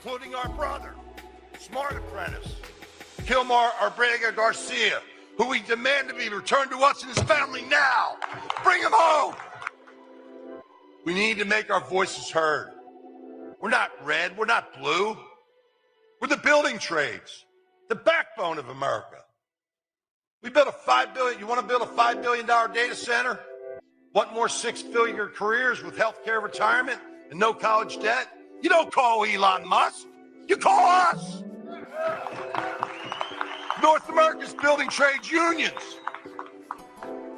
including our brother, smart apprentice, Abrego Garcia, who we demand to be returned to us and his family now. Bring him home. We need to make our voices heard. We're not red, we're not blue. We're the building trades, the backbone of America. We built a $5 billion, you want to build a $5 billion data center? Want more six-figure careers with healthcare retirement and no college debt? You don't call Elon Musk, you call us. North America's building trades unions.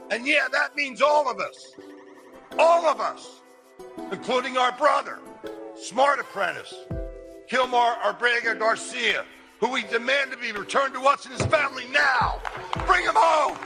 And yeah, that means all of us, including our brother, smart apprentice, Abrego Garcia, who we demand to be returned to us and his family now. Bring him home.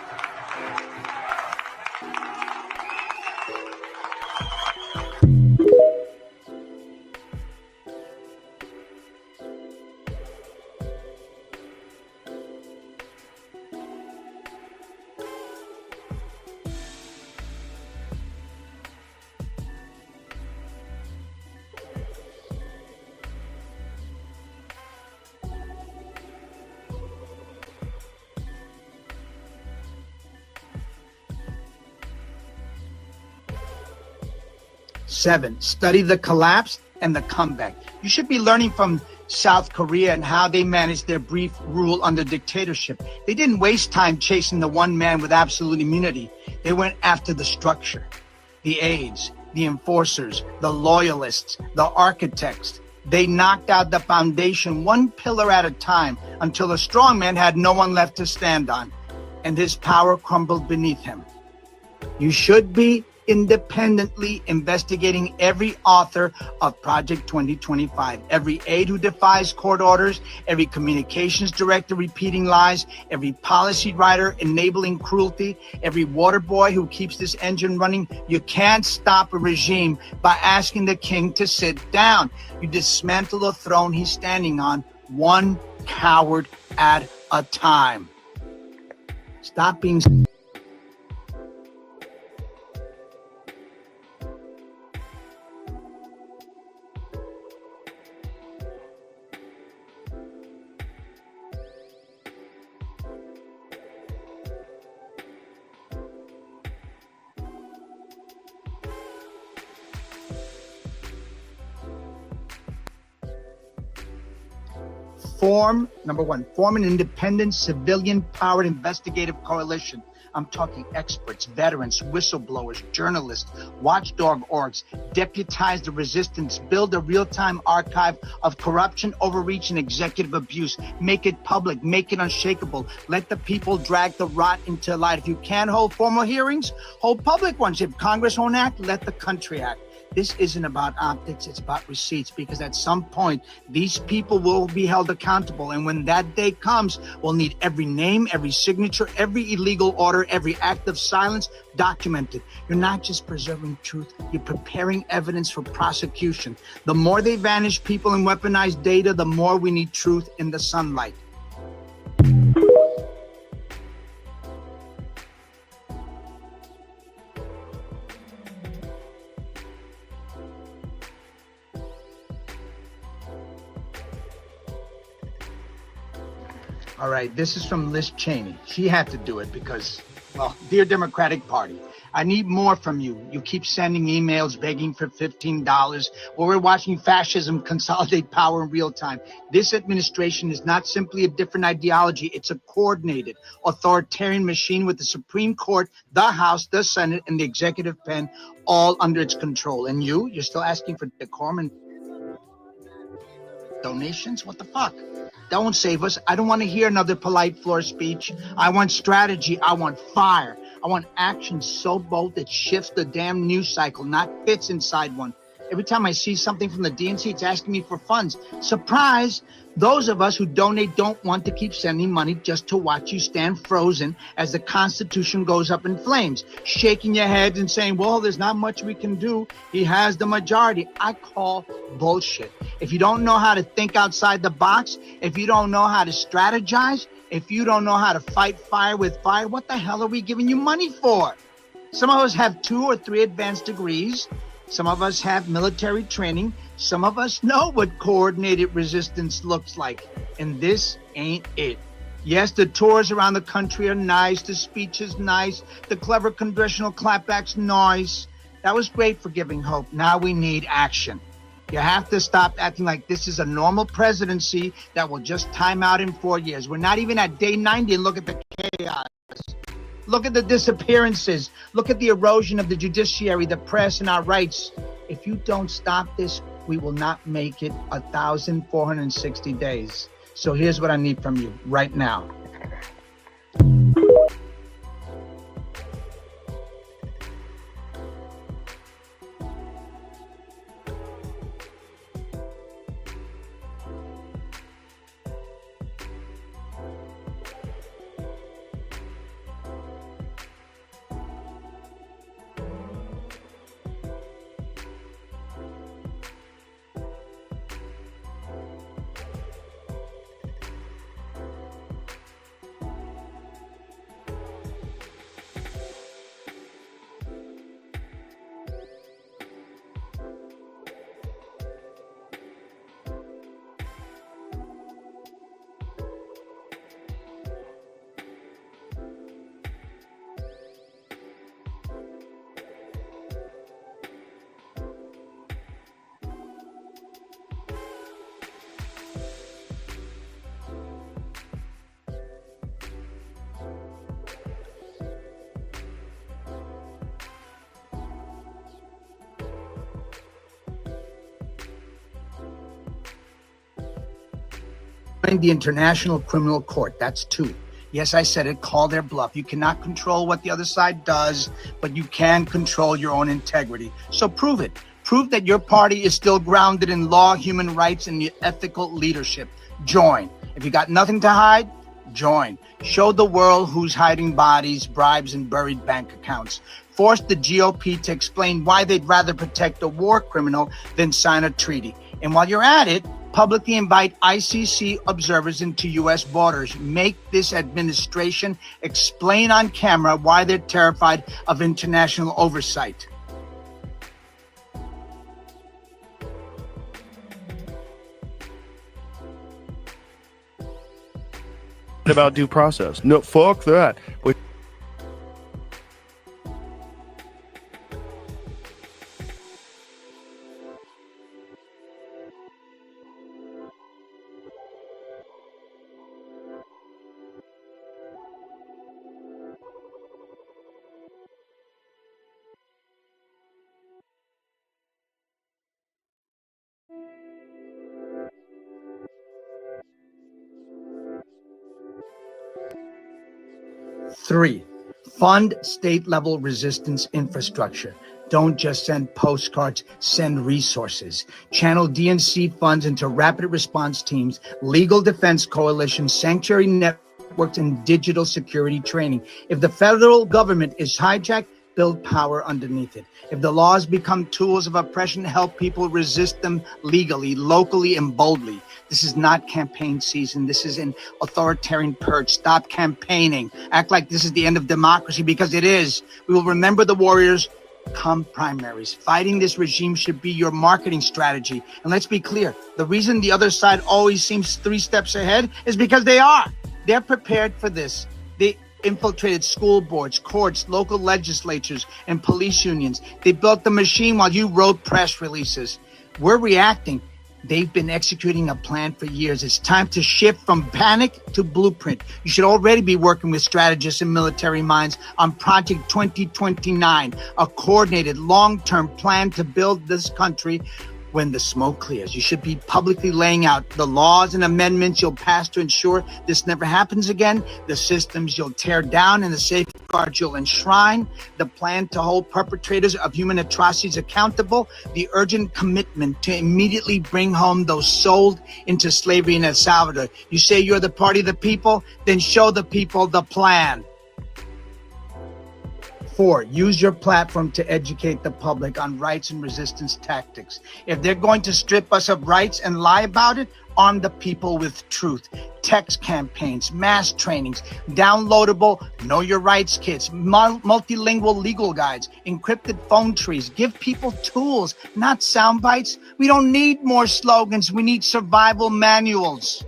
Seven, study the collapse and the comeback. You should be learning from South Korea and how they managed their brief rule under dictatorship. They didn't waste time chasing the one man with absolute immunity. They went after the structure, the aides, the enforcers, the loyalists, the architects. They knocked out the foundation one pillar at a time until the strong man had no one left to stand on, and his power crumbled beneath him. You should be independently investigating every author of Project 2025, every aide who defies court orders, every communications director repeating lies, every policy writer enabling cruelty, every water boy who keeps this engine running. You can't stop a regime by asking the king to sit down. You dismantle the throne he's standing on, one coward at a time. Stop being... Number one, form an independent, civilian-powered investigative coalition. I'm talking experts, veterans, whistleblowers, journalists, watchdog orgs. Deputize the resistance. Build a real-time archive of corruption, overreach, and executive abuse. Make it public. Make it unshakable. Let the people drag the rot into light. If you can't hold formal hearings, hold public ones. If Congress won't act, let the country act. This isn't about optics, it's about receipts, because at some point, these people will be held accountable. And when that day comes, we'll need every name, every signature, every illegal order, every act of silence documented. You're not just preserving truth, you're preparing evidence for prosecution. The more they vanish people and weaponize data, the more we need truth in the sunlight. All right, this is from Liz Cheney. She had to do it because, well, dear Democratic Party, I need more from you. You keep sending emails begging for $15 while we're watching fascism consolidate power in real time. This administration is not simply a different ideology. It's a coordinated authoritarian machine with the Supreme Court, the House, the Senate, and the executive pen all under its control. And you're still asking for decorum and donations? What the fuck? Don't save us. I don't want to hear another polite floor speech. I want strategy. I want fire. I want action so bold it shifts the damn news cycle, not fits inside one. Every time I see something from the DNC, it's asking me for funds. Surprise! Those of us who donate don't want to keep sending money just to watch you stand frozen as the Constitution goes up in flames, shaking your heads and saying, well, there's not much we can do. He has the majority. I call bullshit. If you don't know how to think outside the box, if you don't know how to strategize, if you don't know how to fight fire with fire, what the hell are we giving you money for? Some of us have 2 or 3 advanced degrees. Some of us have military training. Some of us know what coordinated resistance looks like. And this ain't it. Yes, the tours around the country are nice. The speech is nice. The clever congressional clapbacks, nice. That was great for giving hope. Now we need action. You have to stop acting like this is a normal presidency that will just time out in 4 years. We're not even at day 90 and look at the chaos. Look at the disappearances. Look at the erosion of the judiciary, the press, and our rights. If you don't stop this, we will not make it 1,460 days. So here's what I need from you right now. the International Criminal Court. That's 2. Yes, I said it. Call their bluff. You cannot control what the other side does, but you can control your own integrity. So prove it. Prove that your party is still grounded in law, human rights, and ethical leadership. Join. If you got nothing to hide, join. Show the world who's hiding bodies, bribes, and buried bank accounts. Force the GOP to explain why they'd rather protect a war criminal than sign a treaty. And while you're at it, publicly invite ICC observers into U.S. borders. Make this administration explain on camera why they're terrified of international oversight. About due process. No, fuck that. But Three, fund state-level resistance infrastructure. Don't just send postcards, send resources. Channel DNC funds into rapid response teams, legal defense coalitions, sanctuary networks, and digital security training. If the federal government is hijacked, build power underneath it. If the laws become tools of oppression, help people resist them legally, locally, and boldly. This is not campaign season. This is an authoritarian purge. Stop campaigning. Act like this is the end of democracy, because it is. We will remember the warriors come primaries. Fighting this regime should be your marketing strategy. And let's be clear, the reason the other side always seems 3 steps ahead is because they are. They're prepared for this. They infiltrated school boards, courts, local legislatures, and police unions. They built the machine while you wrote press releases. We're reacting. They've been executing a plan for years. It's time to shift from panic to blueprint. You should already be working with strategists and military minds on Project 2029, a coordinated long-term plan to build this country when the smoke clears. You should be publicly laying out the laws and amendments you'll pass to ensure this never happens again, the systems you'll tear down, and the safeguards you'll enshrine, the plan to hold perpetrators of human atrocities accountable, the urgent commitment to immediately bring home those sold into slavery in El Salvador. You say you're the party of the people, then show the people the plan. 4, use your platform to educate the public on rights and resistance tactics. If they're going to strip us of rights and lie about it, arm the people with truth. Text campaigns, mass trainings, downloadable Know Your Rights kits, multilingual legal guides, encrypted phone trees. Give people tools, not sound bites. We don't need more slogans. We need survival manuals.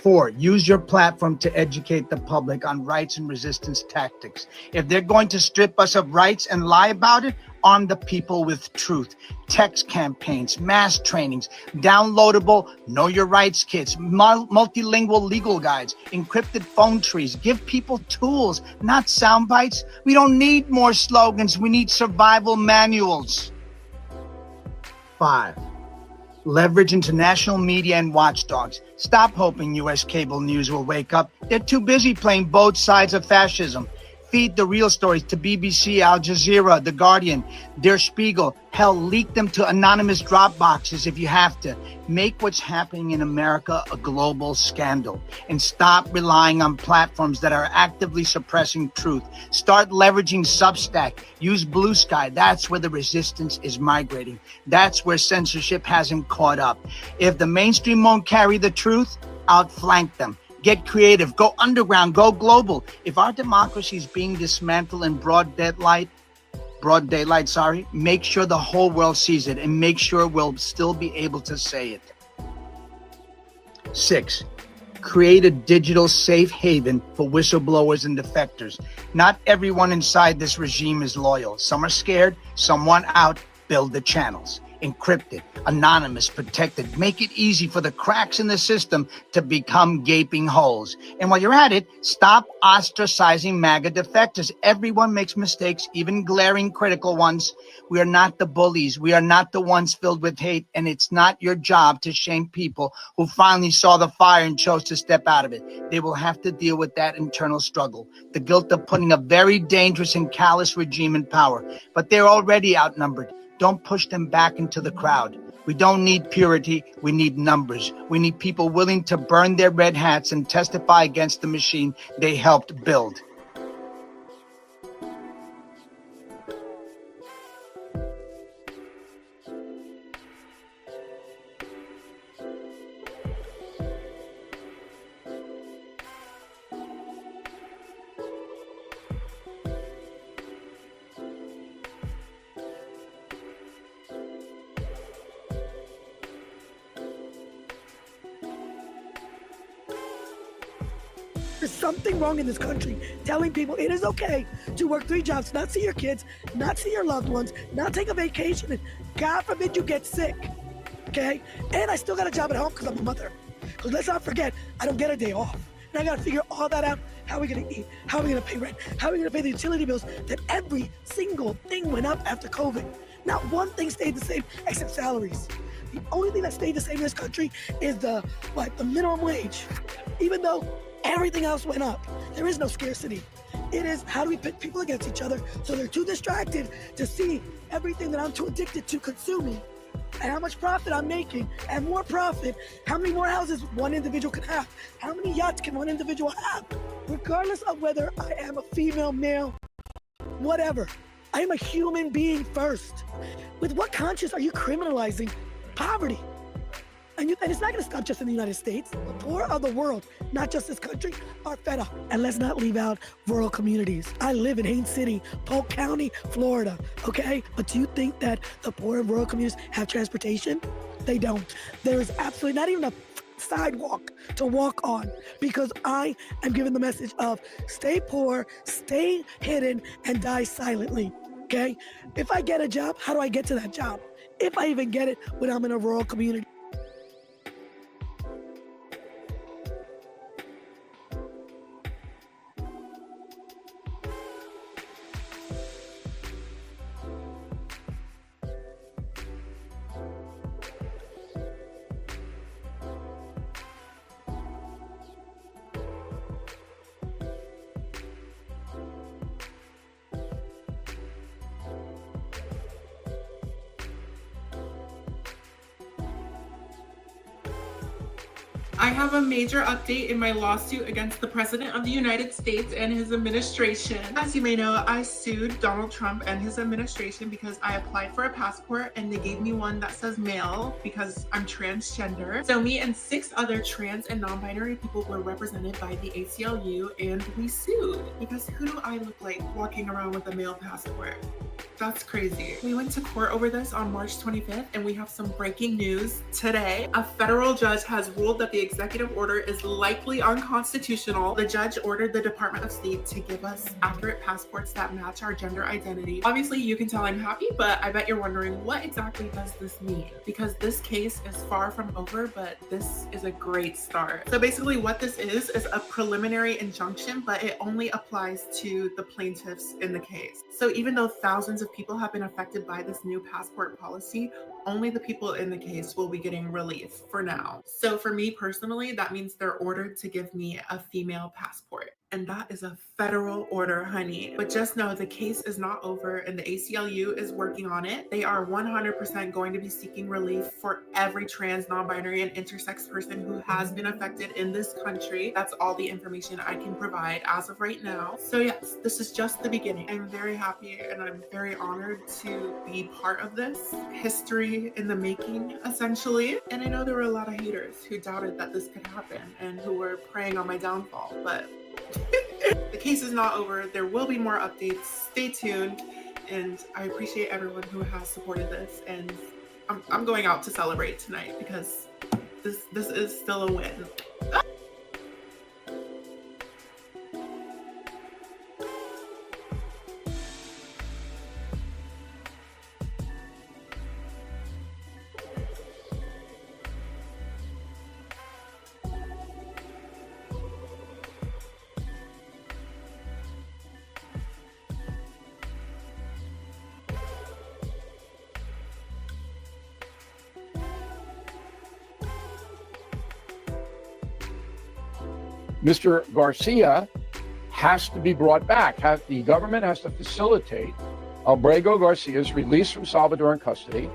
4, use your platform to educate the public on rights and resistance tactics. If they're going to strip us of rights and lie about it, arm the people with truth. Text campaigns, mass trainings, downloadable Know Your Rights kits, multilingual legal guides, encrypted phone trees. Give people tools, not sound bites. We don't need more slogans. We need survival manuals. 5, leverage international media and watchdogs. Stop hoping U.S. cable news will wake up. They're too busy playing both sides of fascism. Feed the real stories to BBC, Al Jazeera, The Guardian, Der Spiegel. Hell, leak them to anonymous drop boxes if you have to. Make what's happening in America a global scandal. And stop relying on platforms that are actively suppressing truth. Start leveraging Substack. Use Blue Sky. That's where the resistance is migrating. That's where censorship hasn't caught up. If the mainstream won't carry the truth, outflank them. Get creative, go underground, go global. If our democracy is being dismantled in broad daylight, make sure the whole world sees it, and make sure we'll still be able to say it. 6, create a digital safe haven for whistleblowers and defectors. Not everyone inside this regime is loyal. Some are scared, some want out. Build the channels. encrypted, anonymous, protected. Make it easy for the cracks in the system to become gaping holes. And while you're at it, stop ostracizing MAGA defectors. Everyone makes mistakes, even glaring critical ones. We are not the bullies. We are not the ones filled with hate, and it's not your job to shame people who finally saw the fire and chose to step out of it. They will have to deal with that internal struggle, the guilt of putting a very dangerous and callous regime in power. But they're already outnumbered. Don't push them back into the crowd. We don't need purity, we need numbers. We need people willing to burn their red hats and testify against the machine they helped build. There's something wrong in this country telling people it is okay to work 3 jobs, not see your kids, not see your loved ones, not take a vacation, and God forbid you get sick, okay? And I still got a job at home because I'm a mother. Because let's not forget, I don't get a day off. And I got to figure all that out. How are we going to eat? How are we going to pay rent? How are we going to pay the utility bills? That every single thing went up after COVID. Not one thing stayed the same except salaries. The only thing that stayed the same in this country is the minimum wage. Even though everything else went up, there is no scarcity. It is, how do we pit people against each other so they're too distracted to see everything that I'm too addicted to consuming and how much profit I'm making, and more profit, how many more houses one individual can have, how many yachts can one individual have, regardless of whether I am a female, male, whatever. I am a human being first. With what conscience are you criminalizing poverty? And it's not going to stop just in the United States. The poor of the world, not just this country, are fed up. And let's not leave out rural communities. I live in Haines City, Polk County, Florida, okay? But do you think that the poor and rural communities have transportation? They don't. There is absolutely not even a sidewalk to walk on, because I am giving the message of stay poor, stay hidden, and die silently, okay? If I get a job, how do I get to that job? If I even get it when I'm in a rural community. I have a major update in my lawsuit against the President of the United States and his administration. As you may know, I sued Donald Trump and his administration because I applied for a passport and they gave me one that says male because I'm transgender. So me and 6 other trans and non-binary people were represented by the ACLU, and we sued because who do I look like walking around with a male passport? That's crazy. We went to court over this on March 25th, and we have some breaking news today. A federal judge has ruled that the executive order is likely unconstitutional. The judge ordered the Department of State to give us accurate passports that match our gender identity. Obviously, you can tell I'm happy, but I bet you're wondering, what exactly does this mean? Because this case is far from over, but this is a great start. So basically what this is a preliminary injunction, but it only applies to the plaintiffs in the case. So even though thousands of people have been affected by this new passport policy, only the people in the case will be getting relief for now. So for me personally, that means they're ordered to give me a female passport. And that is a federal order, honey. But just know the case is not over and the ACLU is working on it. They are 100% going to be seeking relief for every trans, non-binary, and intersex person who has been affected in this country. That's all the information I can provide as of right now. So yes, this is just the beginning. I'm very happy and I'm very honored to be part of this history in the making, essentially. And I know there were a lot of haters who doubted that this could happen and who were preying on my downfall, but the case is not over. There will be more updates. Stay tuned. And I appreciate everyone who has supported this. And I'm going out to celebrate tonight because this is still a win. Mr. Garcia has to be brought back. The government has to facilitate Abrego Garcia's release from Salvadoran custody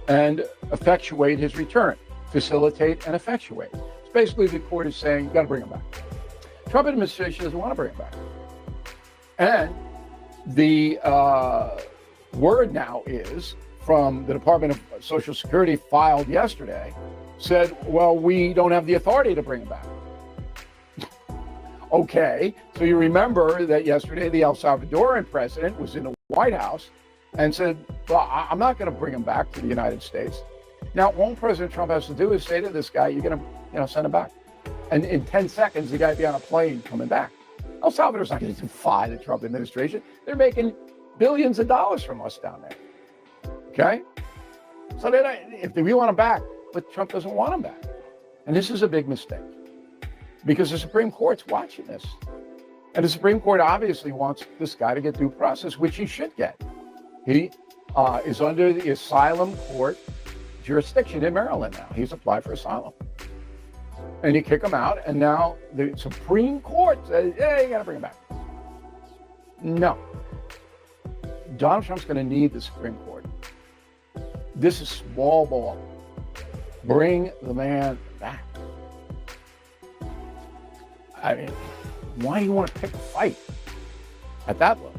and effectuate his return. Facilitate and effectuate. It's basically the court is saying, you got to bring him back. Trump administration doesn't want to bring him back. And the word now is from the Department of Social Security, filed yesterday, said, well, we don't have the authority to bring him back. Okay, so you remember that yesterday the El Salvadoran president was in the White House and said, well, I'm not going to bring him back to the United States. Now, all President Trump has to do is say to this guy, you're going to send him back. And in 10 seconds, the guy will be on a plane coming back. El Salvador's not going to defy the Trump administration. They're making billions of dollars from us down there. Okay? So if we want him back, but Trump doesn't want him back. And this is a big mistake because the Supreme Court's watching this. And the Supreme Court obviously wants this guy to get due process, which he should get. He is under the asylum court jurisdiction in Maryland now. He's applied for asylum. And you kick him out, and now the Supreme Court says, yeah, you got to bring him back. No. Donald Trump's going to need the Supreme Court. This is small ball. Bring the man back. I mean, why do you want to pick a fight at that level?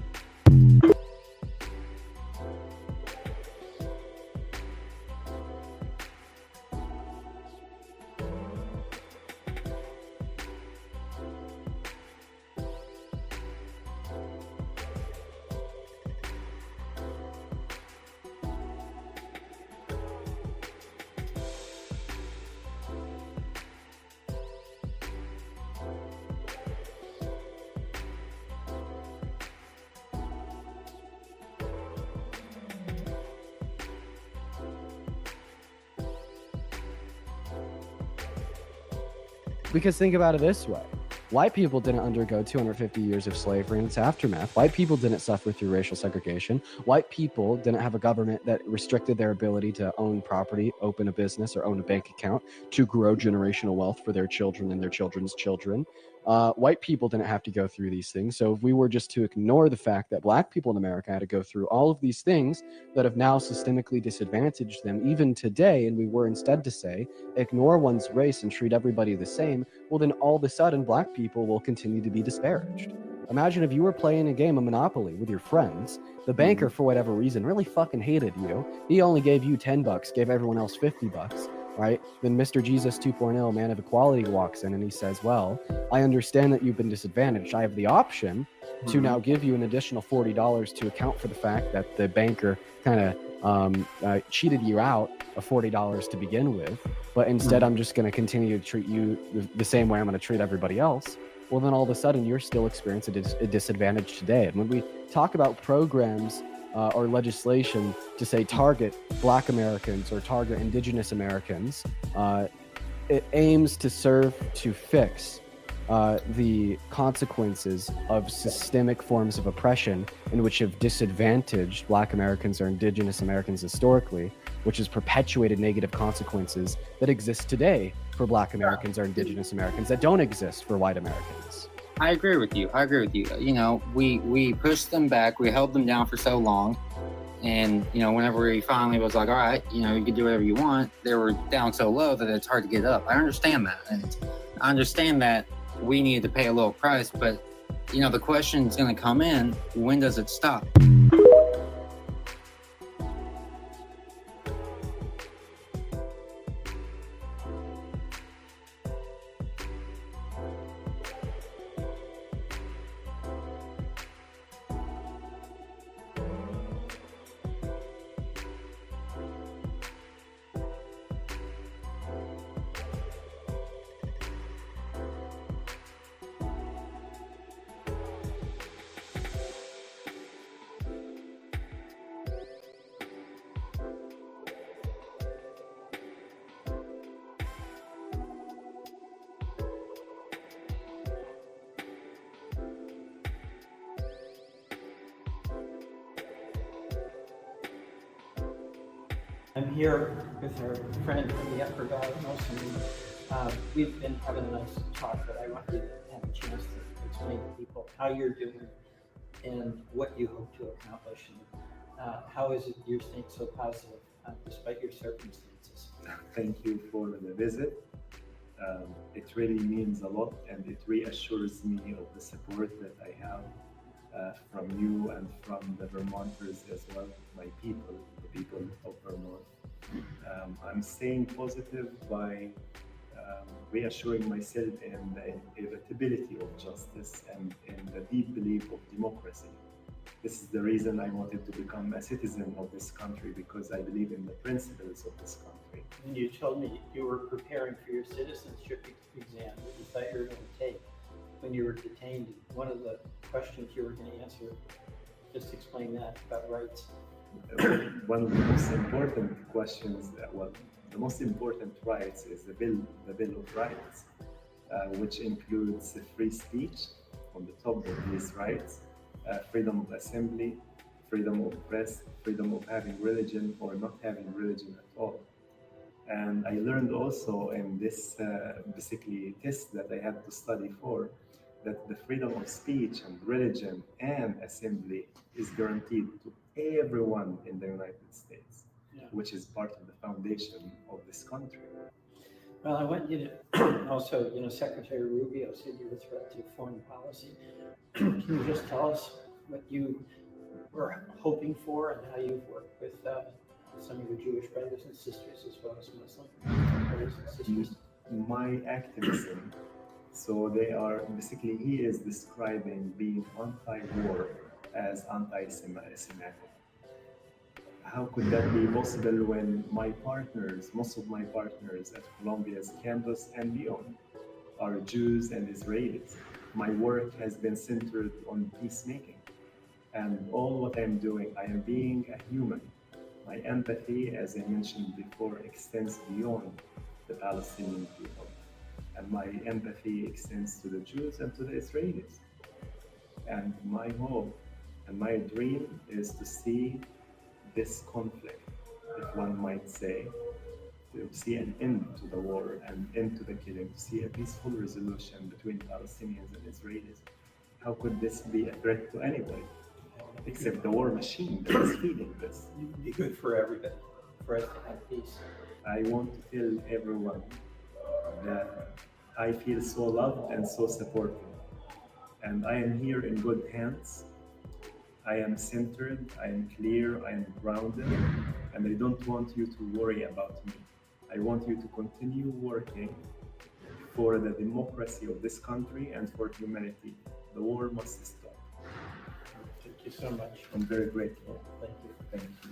Because think about it this way. White people didn't undergo 250 years of slavery and its aftermath. White people didn't suffer through racial segregation. White people didn't have a government that restricted their ability to own property, open a business, or own a bank account to grow generational wealth for their children and their children's children. White people didn't have to go through these things. So if we were just to ignore the fact that black people in America had to go through all of these things that have now systemically disadvantaged them, even today, and we were instead to say, ignore one's race and treat everybody the same, well, then all of a sudden, black people will continue to be disparaged. Imagine if you were playing a game of Monopoly with your friends. The banker, for whatever reason, really fucking hated you. He only gave you $10, gave everyone else $50. Right? Then Mr. Jesus 2.0, man of equality, walks in and he says, well, I understand that you've been disadvantaged. I have the option to now give you an additional $40 to account for the fact that the banker kind of cheated you out of $40 to begin with. But instead, I'm just going to continue to treat you the same way I'm going to treat everybody else. Well, then all of a sudden, you're still experiencing a disadvantage today. And when we talk about programs or legislation to say target Black Americans or target Indigenous Americans, it aims to serve to fix the consequences of systemic forms of oppression in which have disadvantaged Black Americans or Indigenous Americans historically, which has perpetuated negative consequences that exist today for Black Americans or Indigenous Americans that don't exist for white Americans. I agree with you. You know, we pushed them back. We held them down for so long. And, you know, whenever he finally was like, all right, you know, you can do whatever you want, they were down so low that it's hard to get up. I understand that. And I understand that we needed to pay a little price. But, you know, the question is going to come in, when does it stop? I'm here with our friend from the Abrego. We've been having a nice talk, but I wanted to have chance to explain to people how you're doing and what you hope to accomplish. And how is it you're staying so positive despite your circumstances? Thank you for the visit. It really means a lot, and it reassures me of the support that I have from you and from the Vermonters as well, my people, the people of Vermont. I'm staying positive by reassuring myself in the inevitability of justice and in the deep belief of democracy. This is the reason I wanted to become a citizen of this country, because I believe in the principles of this country. When you told me you were preparing for your citizenship exam that you thought you were going to take when you were detained, one of the questions you were going to answer, just explain that about rights. One of the most important questions, the most important rights is the Bill of Rights, which includes free speech on the top of these rights, freedom of assembly, freedom of press, freedom of having religion or not having religion at all. And I learned also in this basically test that I had to study for, that the freedom of speech and religion and assembly is guaranteed to everyone in the United States, which is part of the foundation of this country. Well, I want you to also, Secretary Rubio said you were a threat to foreign policy. Can you just tell us what you were hoping for and how you've worked with some of your Jewish brothers and sisters as well as Muslim brothers and sisters? My activism, so they are, basically he is describing being anti-war as anti-Semitic. How could that be possible when my partners, most of my partners at Columbia's campus and beyond, are Jews and Israelis? My work has been centered on peacemaking. And all what I'm doing, I am being a human. My empathy, as I mentioned before, extends beyond the Palestinian people. And my empathy extends to the Jews and to the Israelis. And my hope and my dream is to see this conflict, if one might say, to see an end to the war and end to the killing, to see a peaceful resolution between Palestinians and Israelis. How could this be a threat to anybody, except the war machine that is feeding this? It would be good for everybody, for us to have peace. I want to tell everyone that I feel so loved and so supported. And I am here in good hands. I am centered, I am clear, I am grounded, and I don't want you to worry about me. I want you to continue working for the democracy of this country and for humanity. The war must stop. Thank you so much. I'm very grateful. Thank you. Thank you.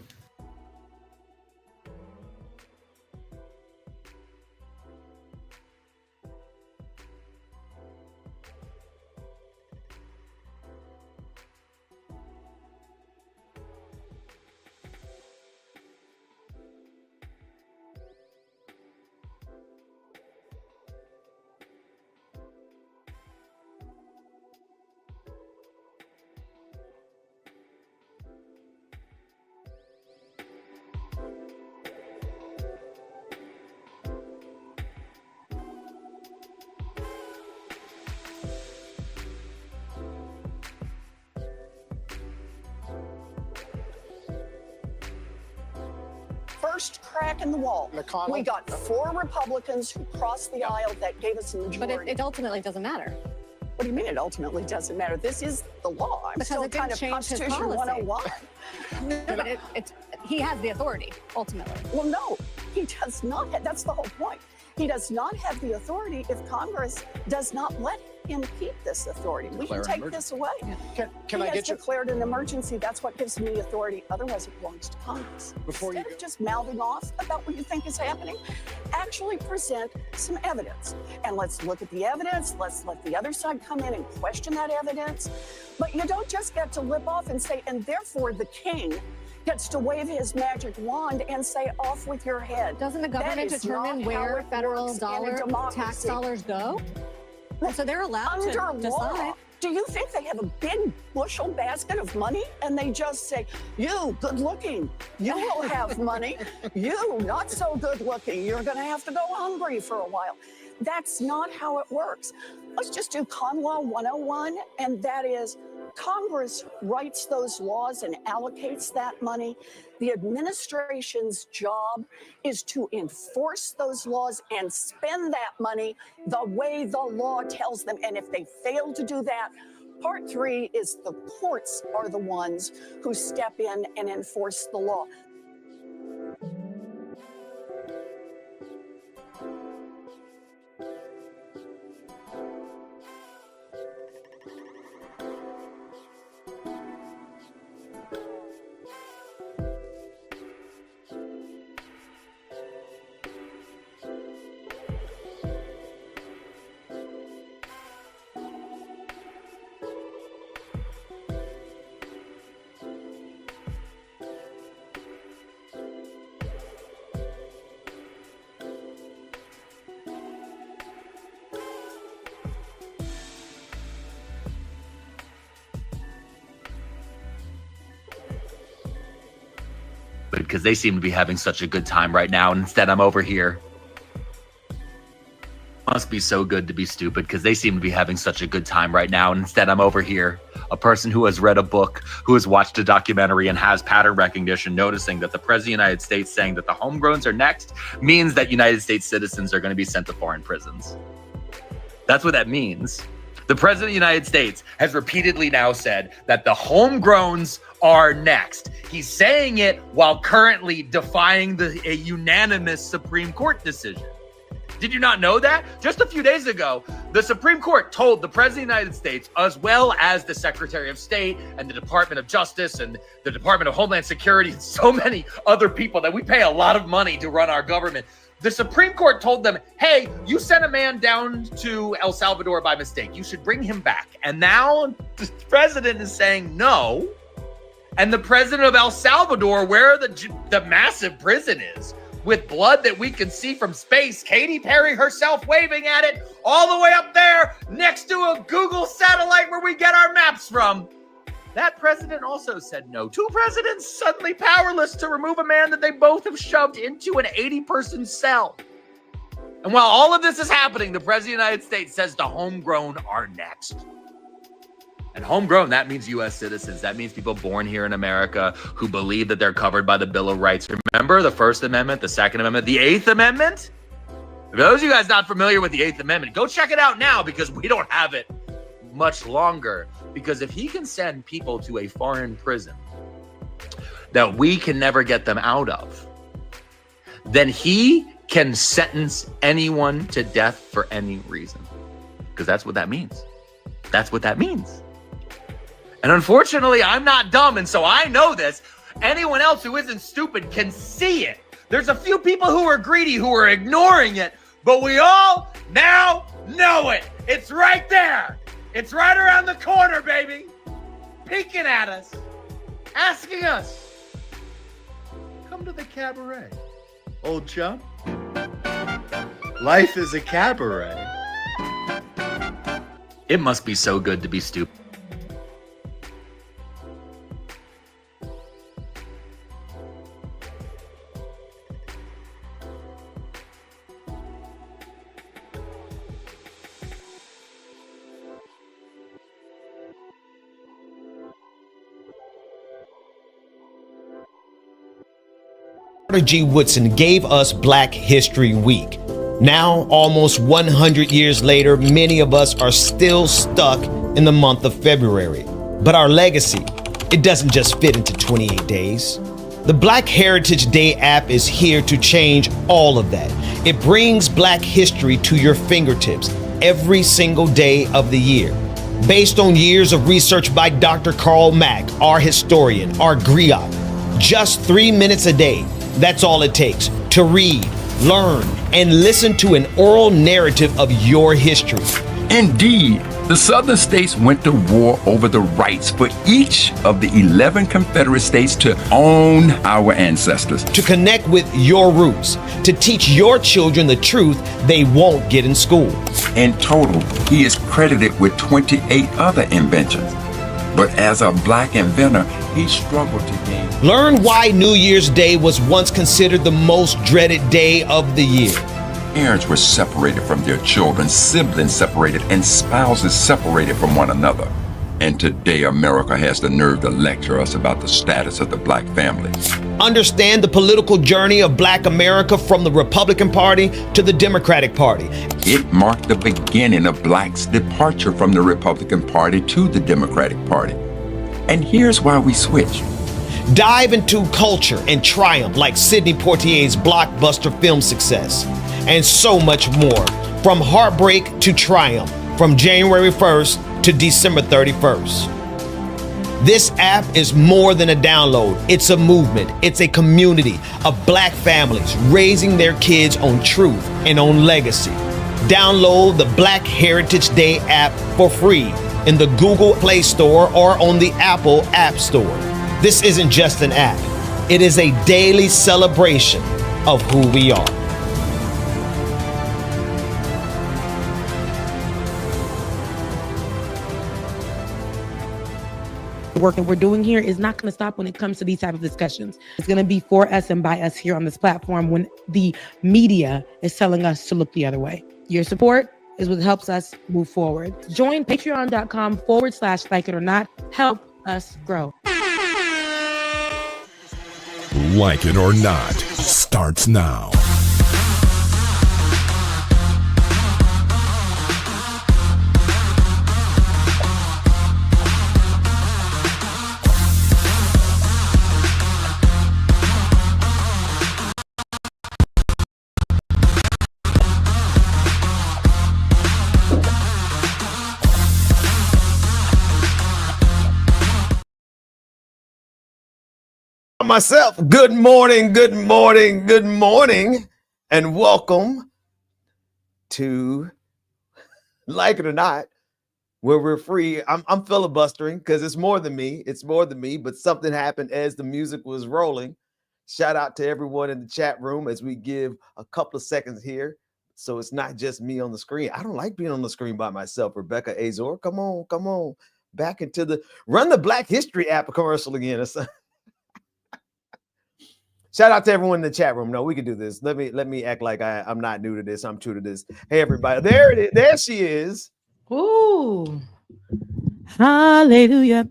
First crack in the wall. McConnell? We got 4 Republicans who crossed the aisle that gave us a majority. But it ultimately doesn't matter. What do you mean it ultimately doesn't matter? This is the law. I'm Because still it didn't kind of change his Constitution policy. 101. No, but he has the authority, ultimately. Well, no, he does not. That's the whole point. He does not have the authority if Congress does not let him keep this authority. We can take this away. Can he has declared an emergency. That's what gives him the authority. Otherwise, it belongs to Congress. Instead of just mouthing off about what you think is happening, actually present some evidence. And let's look at the evidence. Let's let the other side come in and question that evidence. But you don't just get to lip off and say, and therefore the king gets to wave his magic wand and say, off with your head. Doesn't the government determine where federal tax dollars go? So they're allowed to decide. Law, do you think they have a big bushel basket of money and they just say, you good looking, you will have money. You not so good looking, you're going to have to go hungry for a while. That's not how it works. Let's just do Con Law 101, and that is Congress writes those laws and allocates that money. The administration's job is to enforce those laws and spend that money the way the law tells them. And if they fail to do that, Part 3 is the courts are the ones who step in and enforce the law. Because they seem to be having such a good time right now, and instead I'm over here. Must be so good to be stupid, because they seem to be having such a good time right now, and instead I'm over here, a person who has read a book, who has watched a documentary, and has pattern recognition, noticing that the President of the United States saying that the homegrowns are next means that United States citizens are going to be sent to foreign prisons. That's what that means. The President of the United States has repeatedly now said that the homegrowns are next. He's saying it while currently defying a unanimous Supreme Court decision. Did you not know that? Just a few days ago, the Supreme Court told the President of the United States, as well as the Secretary of State and the Department of Justice and the Department of Homeland Security and so many other people that we pay a lot of money to run our government. The Supreme Court told them, hey, you sent a man down to El Salvador by mistake. You should bring him back. And now the president is saying no. And the president of El Salvador, where the massive prison is, with blood that we can see from space, Katy Perry herself waving at it, all the way up there next to a Google satellite where we get our maps from. That president also said no. Two presidents suddenly powerless to remove a man that they both have shoved into an 80-person cell. And while all of this is happening, the President of the United States says the homegrown are next. And homegrown, that means U.S. citizens. That means people born here in America who believe that they're covered by the Bill of Rights. Remember the First Amendment, the Second Amendment, the Eighth Amendment? For those of you guys not familiar with the Eighth Amendment, go check it out now because we don't have it much longer. Because if he can send people to a foreign prison that we can never get them out of, then he can sentence anyone to death for any reason. Because that's what that means. That's what that means. And unfortunately, I'm not dumb, and so I know this. Anyone else who isn't stupid can see it. There's a few people who are greedy, who are ignoring it, but we all now know it. It's right there. It's right around the corner, baby. Peeking at us, asking us, come to the cabaret, old chum. Life is a cabaret. It must be so good to be stupid. G. Woodson gave us Black History Week. Now, almost 100 years later, many of us are still stuck in the month of February. But our legacy, it doesn't just fit into 28 days. The Black Heritage Day app is here to change all of that. It brings Black history to your fingertips every single day of the year. Based on years of research by Dr. Carl Mack, our historian, our griot, just 3 minutes a day. That's all it takes to read, learn, and listen to an oral narrative of your history. Indeed, the Southern states went to war over the rights for each of the 11 Confederate states to own our ancestors. To connect with your roots, to teach your children the truth they won't get in school. In total, he is credited with 28 other inventions. But as a Black inventor, he struggled to gain. Learn why New Year's Day was once considered the most dreaded day of the year. Parents were separated from their children, siblings separated, and spouses separated from one another. And today, America has the nerve to lecture us about the status of the black family. Understand the political journey of Black America from the Republican Party to the Democratic Party. It marked the beginning of blacks' departure from the Republican Party to the Democratic Party. And here's why we switched. Dive into culture and triumph like Sidney Poitier's blockbuster film success, and so much more. From heartbreak to triumph, from January 1st to December 31st. This app is more than a download. It's a movement. It's a community of black families raising their kids on truth and on legacy. Download the Black Heritage Day app for free in the Google Play Store or on the Apple App Store. This isn't just an app. It is a daily celebration of who we are. Work that we're doing here is not going to stop when it comes to these type of discussions. It's going to be for us and by us here on this platform when the media is telling us to look the other way. Your support is what helps us move forward. Join patreon.com/like it or not. Help us grow. Like It or Not starts now. Myself, good morning, and welcome to Like It or Not, where we're free. I'm filibustering because it's more than me. But something happened as the music was rolling. Shout out to everyone in the chat room as we give a couple of seconds here, so it's not just me on the screen. I don't like being on the screen by myself. Rebecca Azor, come on, back into the run the Black History app commercial again or something. Shout out to everyone in the chat room. No, we can do this. Let me act like I'm not new to this. I'm true to this. Hey, everybody. There it is. There she is. Ooh. Hallelujah.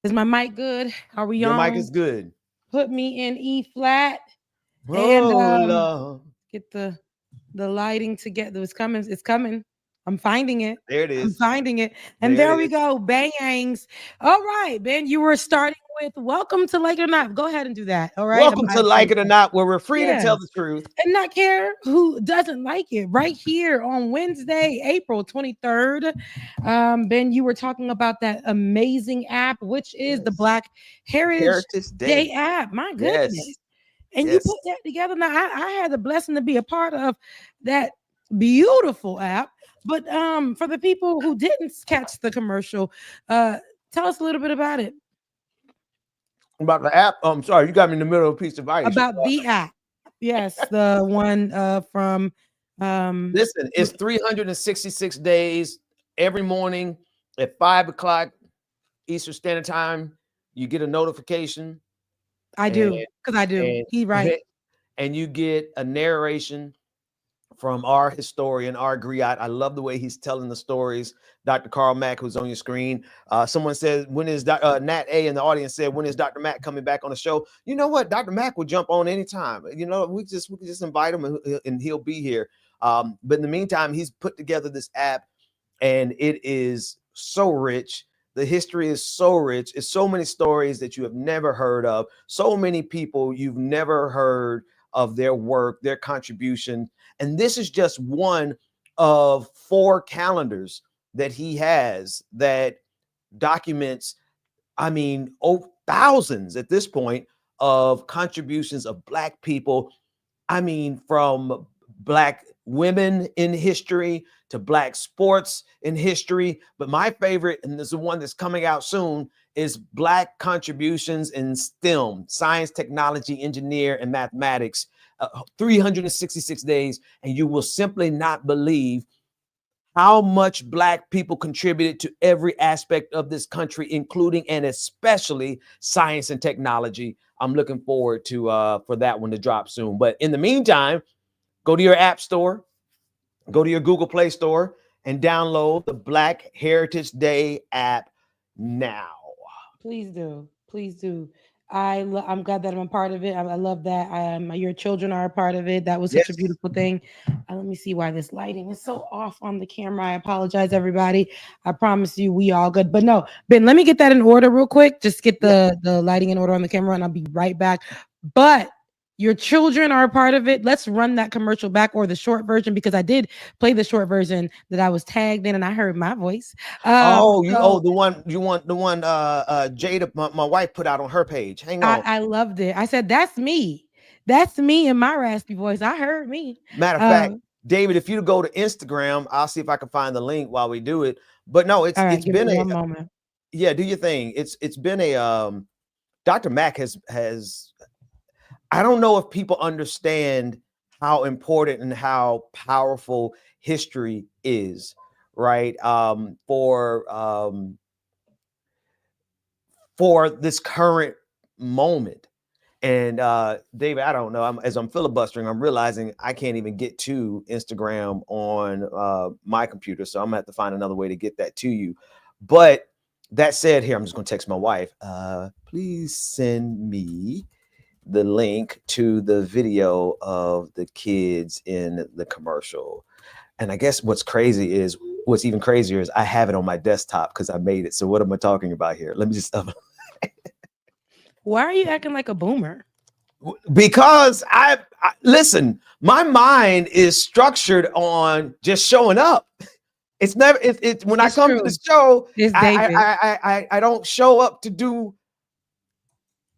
Is my mic good? Are we on? Your mic is good. Put me in E flat. Lord. Get the lighting together. It's coming. I'm finding it. There it is. I'm finding it. And there we go. Bangs. All right, Ben, you were starting with welcome to Like It or Not. Go ahead and do that. All right. Welcome to Like It or Not, where we're free to tell the truth and not care who doesn't like it. Right here on Wednesday, April 23rd. Ben, you were talking about that amazing app, which is the Black Heritage Day app. My goodness. Yes. And you put that together. Now, I had the blessing to be a part of that beautiful app. But for the people who didn't catch the commercial, tell us a little bit about it. About the app? I'm sorry, you got me in the middle of a piece of ice. About the app. Yes, the one from listen, it's 366 days every morning at 5 o'clock Eastern Standard Time. You get a notification. I do, because I do. He's right. And you get a narration from our historian, our griot. I love the way he's telling the stories. Dr. Carl Mack, who's on your screen. Someone said, when is Nat A in the audience said, when is Dr. Mack coming back on the show? You know what? Dr. Mack will jump on anytime. You know, we can just invite him and he'll be here. But in the meantime, he's put together this app and it is so rich. The history is so rich. It's so many stories that you have never heard of. So many people you've never heard of their work, their contribution. And this is just one of 4 calendars that he has that documents, thousands at this point of contributions of Black people. From Black women in history to Black sports in history. But my favorite, and this is one that's coming out soon, is Black contributions in STEM, science, technology, engineer, and mathematics. 366 days, and you will simply not believe how much Black people contributed to every aspect of this country, including and especially science and technology. I'm looking forward to for that one to drop soon. But in the meantime, Go to your app store, go to your Google Play Store, and download the Black Heritage Day app now. Please do. Please do. I'm glad that I'm a part of it. I love that. Your children are a part of it. That was such a beautiful thing. Let me see why this lighting is so off on the camera. I apologize, everybody. I promise you we all good. But no, Ben, let me get that in order real quick. Just get the lighting in order on the camera and I'll be right back. But your children are a part of it. Let's run that commercial back or the short version because I did play the short version that I was tagged in and I heard my voice. The one Jada, my wife put out on her page. Hang on. I loved it. I said, that's me. That's me in my raspy voice. I heard me. Matter of fact, David, if you go to Instagram, I'll see if I can find the link while we do it. But no, it's been a moment. Yeah, do your thing. It's been a Dr. Mack has I don't know if people understand how important and how powerful history is, right? For this current moment. And David, I don't know. As I'm filibustering, I'm realizing I can't even get to Instagram on my computer. So I'm gonna have to find another way to get that to you. But that said, here, I'm just gonna text my wife. Please send me the link to the video of the kids in the commercial. And I guess what's even crazier is I have it on my desktop because I made it. So what am I talking about here? Let me just Why are you acting like a boomer? Because I listen, my mind is structured on just showing up. It's never when I come to the show, I don't show up to do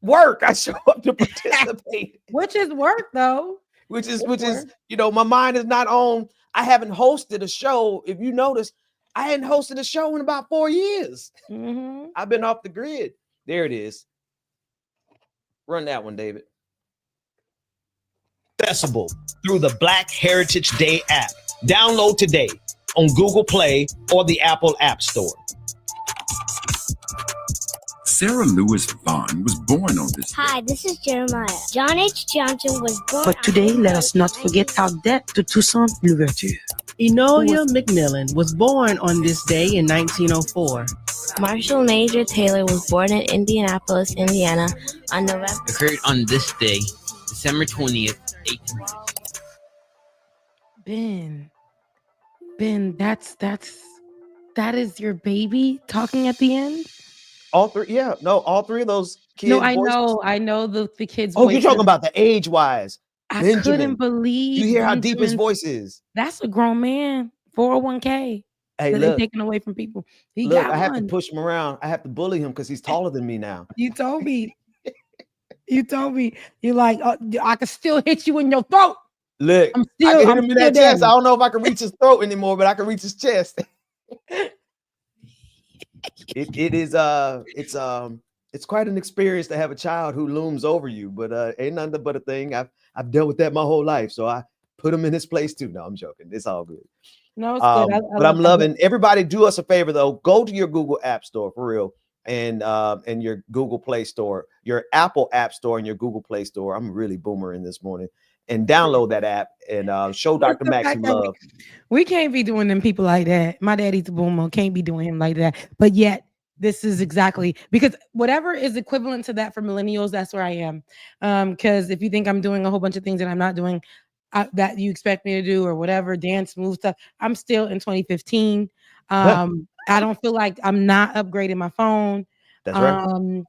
work. I show up to participate. Which is work though. Which is my mind is not on. I haven't hosted a show. If you notice, I hadn't hosted a show in about 4 years. I've been off the grid. There it is. Run that one, David. Accessible through the Black Heritage Day app. Download today on Google Play or the Apple App Store. Sarah Lewis Vaughn was born on this day. Hi, this is Jeremiah. John H. Johnson was born. But today, let us not forget our debt to Toussaint Louverture. Enola McMillan was born on this day in 1904. Marshall Major Taylor was born in Indianapolis, Indiana on November. Occurred on this day, December 20th, 1860. Ben, that is your baby talking at the end? All three of those kids. No, I know the kids. Oh, you're talking about the age-wise. I Benjamin. couldn't believe you hear how deep his voice is. That's a grown man. 401k. Hey, that look, taken away from people. I have to push him around. I have to bully him because he's taller than me now. You told me. You're like, oh, I can still hit you in your throat. Look, I can hit him in that chest. I don't know if I can reach his throat anymore, but I can reach his chest. It's quite an experience to have a child who looms over you, but ain't nothing but a thing. I've dealt with that my whole life, so I put him in his place too. No, I'm joking. It's all good. No, it's good. But I'm loving everybody. Do us a favor though. Go to your Google App Store for real, and your Google Play Store, your Apple App Store, and your Google Play Store. I'm really boomering this morning. And download that app and show Dr. Max some love. We can't be doing them people like that. My daddy's a boomer. Can't be doing him like that. But yet, this is exactly because whatever is equivalent to that for millennials, that's where I am. Because if you think I'm doing a whole bunch of things that I'm not doing that you expect me to do or whatever, dance, move stuff, I'm still in 2015. I don't feel like I'm not upgrading my phone. That's right.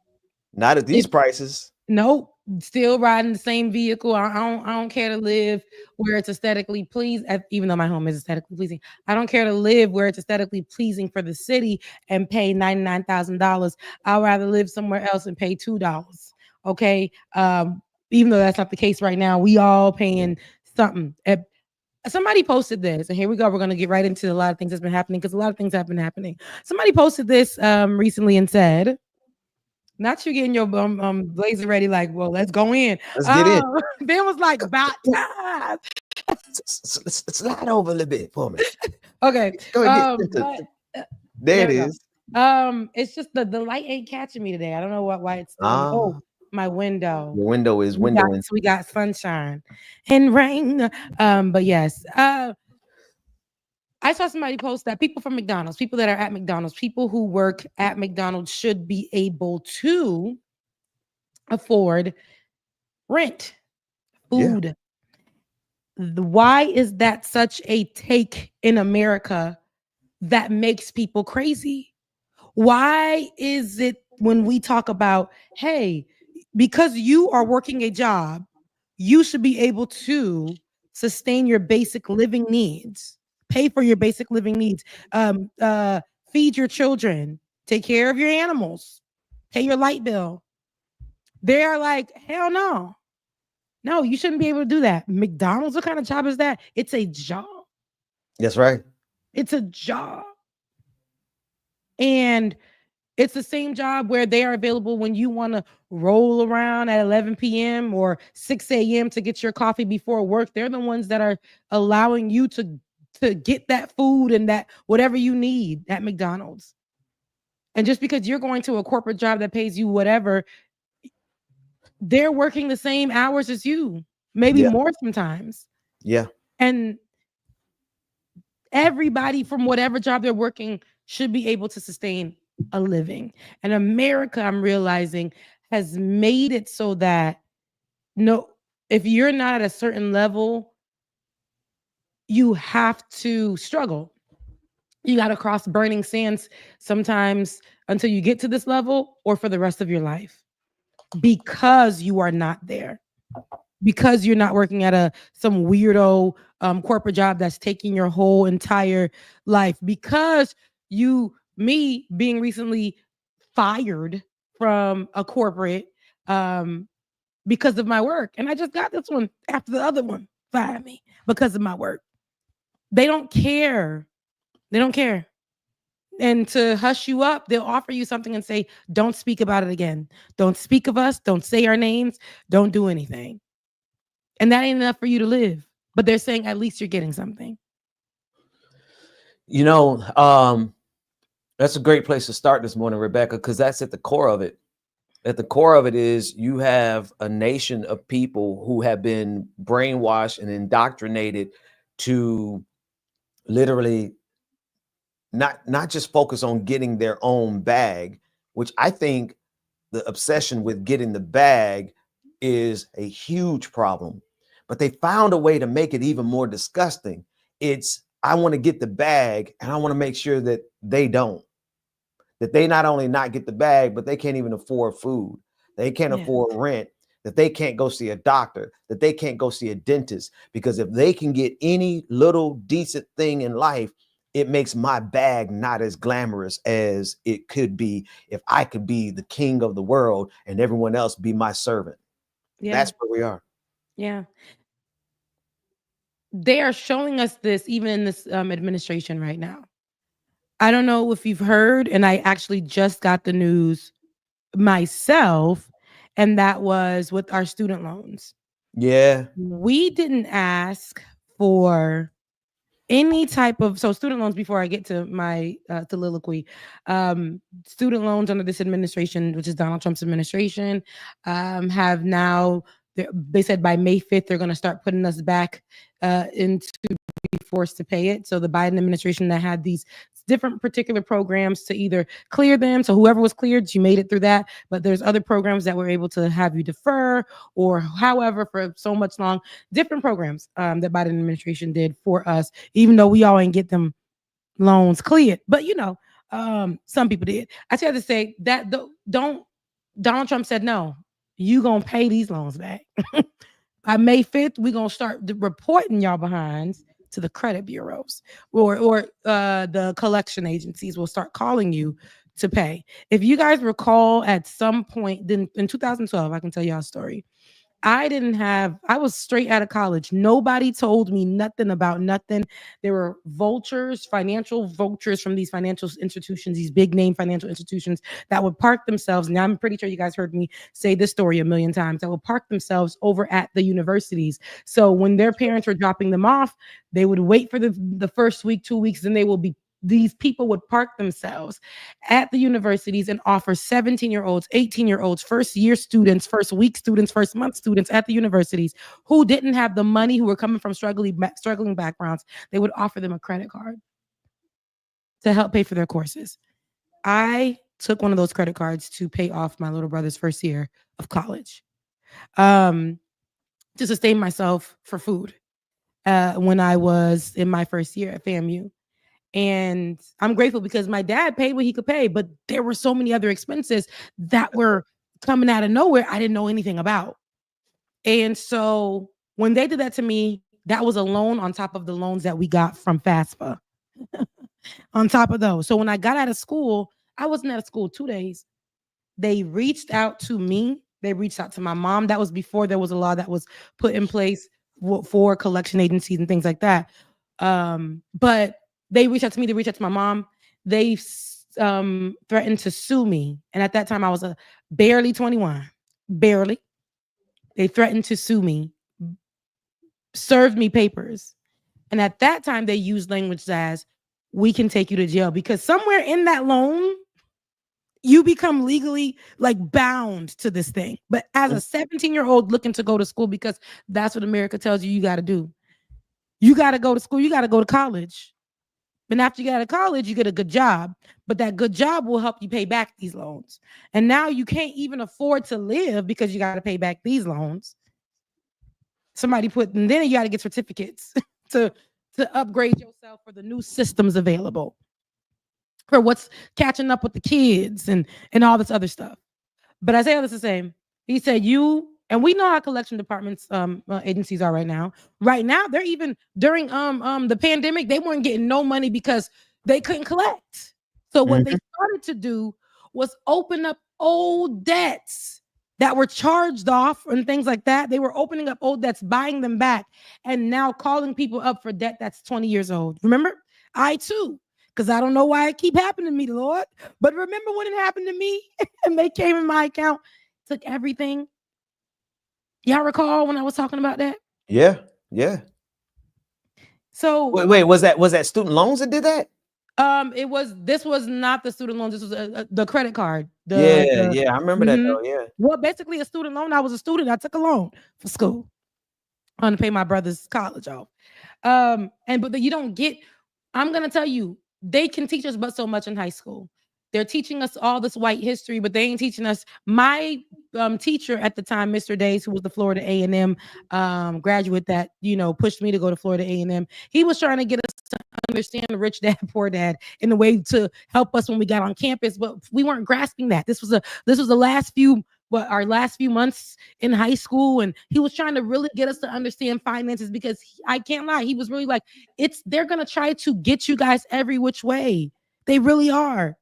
Not at these prices. Nope. Still riding the same vehicle. I don't care to live where it's aesthetically pleasing, even though my home is aesthetically pleasing. I don't care to live where it's aesthetically pleasing for the city and pay $99,000. I'd rather live somewhere else and pay $2. Okay. Even though that's not the case right now, we all paying something. Somebody posted this, and here we go. We're going to get right into a lot of things that's been happening because a lot of things have been happening. Somebody posted this recently and said, not you getting your blazer ready, like, well, let's go in. Let's get in. Ben was like, about time. Slide over a little bit for me. Okay. Go ahead. There it is. It's just the light ain't catching me today. I don't know why it's My window. Your window is windowing. We got sunshine and rain. But yes. I saw somebody post that people from McDonald's, people that are at McDonald's, people who work at McDonald's should be able to afford rent, food. Why is that such a take in America that makes people crazy? Why is it when we talk about, hey, because you are working a job, you should be able to sustain your basic living needs, pay for your basic living needs, feed your children, take care of your animals, pay your light bill. They are like, hell no. No, you shouldn't be able to do that. McDonald's, what kind of job is that? It's a job. That's right. It's a job. And it's the same job where they are available when you want to roll around at 11 p.m. or 6 a.m. to get your coffee before work. They're the ones that are allowing you to get that food and that whatever you need at McDonald's. And just because you're going to a corporate job that pays you whatever, they're working the same hours as you, maybe more sometimes. Yeah. And everybody from whatever job they're working should be able to sustain a living. And America, I'm realizing, has made it so that no, if you're not at a certain level, you have to struggle. You got to cross burning sands sometimes until you get to this level or for the rest of your life because you are not there. Because you're not working at some weirdo corporate job that's taking your whole entire life. Because me being recently fired from a corporate because of my work. And I just got this one after the other one fired me because of my work. They don't care. They don't care. And to hush you up, they'll offer you something and say, don't speak about it again. Don't speak of us. Don't say our names. Don't do anything. And that ain't enough for you to live. But they're saying at least you're getting something. You know, that's a great place to start this morning, Rebecca, because that's at the core of it. At the core of it is you have a nation of people who have been brainwashed and indoctrinated to literally not just focus on getting their own bag, which I think the obsession with getting the bag is a huge problem. But they found a way to make it even more disgusting. It's, I want to get the bag and I want to make sure that they don't. That they not only not get the bag, but they can't even afford food. They can't afford rent, that they can't go see a doctor, that they can't go see a dentist. Because if they can get any little decent thing in life, it makes my bag not as glamorous as it could be if I could be the king of the world and everyone else be my servant. Yeah. That's where we are. Yeah. They are showing us this even in this administration right now. I don't know if you've heard, and I actually just got the news myself, and that was with our student loans. Yeah. We didn't ask for any type of, so student loans, before I get to my soliloquy, student loans under this administration, which is Donald Trump's administration, have now, they said by May 5th, they're going to start putting us back into be forced to pay it. So the Biden administration that had these different particular programs to either clear them. So whoever was cleared, you made it through that. But there's other programs that were able to have you defer or however for so much long, different programs that Biden administration did for us, even though we all ain't get them loans cleared. But you know, some people did. I just have to say that Donald Trump said, no, you gonna pay these loans back. By May 5th, we're gonna start reporting y'all behinds to the credit bureaus or the collection agencies will start calling you to pay. If you guys recall, at some point in 2012, I can tell y'all a story. I was straight out of college. Nobody told me nothing about nothing. There were vultures, financial vultures from these financial institutions, these big name financial institutions that would park themselves. Now, I'm pretty sure you guys heard me say this story a million times, that would park themselves over at the universities. So when their parents were dropping them off, they would wait for the first week, 2 weeks, and they will be these people would park themselves at the universities and offer 17-year-olds, 18-year-olds, first year students, first week students, first month students at the universities who didn't have the money, who were coming from struggling backgrounds. They would offer them a credit card to help pay for their courses. I took one of those credit cards to pay off my little brother's first year of college, to sustain myself for food when I was in my first year at FAMU. And I'm grateful because my dad paid what he could pay, but there were so many other expenses that were coming out of nowhere I didn't know anything about. And so when they did that to me, that was a loan on top of the loans that we got from FAFSA. On top of those. So when I got out of school, I wasn't out of school 2 days. They reached out to me. They reached out to my mom. That was before there was a law that was put in place for collection agencies and things like that. But they reached out to me. They reached out to my mom. They threatened to sue me. And at that time, I was barely 21. Barely. They threatened to sue me, served me papers. And at that time, they used language as, we can take you to jail, because somewhere in that loan, you become legally like bound to this thing. But as a 17-year-old looking to go to school, because that's what America tells you got to do. You got to go to school. You got to go to college. And after you get out of college, you get a good job. But that good job will help you pay back these loans. And now you can't even afford to live because you got to pay back these loans. And then you got to get certificates to upgrade yourself for the new systems available, for what's catching up with the kids and all this other stuff. But I say all this the same. He said, and we know how collection departments, agencies are right now. Right now, they're even during the pandemic, they weren't getting no money because they couldn't collect. So what they started to do was open up old debts that were charged off and things like that. They were opening up old debts, buying them back, and now calling people up for debt that's 20 years old. Remember? I too, because I don't know why it keep happening to me, Lord. But remember when it happened to me and they came in my account, took everything. Y'all recall when I was talking about that? Yeah. So wait, was that student loans that did that? This was not the student loan. This was the credit card. I remember that though. Yeah. Well, basically a student loan. I was a student. I took a loan for school to pay my brother's college off. But you don't get. I'm gonna tell you, they can teach us but so much in high school. They're teaching us all this white history, but they ain't teaching us. My teacher at the time, Mr. Days, who was the Florida A&M graduate that, pushed me to go to Florida A&M. He was trying to get us to understand Rich Dad, Poor Dad in a way to help us when we got on campus, but we weren't grasping that. This was the last few our last few months in high school, and he was trying to really get us to understand finances, because I can't lie, he was really like, they're gonna try to get you guys every which way. They really are.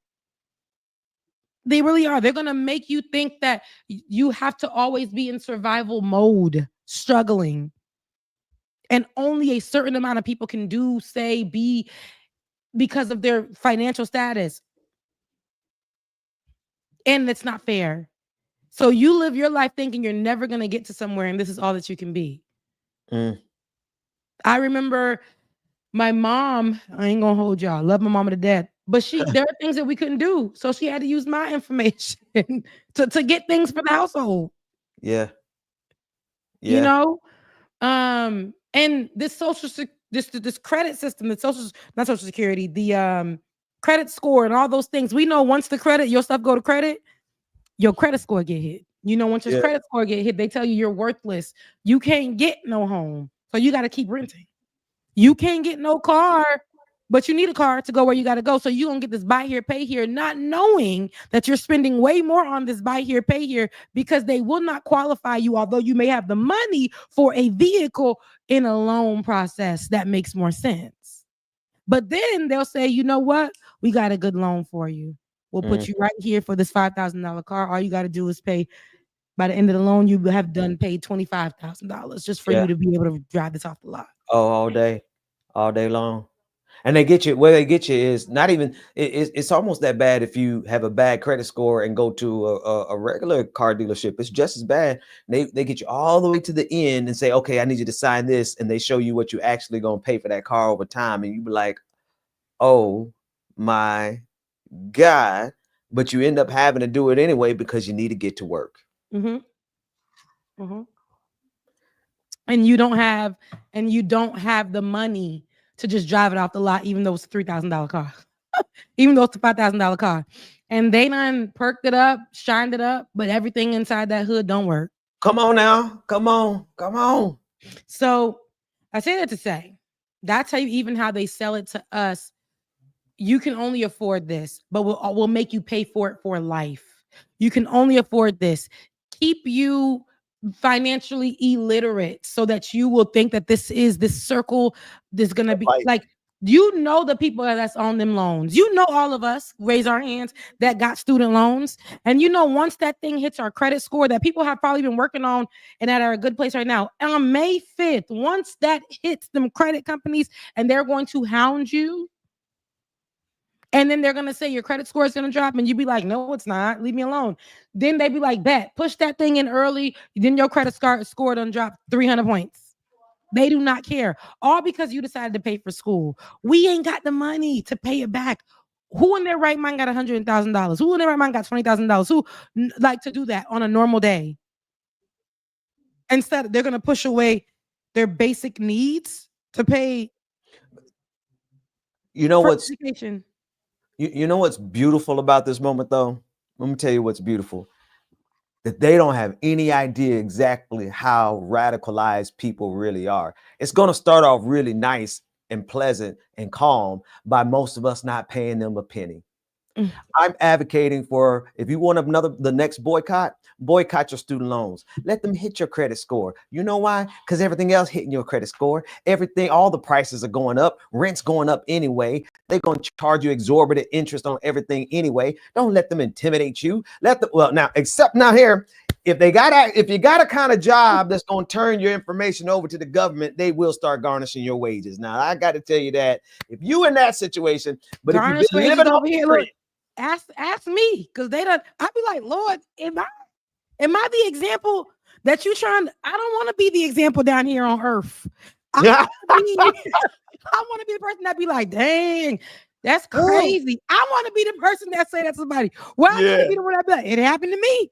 They really are. They're going to make you think that you have to always be in survival mode, struggling. And only a certain amount of people can be because of their financial status. And it's not fair. So you live your life thinking you're never going to get to somewhere, and this is all that you can be. I remember my mom, I ain't going to hold y'all, love my mama to death. But there are things that we couldn't do. So she had to use my information to get things for the household. Yeah. And this this credit system, not social security, the credit score and all those things. We know once your stuff go to credit, your credit score get hit. Once your credit score get hit, they tell you you're worthless. You can't get no home. So you got to keep renting. You can't get no car. But you need a car to go where you got to go. So you're going to get this buy here, pay here, not knowing that you're spending way more on this buy here, pay here, because they will not qualify you, although you may have the money for a vehicle in a loan process that makes more sense. But then they'll say, you know what? We got a good loan for you. We'll put you right here for this $5,000 car. All you got to do is pay. By the end of the loan, you have paid $25,000 just for you to be able to drive this off the lot. Oh, all day long. And they get you where they get you is not even it's almost that bad if you have a bad credit score and go to a regular car dealership. It's just as bad. They get you all the way to the end and say, okay, I need you to sign this, and they show you what you actually gonna pay for that car over time, and you be like, oh, my God. But you end up having to do it anyway because you need to get to work. Mm-hmm. Mm-hmm. And you don't have the money to just drive it off the lot, even though it's a $3,000 car, even though it's a $5,000 car. And they done perked it up, shined it up, but everything inside that hood don't work. Come on now. Come on. So I say that to say, that's how they sell it to us. You can only afford this, but we'll make you pay for it for life. You can only afford this. Keep you financially illiterate so that you will think that this circle is going to be like, the people that's on them loans. All of us raise our hands that got student loans. And once that thing hits our credit score that people have probably been working on and that are a good place right now, on May 5th, once that hits them credit companies and they're going to hound you, and then they're going to say your credit score is going to drop. And you be like, no, it's not. Leave me alone. Then they be like, bet, push that thing in early. Then your credit score done drop 300 points. They do not care. All because you decided to pay for school. We ain't got the money to pay it back. Who in their right mind got $100,000? Who in their right mind got $20,000? Who like to do that on a normal day? Instead, they're going to push away their basic needs to pay. You know what's education. You know what's beautiful about this moment, though? Let me tell you what's beautiful. That they don't have any idea exactly how radicalized people really are. It's going to start off really nice and pleasant and calm by most of us not paying them a penny. I'm advocating for, if you want the next boycott your student loans. Let them hit your credit score. You know why? Because everything else hitting your credit score. All the prices are going up. Rent's going up anyway. They're going to charge you exorbitant interest on everything anyway. Don't let them intimidate you. Except now here, if you got a kind of job that's going to turn your information over to the government, they will start garnishing your wages. Now, I got to tell you that if you in that situation, but if you've been living over here, look, ask me, because I'd be like, Lord, am I the example that you trying? I don't want to be the example down here on earth. I want to be the person that be like, dang, that's crazy. I want to be the person that say that to somebody. Well, I want to be the one that be like, it happened to me.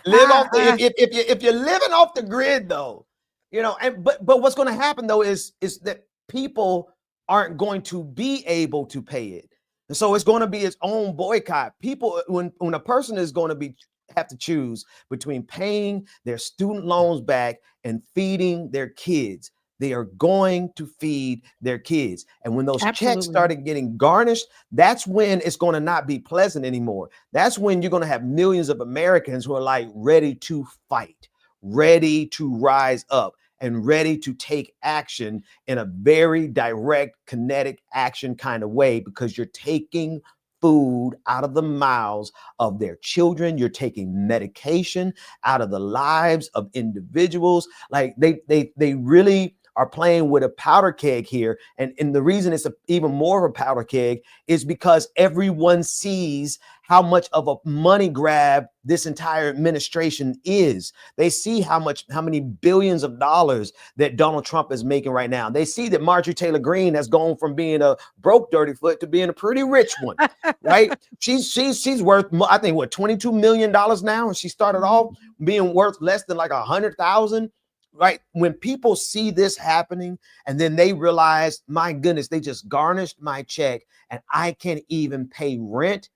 Live off if you're living off the grid, though, but what's going to happen though is that people aren't going to be able to pay it. And so it's going to be its own boycott. People, when a person is going to have to choose between paying their student loans back and feeding their kids, they are going to feed their kids. And when those checks started getting garnished, that's when it's going to not be pleasant anymore. That's when you're going to have millions of Americans who are like ready to fight, ready to rise up, and ready to take action in a very direct, kinetic action kind of way, because you're taking food out of the mouths of their children. You're taking medication out of the lives of individuals. Like they really are playing with a powder keg here. And the reason it's even more of a powder keg is because everyone sees how much of a money grab this entire administration is. They see how many billions of dollars that Donald Trump is making right now. They see that Marjorie Taylor Greene has gone from being a broke dirty foot to being a pretty rich one, right? She's worth, I think, what, $22 million now, and she started off being worth less than like 100,000. Right? When people see this happening and then they realize, my goodness, they just garnished my check and I can't even pay rent.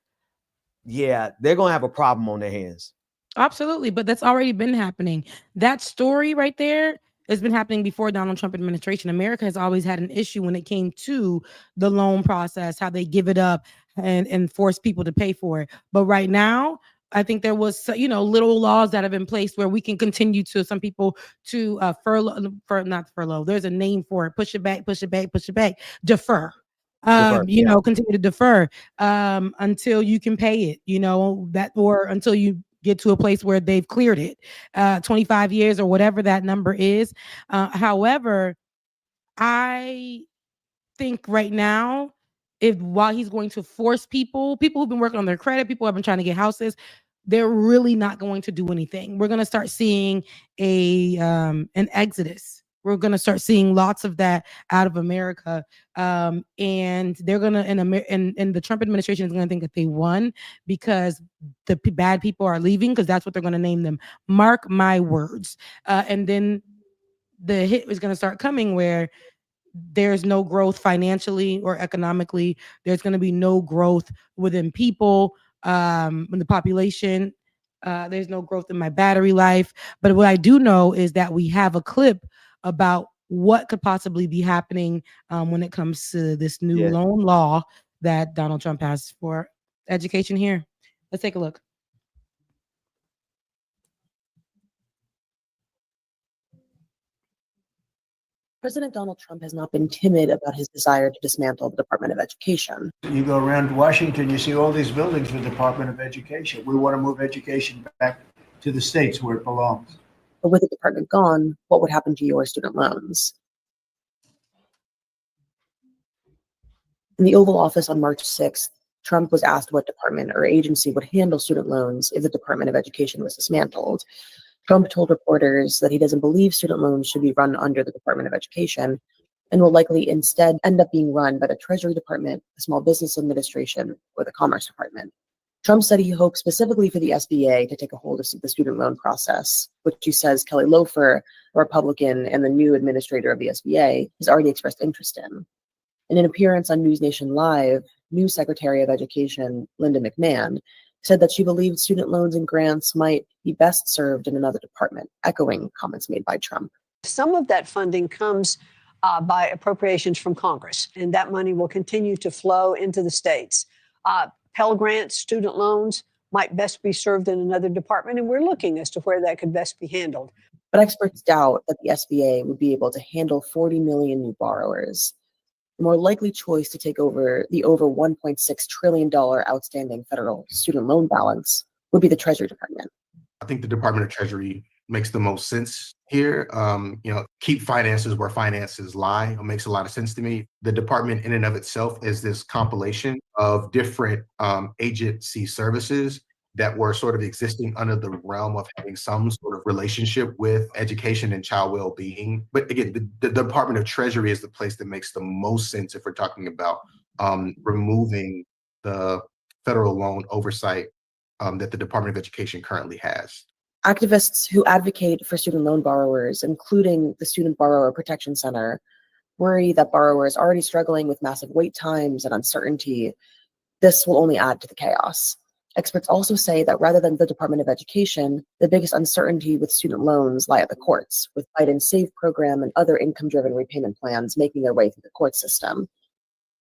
Yeah, they're going to have a problem on their hands. Absolutely. But that's already been happening. That story right there has been happening before Donald Trump administration. America has always had an issue when it came to the loan process, how they give it up and force people to pay for it. But right now, I think there was, little laws that have been placed where we can continue to some people to not furlough. There's a name for it. Push it back, defer. Continue to defer until you can pay it, or until you get to a place where they've cleared it, 25 years or whatever that number is. However, I think right now, while he's going to force people who've been working on their credit, people who have been trying to get houses, they're really not going to do anything. We're going to start seeing an exodus We're going to start seeing lots of that out of America. And they're going to, and the Trump administration is going to think that they won because the bad people are leaving, because that's what they're going to name them. Mark my words. And then the hit is going to start coming where there's no growth financially or economically. There's going to be no growth within people, in the population. There's no growth in my battery life. But what I do know is that we have a clip about what could possibly be happening when it comes to this new loan law that Donald Trump has for education here. Let's take a look. President Donald Trump has not been timid about his desire to dismantle the Department of Education. You go around Washington, you see all these buildings for the Department of Education. We want to move education back to the states where it belongs. But with the department gone, what would happen to your student loans? In the Oval Office on March 6th, Trump was asked what department or agency would handle student loans if the Department of Education was dismantled. Trump told reporters that he doesn't believe student loans should be run under the Department of Education and will likely instead end up being run by the Treasury Department, the Small Business Administration, or the Commerce Department. Trump said he hopes specifically for the SBA to take a hold of the student loan process, which he says Kelly Loeffler, a Republican and the new administrator of the SBA, has already expressed interest in. In an appearance on News Nation Live, new Secretary of Education Linda McMahon said that she believed student loans and grants might be best served in another department, echoing comments made by Trump. Some of that funding comes by appropriations from Congress, and that money will continue to flow into the states. Pell Grants, student loans might best be served in another department, and we're looking as to where that could best be handled. But experts doubt that the SBA would be able to handle 40 million new borrowers. The more likely choice to take over the over $1.6 trillion outstanding federal student loan balance would be the Treasury Department. I think the Department of Treasury makes the most sense here. Keep finances where finances lie. It makes a lot of sense to me. The department in and of itself is this compilation of different agency services that were sort of existing under the realm of having some sort of relationship with education and child well-being. But again, the Department of Treasury is the place that makes the most sense if we're talking about removing the federal loan oversight that the Department of Education currently has. Activists who advocate for student loan borrowers, including the Student Borrower Protection Center, worry that borrowers already struggling with massive wait times and uncertainty, this will only add to the chaos. Experts also say that rather than the Department of Education, the biggest uncertainty with student loans lie at the courts, with Biden's SAVE program and other income-driven repayment plans making their way through the court system.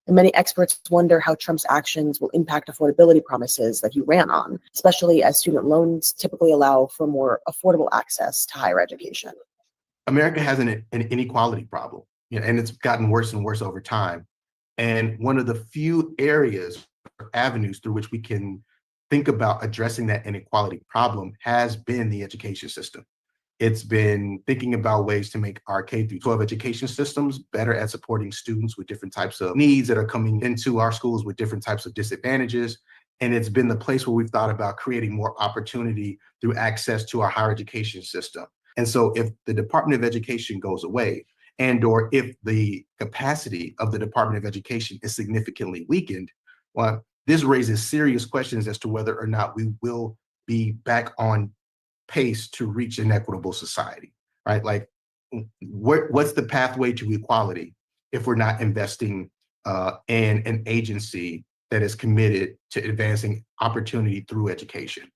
And many experts wonder how Trump's actions will impact affordability promises that he ran on, especially as student loans typically allow for more affordable access to higher education. America has an inequality problem, and it's gotten worse and worse over time. And one of the few areas or avenues through which we can think about addressing that inequality problem has been the education system. It's been thinking about ways to make our K-12 education systems better at supporting students with different types of needs that are coming into our schools with different types of disadvantages. And it's been the place where we've thought about creating more opportunity through access to our higher education system. And so if the Department of Education goes away, and or if the capacity of the Department of Education is significantly weakened, well, this raises serious questions as to whether or not we will be back on pace to reach an equitable society, right? Like, what's the pathway to equality if we're not investing in an agency that is committed to advancing opportunity through education?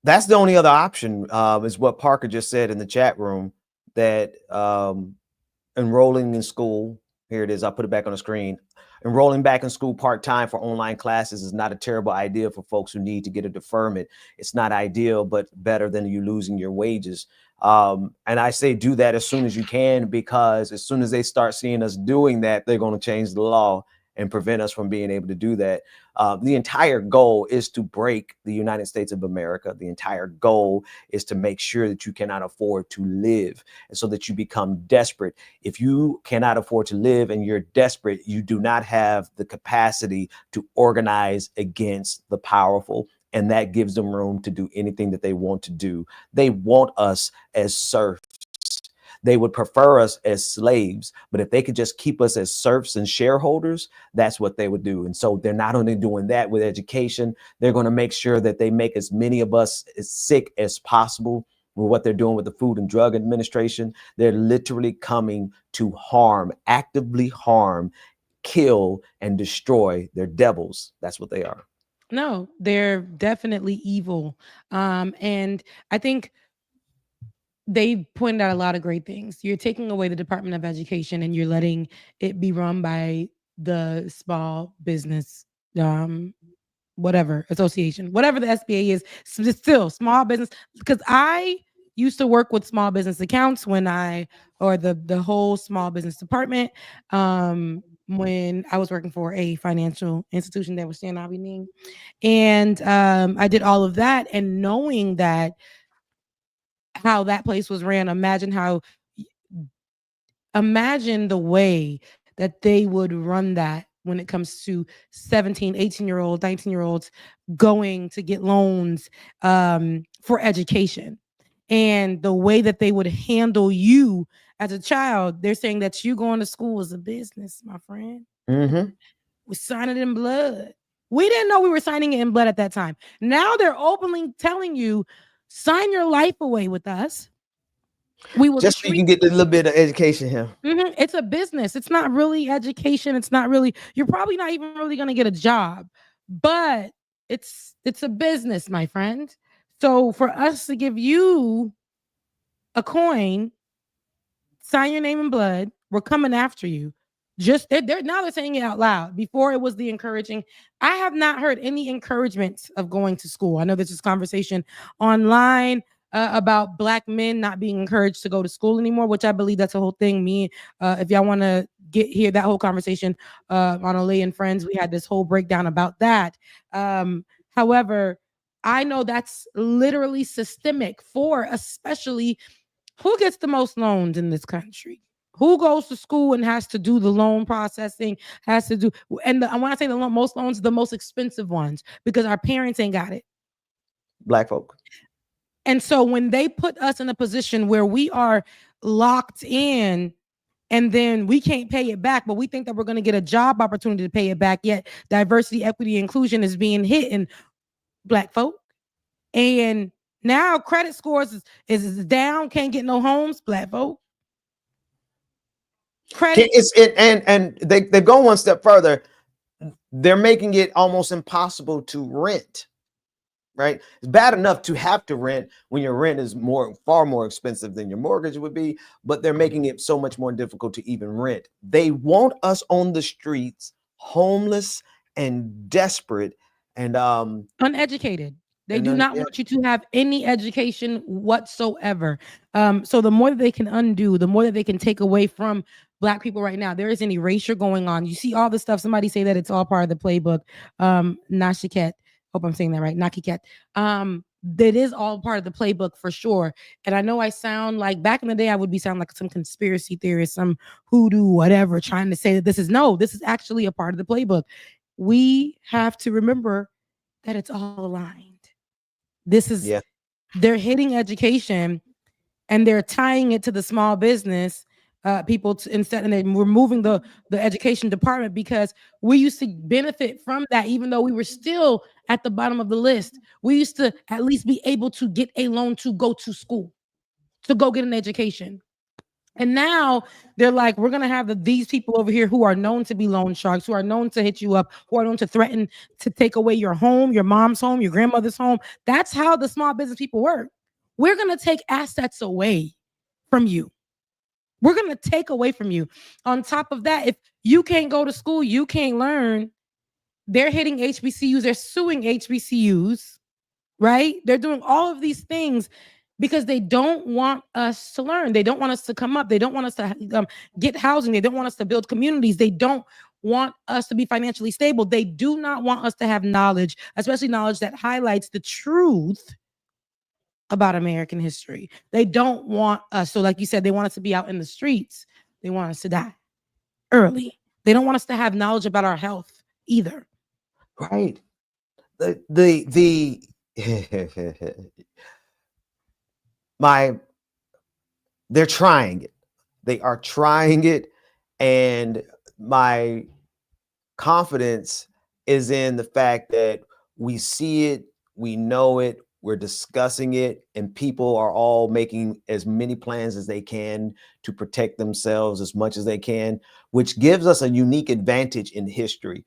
That's the only other option, is what Parker just said in the chat room, that enrolling in school, here it is, I'll put it back on the screen. Enrolling back in school part-time for online classes is not a terrible idea for folks who need to get a deferment. It's not ideal, but better than you losing your wages. And I say do that as soon as you can, because as soon as they start seeing us doing that, they're going to change the law and prevent us from being able to do that. The entire goal is to break the United States of America. The entire goal is to make sure that you cannot afford to live, and so that you become desperate. If you cannot afford to live and you're desperate, you do not have the capacity to organize against the powerful. And that gives them room to do anything that they want to do. They want us as serfs. They would prefer us as slaves, but if they could just keep us as serfs and shareholders, that's what they would do. And so they're not only doing that with education, they're going to make sure that they make as many of us as sick as possible with what they're doing with the Food and Drug Administration. They're literally coming to harm, actively harm, kill, and destroy. They're devils. That's what they are. No, they're definitely evil. And I think they pointed out a lot of great things. You're taking away the Department of Education and you're letting it be run by the small business, whatever association, whatever the SBA is, still small business. Because I used to work with small business accounts or the whole small business department, when I was working for a financial institution that was Stan Abining. And I did all of that, and knowing that how that place was ran, imagine the way that they would run that when it comes to 17, 18-year-olds, 19-year-olds going to get loans for education. And the way that they would handle you as a child, they're saying that you going to school is a business, my friend. Mm-hmm. We're signing it in blood. We didn't know we were signing it in blood at that time. Now they're openly telling you, sign your life away with us. We will just so you can get a little bit of education here. Mm-hmm. It's a business. It's not really education. It's not really, you're probably not even really going to get a job, but it's a business, my friend. So for us to give you a coin, sign your name in blood, we're coming after you. Just now they're saying it out loud. Before it was the encouraging. I have not heard any encouragement of going to school. I know there's this conversation online about Black men not being encouraged to go to school anymore, which I believe that's a whole thing. If y'all want to hear that whole conversation on Olay and Friends, we had this whole breakdown about that. However, I know that's literally systemic for especially who gets the most loans in this country. Who goes to school and has to do the loan processing, when I say most loans, the most expensive ones, because our parents ain't got it. Black folk. And so when they put us in a position where we are locked in and then we can't pay it back, but we think that we're going to get a job opportunity to pay it back, yet diversity, equity, inclusion is being hit in Black folk. And now credit scores is down, can't get no homes, Black folk. Credit. And they've gone one step further. They're making it almost impossible to rent. Right? It's bad enough to have to rent when your rent is far more expensive than your mortgage would be, but they're making it so much more difficult to even rent. They want us on the streets, homeless and desperate and uneducated. They do not want you to have any education whatsoever. So the more that they can undo, the more that they can take away from Black people right now. There is an erasure going on. You see all the stuff. Somebody say that it's all part of the playbook. Nashiket. Hope I'm saying that right. Nakiket. That is all part of the playbook for sure. And I know I sound like back in the day, I would sound like some conspiracy theorist, some hoodoo, whatever, trying to say that this is actually a part of the playbook. We have to remember that it's all aligned. They're hitting education and they're tying it to the small business people instead, and they're removing the education department because we used to benefit from that, even though we were still at the bottom of the list. We used to at least be able to get a loan to go to school, to go get an education. And now they're like, we're going to have these people over here who are known to be loan sharks, who are known to hit you up, who are known to threaten to take away your home, your mom's home, your grandmother's home. That's how the small business people work. We're going to take assets away from you. We're going to take away from you. On top of that, if you can't go to school, you can't learn. They're hitting HBCUs. They're suing HBCUs, right? They're doing all of these things because they don't want us to learn. They don't want us to come up. They don't want us to get housing. They don't want us to build communities. They don't want us to be financially stable. They do not want us to have knowledge, especially knowledge that highlights the truth about American history. They don't want us. So like you said, they want us to be out in the streets. They want us to die early. They don't want us to have knowledge about our health either. Right. They're trying it. They are trying it. And my confidence is in the fact that we see it, we know it, we're discussing it, and people are all making as many plans as they can to protect themselves as much as they can, which gives us a unique advantage in history.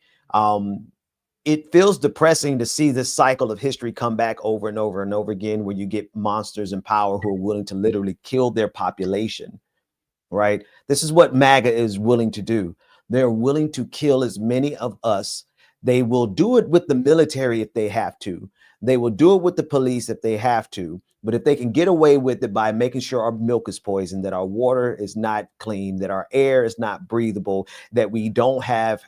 It feels depressing to see this cycle of history come back over and over and over again, where you get monsters in power who are willing to literally kill their population, right? This is what MAGA is willing to do. They're willing to kill as many of us. They will do it with the military if they have to. They will do it with the police if they have to. But if they can get away with it by making sure our milk is poisoned, that our water is not clean, that our air is not breathable, that we don't have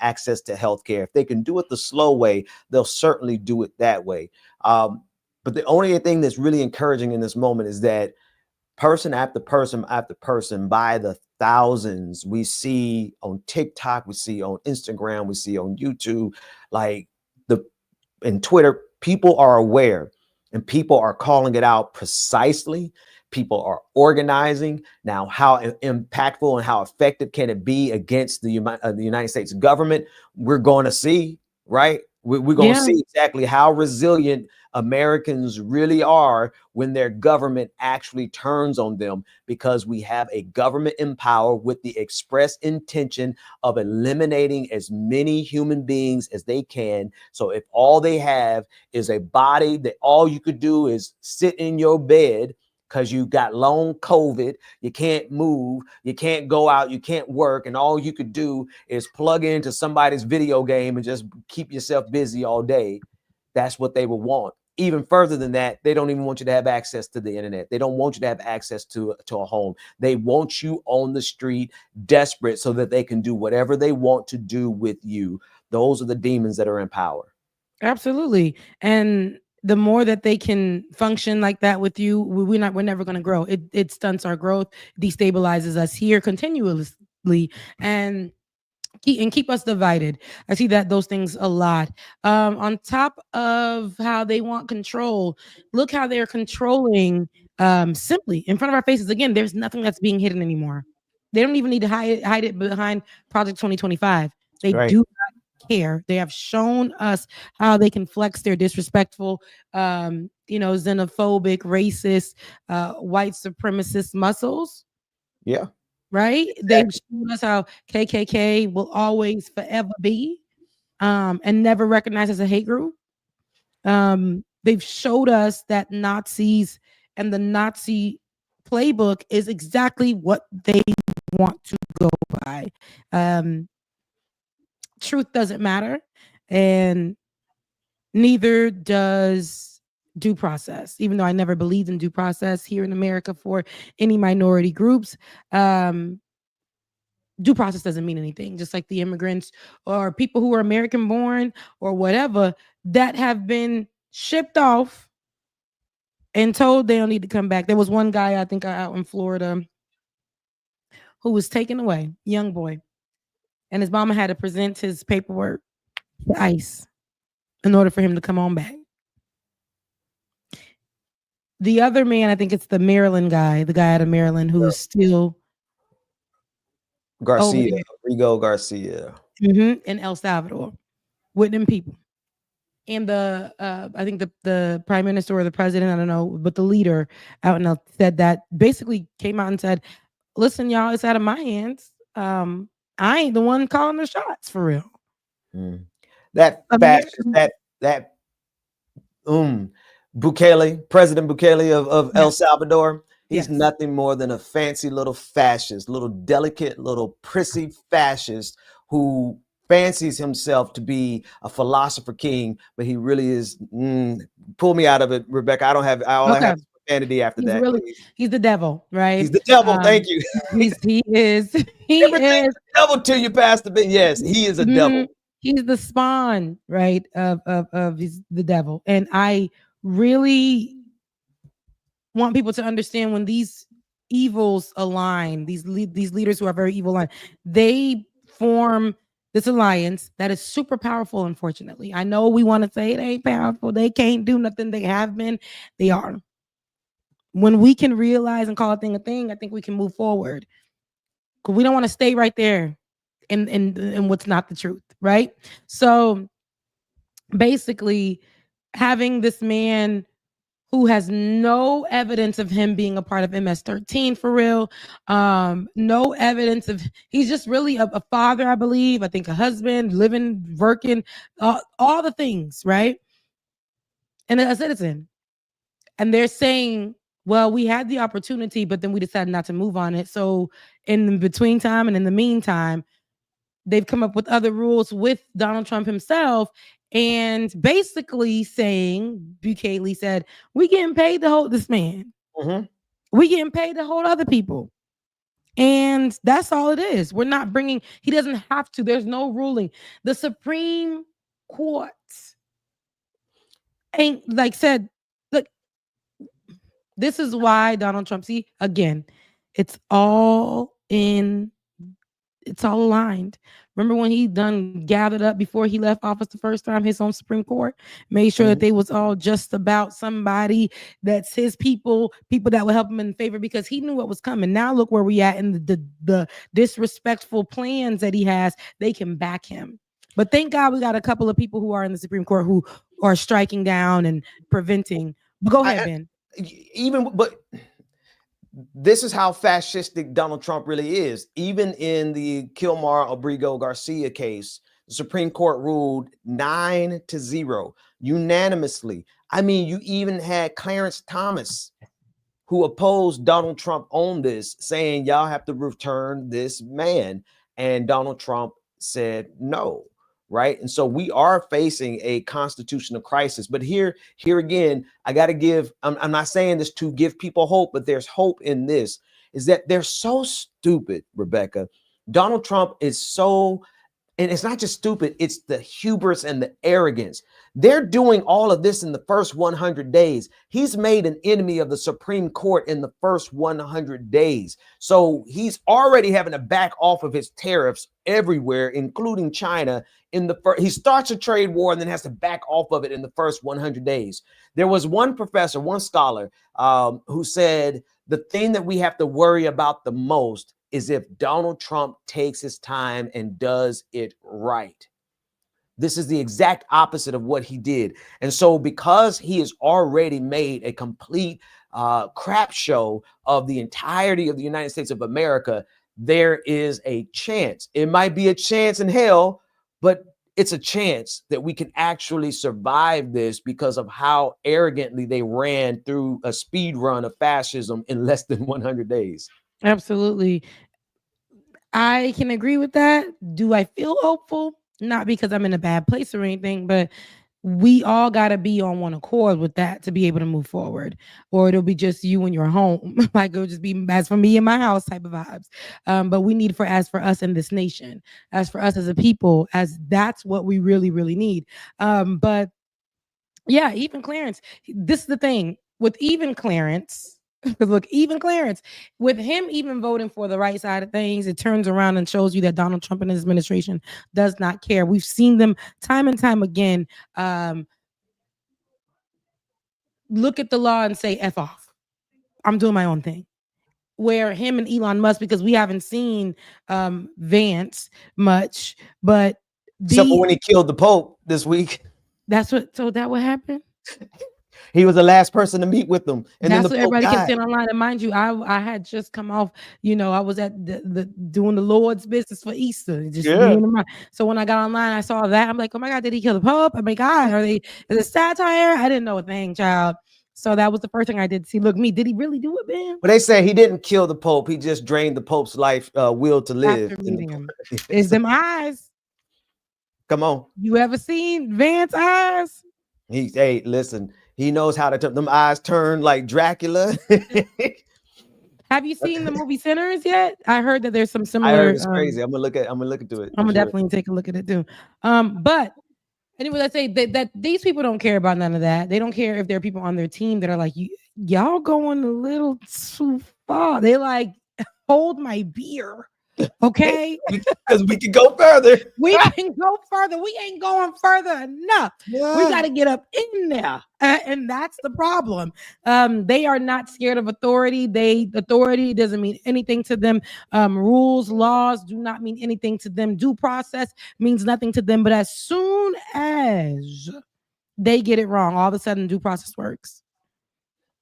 access to healthcare, if they can do it the slow way, they'll certainly do it that way. But the only thing that's really encouraging in this moment is that person after person after person, by the thousands, we see on TikTok, we see on Instagram, we see on YouTube, and Twitter, people are aware and people are calling it out precisely. People are organizing. Now, how impactful and how effective can it be against the United States government? We're going to see, right? We're going to see exactly how resilient Americans really are when their government actually turns on them, because we have a government in power with the express intention of eliminating as many human beings as they can. So if all they have is a body that all you could do is sit in your bed because you got long COVID, you can't move, you can't go out, you can't work, and all you could do is plug into somebody's video game and just keep yourself busy all day, that's what they would want. Even further than that, they don't even want you to have access to the internet. They don't want you to have access to a home. They want you on the street, desperate, so that they can do whatever they want to do with you. Those are the demons that are in power. Absolutely. And the more that they can function like that with you, we're never going to grow. It stunts our growth, destabilizes us here continuously, and keep us divided. I see those things a lot. On top of how they want control, look how they're controlling simply in front of our faces. Again, there's nothing that's being hidden anymore. They don't even need to hide it behind Project 2025. They do not care. They have shown us how they can flex their disrespectful, xenophobic, racist, white supremacist muscles. Yeah. Right? Exactly. They've shown us how KKK will always forever be and never recognized as a hate group. They've showed us that Nazis and the Nazi playbook is exactly what they want to go by. Truth doesn't matter, and neither does due process, even though I never believed in due process here in America for any minority groups. Due process doesn't mean anything, just like the immigrants or people who are American born or whatever that have been shipped off and told they don't need to come back. There was one guy, I think out in Florida, who was taken away, young boy, and his mama had to present his paperwork to ICE in order for him to come on back. The other man, I think it's the Maryland guy, the guy out of Maryland who is still Garcia, Abrego Garcia. In El Salvador with them people. And I think the prime minister or the president, I don't know, but the leader out and said that, basically came out and said, listen, y'all, it's out of my hands. I ain't the one calling the shots for real. Bukele, President Bukele of El Salvador, he's nothing more than a fancy little fascist, little delicate, little prissy fascist who fancies himself to be a philosopher king, but he really is. Pull me out of it, Rebecca. I have profanity after that. Really, he's the devil, right? He's the devil. Thank you. He is. He Everything is the devil till you pass the bit. Yes, he is a devil. He's the spawn, right? Of he's the devil, and I really want people to understand when these evils align, these leaders who are very evil align, they form this alliance that is super powerful. Unfortunately, I know we want to say it ain't powerful. They can't do nothing. They have been. They are. When we can realize and call a thing, I think we can move forward. Because we don't want to stay right there in what's not the truth, right? So basically, having this man who has no evidence of him being a part of MS-13 for real, no evidence of, he's just really a father, I believe, I think a husband, living, working, all the things, right? And a citizen. And they're saying, well, we had the opportunity, but then we decided not to move on it. So in the between time and in the meantime, they've come up with other rules with Donald Trump himself, and basically saying, Bukele said, we getting paid to hold this man. We getting paid to hold other people. And that's all it is. We're not bringing, he doesn't have to. There's no ruling. The Supreme Court ain't like said, look, this is why Donald Trump, see, again, it's all aligned. Remember when he done gathered up before he left office the first time, his own Supreme Court, made sure that they was all just about somebody that's his people that would help him in favor, because he knew what was coming. Now look where we at in the disrespectful plans that he has. They can back him. But thank God we got a couple of people who are in the Supreme Court who are striking down and preventing. But go ahead, Ben. But this is how fascistic Donald Trump really is. Even in the Abrego Garcia case, the Supreme Court ruled 9-0 unanimously. I mean, you even had Clarence Thomas, who opposed Donald Trump on this, saying y'all have to return this man. And Donald Trump said no. Right. And so we are facing a constitutional crisis. But here again, I got to give, I'm not saying this to give people hope, but there's hope in this, is that they're so stupid, Rebecca. Donald Trump is so, and it's not just stupid, it's the hubris and the arrogance. They're doing all of this in the first 100 days. He's made an enemy of the Supreme Court in the first 100 days. So he's already having to back off of his tariffs everywhere, including China. He starts a trade war and then has to back off of it in the first 100 days. There was one professor, one scholar, who said the thing that we have to worry about the most is if Donald Trump takes his time and does it right. This is the exact opposite of what he did. And so because he has already made a complete crap show of the entirety of the United States of America, there is a chance. It might be a chance in hell, but it's a chance that we can actually survive this because of how arrogantly they ran through a speed run of fascism in less than 100 days. Absolutely. I can agree with that. Do I feel hopeful? Not because I'm in a bad place or anything, but we all got to be on one accord with that to be able to move forward, or it'll be just you and your home. Like it'll just be as for me in my house type of vibes. But we need as for us in this nation, as for us as a people, as that's what we really, really need. But yeah, even Clarence, this is the thing with even Clarence. Because look, even Clarence, with him even voting for the right side of things, it turns around and shows you that Donald Trump and his administration does not care. We've seen them time and time again look at the law and say, F off. I'm doing my own thing. Where him and Elon Musk, because we haven't seen Vance much, but except for when he killed the Pope this week. So that what happened? He was the last person to meet with them, and that's then what everybody kept saying online. And mind you, I had just come off. I was at the doing the Lord's business for Easter. So when I got online, I saw that. I'm like, oh my God, did he kill the Pope? Oh my God, is it satire? I didn't know a thing, child. So that was the first thing I did see. Look, did he really do it, man? But they say he didn't kill the Pope. He just drained the Pope's life, will to live. It's them eyes. Come on. You ever seen Vance's eyes? Hey, listen. He knows how to turn them eyes turn like Dracula. Have you seen the movie Sinners yet? I heard that there's some I similar. heard it's crazy. I'm gonna look into it. I'm gonna for sure. definitely take a look at it too. But anyway, let's say that these people don't care about none of that. They don't care if there are people on their team that are like, y'all going a little too far. They like, hold my beer. Okay, because we can go further. We can go further. We ain't going further enough. Yeah. We got to get up in there, and that's the problem. They are not scared of authority. Authority doesn't mean anything to them. Rules, laws do not mean anything to them. Due process means nothing to them. But as soon as they get it wrong, all of a sudden due process works.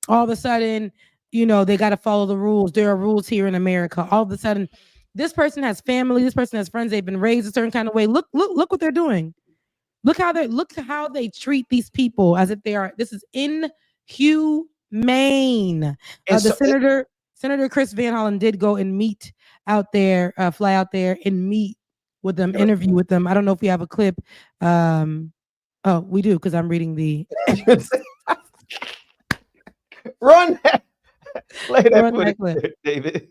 All of a sudden, they got to follow the rules. There are rules here in America. All of a sudden, this person has family. This person has friends. They've been raised a certain kind of way. Look what they're doing. Look how they treat these people as if they are. This is inhumane. Senator Chris Van Hollen did go and meet out there, fly out there and meet with them, interview with them. I don't know if we have a clip. Oh, we do, because I'm reading the. Run that. Play that footage, David.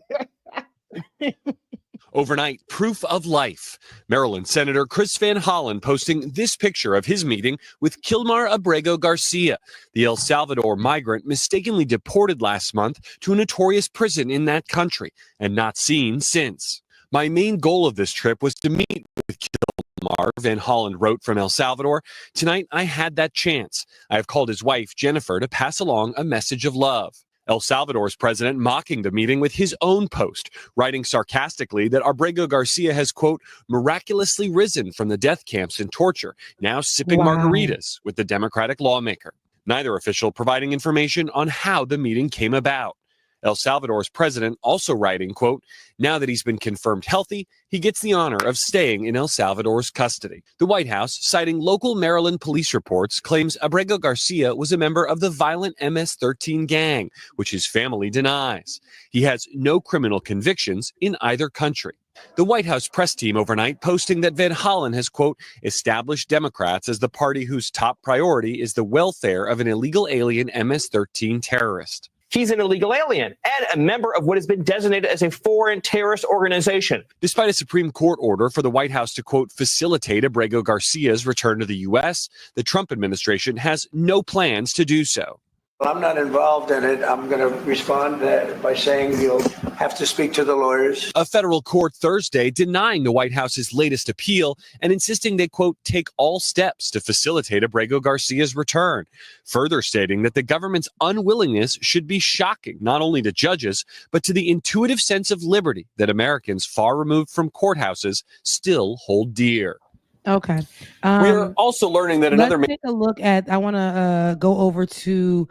Overnight, proof of life. Maryland Senator Chris Van Hollen posting this picture of his meeting with Kilmar Abrego Garcia, the El Salvador migrant mistakenly deported last month to a notorious prison in that country and not seen since. My main goal of this trip was to meet with Kilmar, Van Hollen wrote from El Salvador. Tonight, I had that chance. I have called his wife, Jennifer, to pass along a message of love. El Salvador's president mocking the meeting with his own post, writing sarcastically that Abrego Garcia has, quote, miraculously risen from the death camps and torture, now sipping margaritas with the Democratic lawmaker. Neither official providing information on how the meeting came about. El Salvador's president also writing, quote, now that he's been confirmed healthy, he gets the honor of staying in El Salvador's custody. The White House, citing local Maryland police reports, claims Abrego Garcia was a member of the violent MS-13 gang, which his family denies. He has no criminal convictions in either country. The White House press team overnight posting that Van Hollen has, quote, established Democrats as the party whose top priority is the welfare of an illegal alien MS-13 terrorist. He's an illegal alien and a member of what has been designated as a foreign terrorist organization. Despite a Supreme Court order for the White House to, quote, facilitate Abrego Garcia's return to the U.S., the Trump administration has no plans to do so. Well, I'm not involved in it. I'm going to respond by saying you'll have to speak to the lawyers. A federal court Thursday denying the White House's latest appeal and insisting they, quote, take all steps to facilitate Abrego Garcia's return, further stating that the government's unwillingness should be shocking not only to judges, but to the intuitive sense of liberty that Americans far removed from courthouses still hold dear. Okay. We're also learning that another. Let's take a look at. I want to go over to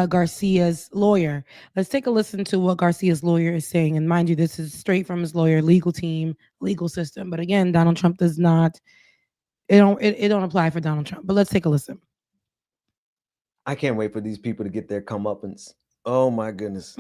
Garcia's lawyer. Let's take a listen to what Garcia's lawyer is saying. And mind you, this is straight from his lawyer, legal team, legal system. But again, Donald Trump does not. It don't apply for Donald Trump. But let's take a listen. I can't wait for these people to get their comeuppance. Oh my goodness.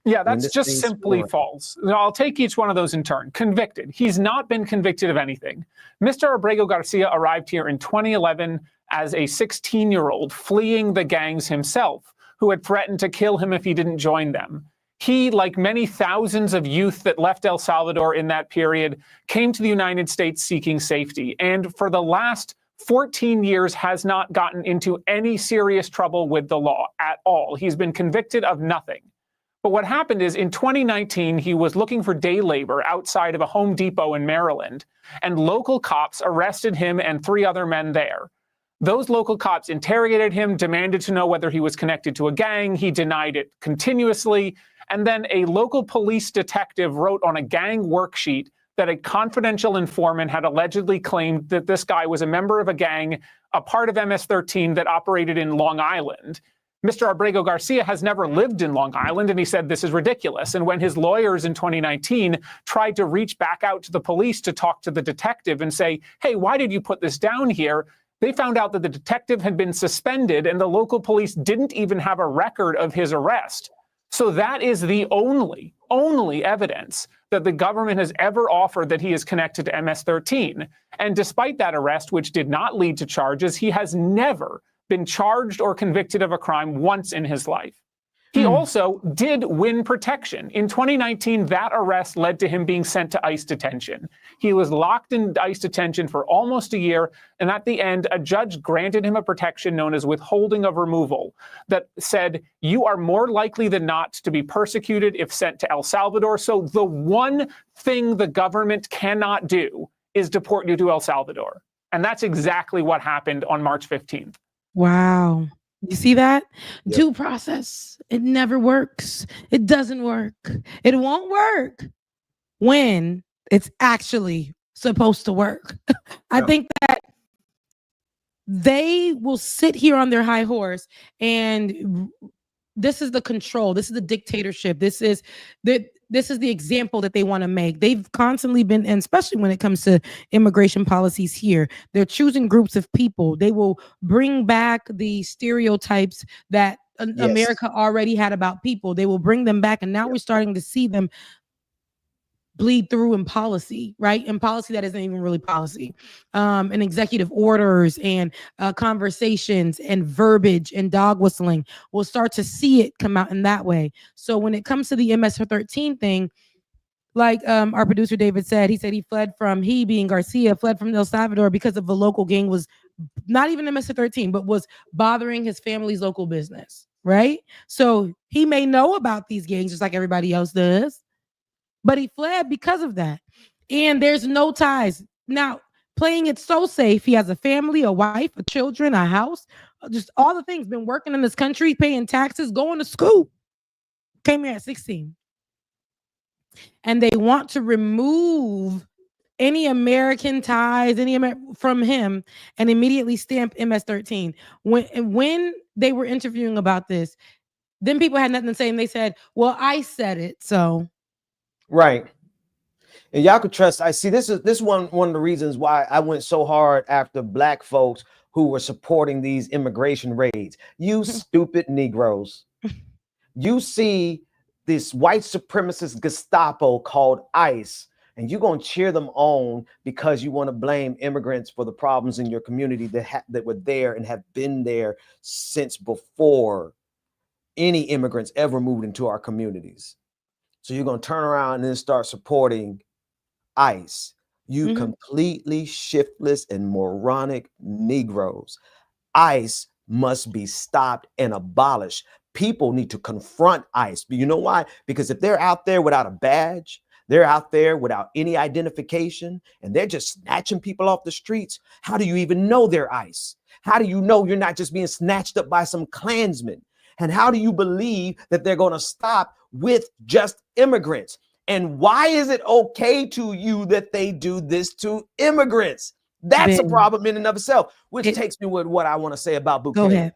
Yeah, that's just simply false. I'll take each one of those in turn. Convicted. He's not been convicted of anything. Mr. Abrego Garcia arrived here in 2011 as a 16-year-old fleeing the gangs himself, who had threatened to kill him if he didn't join them. He, like many thousands of youth that left El Salvador in that period, came to the United States seeking safety, and for the last 14 years has not gotten into any serious trouble with the law at all. He's been convicted of nothing. But what happened is in 2019, he was looking for day labor outside of a Home Depot in Maryland, and local cops arrested him and 3 other men there. Those local cops interrogated him, demanded to know whether he was connected to a gang. He denied it continuously. And then a local police detective wrote on a gang worksheet that a confidential informant had allegedly claimed that this guy was a member of a gang, a part of MS-13 that operated in Long Island. Mr. Abrego Garcia has never lived in Long Island, and he said this is ridiculous. And when his lawyers in 2019 tried to reach back out to the police to talk to the detective and say, hey, why did you put this down here? They found out that the detective had been suspended and the local police didn't even have a record of his arrest. So that is the only evidence that the government has ever offered that he is connected to MS-13. And despite that arrest, which did not lead to charges, he has never been charged or convicted of a crime once in his life. He also did win protection. In 2019, that arrest led to him being sent to ICE detention. He was locked in ICE detention for almost a year, and at the end, a judge granted him a protection known as withholding of removal that said, you are more likely than not to be persecuted if sent to El Salvador. So the one thing the government cannot do is deport you to El Salvador. And that's exactly what happened on March 15th. Wow. You see that? Yep. Due process. It never works. It doesn't work. It won't work when it's actually supposed to work. I think that they will sit here on their high horse, and this is the control. This is the dictatorship. This is the example that they want to make. They've constantly been, and especially when it comes to immigration policies here, they're choosing groups of people. They will bring back the stereotypes that America already had about people. They will bring them back, and now we're starting to see them bleed through in policy, right? In policy that isn't even really policy, and executive orders and conversations and verbiage and dog whistling. We'll start to see it come out in that way. So when it comes to the MS-13 thing, like our producer David said, he being Garcia, fled from El Salvador because of a local gang was not even MS-13, but was bothering his family's local business, right? So he may know about these gangs just like everybody else does, but he fled because of that. And there's no ties. Now, playing it so safe, he has a family, a wife, a children, a house, just all the things, been working in this country, paying taxes, going to school. Came here at 16. And they want to remove any American ties, from him, and immediately stamp MS-13. When they were interviewing about this, then people had nothing to say, and they said, well, I said it, so... Right. And y'all could trust. I see this is one of the reasons why I went so hard after black folks who were supporting these immigration raids. You stupid Negroes. You see this white supremacist Gestapo called ICE, and you're going to cheer them on because you want to blame immigrants for the problems in your community that were there and have been there since before any immigrants ever moved into our communities. So you're going to turn around and then start supporting ICE. You completely shiftless and moronic Negroes. ICE must be stopped and abolished. People need to confront ICE. But you know why? Because if they're out there without a badge, they're out there without any identification, and they're just snatching people off the streets, how do you even know they're ICE? How do you know you're not just being snatched up by some Klansmen? And how do you believe that they're going to stop with just immigrants? And why is it okay to you that they do this to immigrants? That's a problem in and of itself, which takes me with what I want to say about Bukele. Go ahead.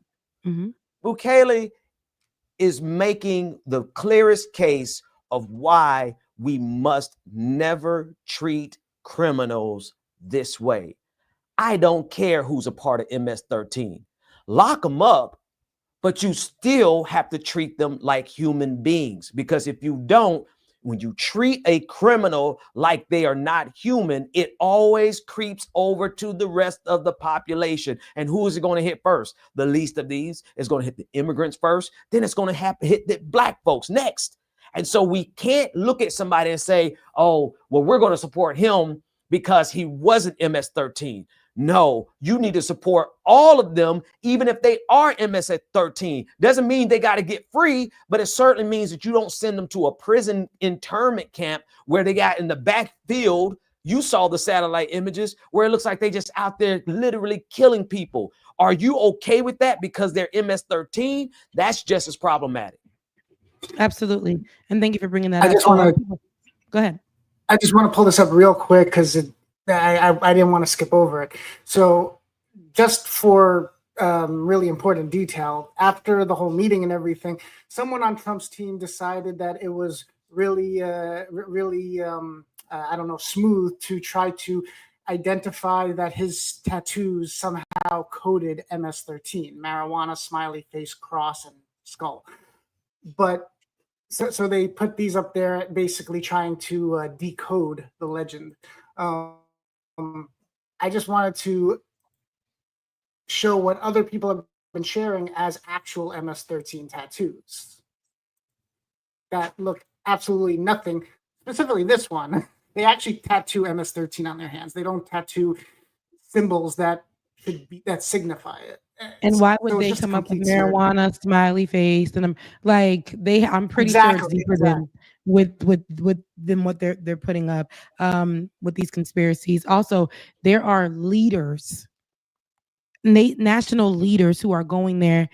Bukele is making the clearest case of why we must never treat criminals this way. I don't care who's a part of MS-13. Lock them up, but you still have to treat them like human beings, because if you don't, when you treat a criminal like they are not human, it always creeps over to the rest of the population. And who is it going to hit first? The least of these is going to hit the immigrants first. Then it's going to hit the black folks next. And so we can't look at somebody and say, oh, well, we're going to support him because he wasn't MS-13. No, you need to support all of them, even if they are MS-13. Doesn't mean they got to get free, but it certainly means that you don't send them to a prison internment camp where they got in the backfield. You saw the satellite images where it looks like they just out there literally killing people. Are you okay with that because they're MS-13? That's just as problematic. Absolutely. And thank you for bringing that up. I just want to go ahead. I just want to pull this up real quick because I didn't want to skip over it. So just for really important detail, after the whole meeting and everything, someone on Trump's team decided that it was really, I don't know, smooth to try to identify that his tattoos somehow coded MS-13, marijuana, smiley face, cross, and skull. But so they put these up there basically trying to decode the legend. I just wanted to show what other people have been sharing as actual MS-13 tattoos that look absolutely nothing. Specifically this one, they actually tattoo MS-13 on their hands. They don't tattoo symbols that signify it. And why would So it's they just a come up with complete smear. marijuana, smiley face, and I'm like I'm pretty sure it's Exactly, deeper than with than what they're putting up with these conspiracies. Also, there are leaders, national leaders who are going there,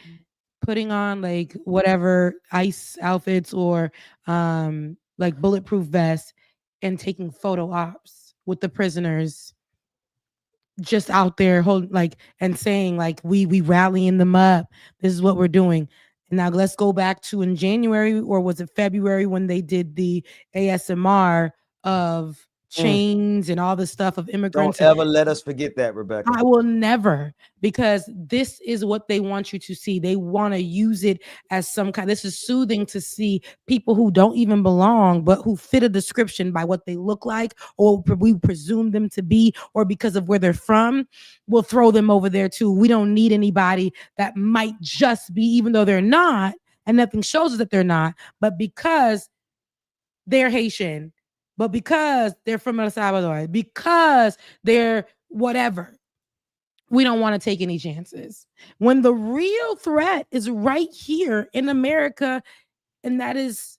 putting on like whatever ICE outfits or like bulletproof vests and taking photo ops with the prisoners just out there holding like and saying like we rallying them up. This is what we're doing. And now let's go back to in January, or was it February, when they did the ASMR of chains and all the stuff of immigrants. Don't ever let us forget that, Rebecca. I will never, because this is what they want you to see. They want to use it as some kind. This is soothing to see people who don't even belong, but who fit a description by what they look like, or we presume them to be, or because of where they're from. We'll throw them over there too. We don't need anybody that might just be, even though they're not, and nothing shows us that they're not, but because they're Haitian, but because they're from El Salvador, because they're whatever, we don't want to take any chances. When the real threat is right here in America, and that is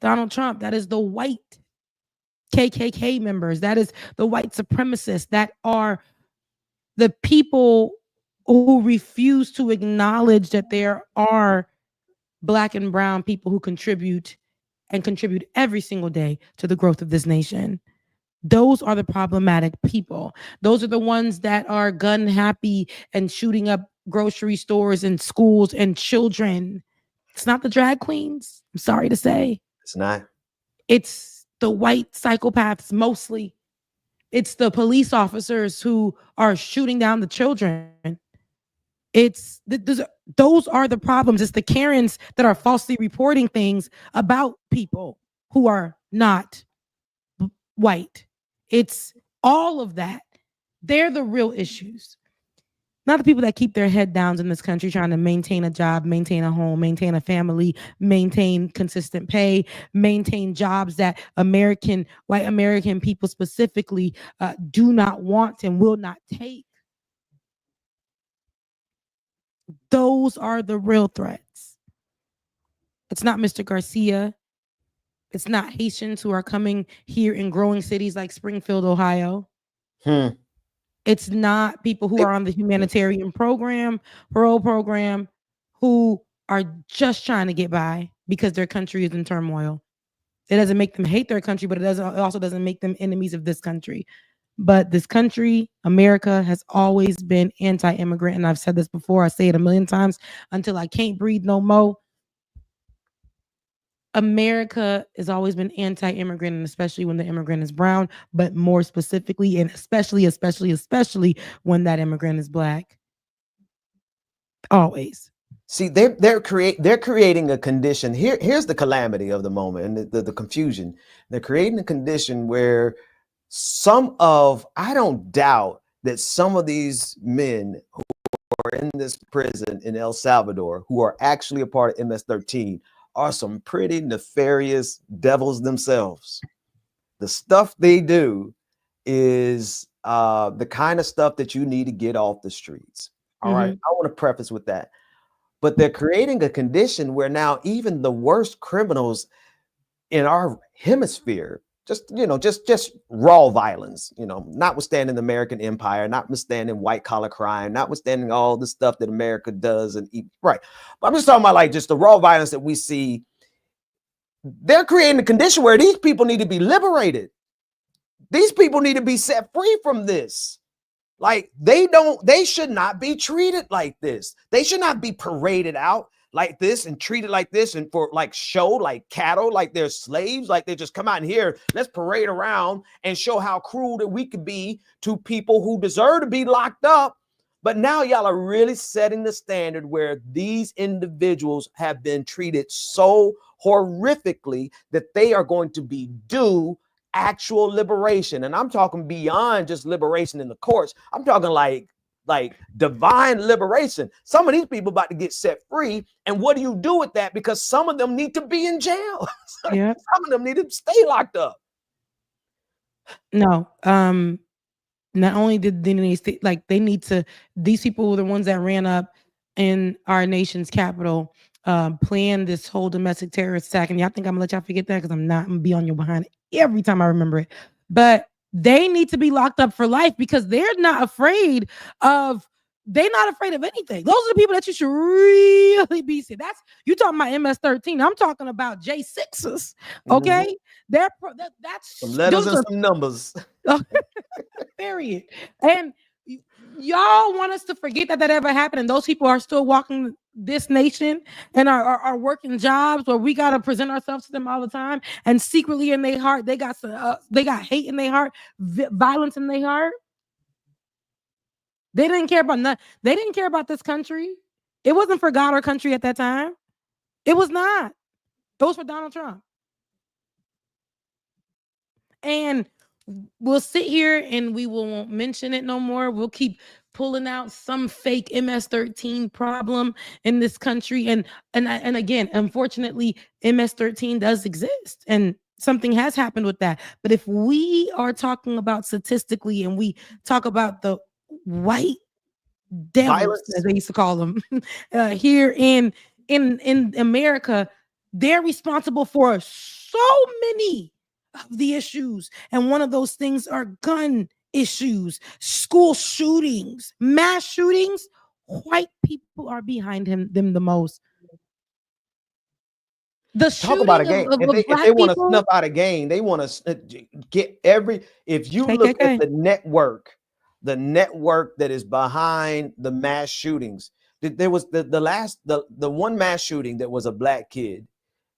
Donald Trump, that is the white KKK members, that is the white supremacists, that are the people who refuse to acknowledge that there are Black and brown people who contribute every single day to the growth of this nation. Those are the problematic people. Those are the ones that are gun happy and shooting up grocery stores and schools and children. It's not the drag queens. I'm sorry to say. It's not. It's the white psychopaths mostly. It's the police officers who are shooting down the children. It's those are the problems. It's the Karens that are falsely reporting things about people who are not white. It's all of that. They're the real issues. Not the people that keep their head down in this country trying to maintain a job, maintain a home, maintain a family, maintain consistent pay, maintain jobs that white American people specifically do not want and will not take. Those are the real threats. It's not Mr. Garcia. It's not Haitians who are coming here in growing cities like Springfield, Ohio. It's not people who are on the humanitarian parole program, who are just trying to get by because their country is in turmoil. It doesn't make them hate their country, but it also doesn't make them enemies of this country. But this country, America, has always been anti-immigrant. And I've said this before. I say it a million times until I can't breathe no more. America has always been anti-immigrant, and especially when the immigrant is brown, but more specifically, and especially when that immigrant is Black. Always. See, they're creating a condition. Here's the calamity of the moment and the confusion. They're creating a condition where I don't doubt that some of these men who are in this prison in El Salvador, who are actually a part of MS-13, are some pretty nefarious devils themselves. The stuff they do is the kind of stuff that you need to get off the streets. All right. I want to preface with that. But they're creating a condition where now even the worst criminals in our hemisphere, just raw violence, notwithstanding the American empire, notwithstanding white collar crime, notwithstanding all the stuff that America does right. But I'm just talking about like just the raw violence that we see. They're creating a condition where these people need to be liberated. These people need to be set free from this. Like they should not be treated like this. They should not be paraded out like this and treated like this and for like show like cattle, like they're slaves, like they just come out in here, let's parade around and show how cruel that we could be to people who deserve to be locked up. But now y'all are really setting the standard where these individuals have been treated so horrifically that they are going to be due actual liberation. And I'm talking beyond just liberation in the courts. I'm talking like like divine liberation. Some of these people about to get set free. And what do you do with that? Because some of them need to be in jail. Yeah. Some of them need to stay locked up. No. Not only did they need to, like, they need to, these people were the ones that ran up in our nation's capital, planned this whole domestic terrorist attack. And y'all think I'm gonna let y'all forget that? Because I'm not. I'm gonna be on your behind every time I remember it. But they need to be locked up for life because they're not afraid of anything. Those are the people that you should really be seeing. That's, you talking about MS-13. I'm talking about J6s. Okay, that's some letters and some numbers. Period. And y'all want us to forget that ever happened, and those people are still walking this nation and are working jobs where we got to present ourselves to them all the time, and secretly in their heart they got hate in their heart, violence in their heart. They didn't care about nothing. They didn't care about this country. It wasn't for God or country at that time. It was not. It was for Donald Trump. And we'll sit here and we won't mention it no more. We'll keep pulling out some fake MS-13 problem in this country. And again, unfortunately, MS-13 does exist and something has happened with that. But if we are talking about statistically and we talk about the white devils, violence, as they used to call them, here in America, they're responsible for so many of the issues. And one of those things are gun issues, school shootings, mass shootings. White people are behind them the most. The talk about a game. If they want to snuff out a game, they want to get every. If you look at the network that is behind the mass shootings, there was the one mass shooting that was a black kid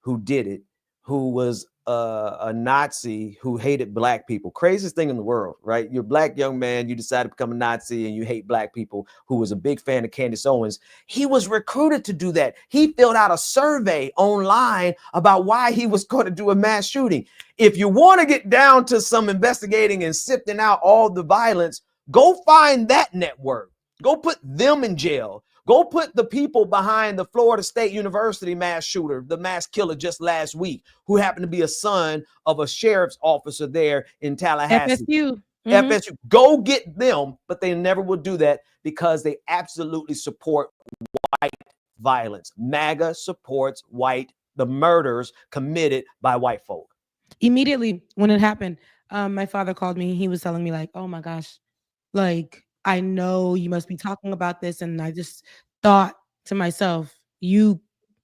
who did it, who was a Nazi who hated black people. Craziest thing in the world, right? You're a black young man, you decide to become a Nazi and you hate black people, who was a big fan of Candace Owens. He was recruited to do that. He filled out a survey online about why he was going to do a mass shooting. If you want to get down to some investigating and sifting out all the violence, go find that network. Go put them in jail. Go put the people behind the Florida State University mass shooter, the mass killer just last week, who happened to be a son of a sheriff's officer there in Tallahassee. FSU. FSU. Go get them, but they never will do that because they absolutely support white violence. MAGA supports the murders committed by white folk. Immediately when it happened, my father called me. He was telling me, like, oh my gosh, like, I know you must be talking about this. And I just thought to myself, you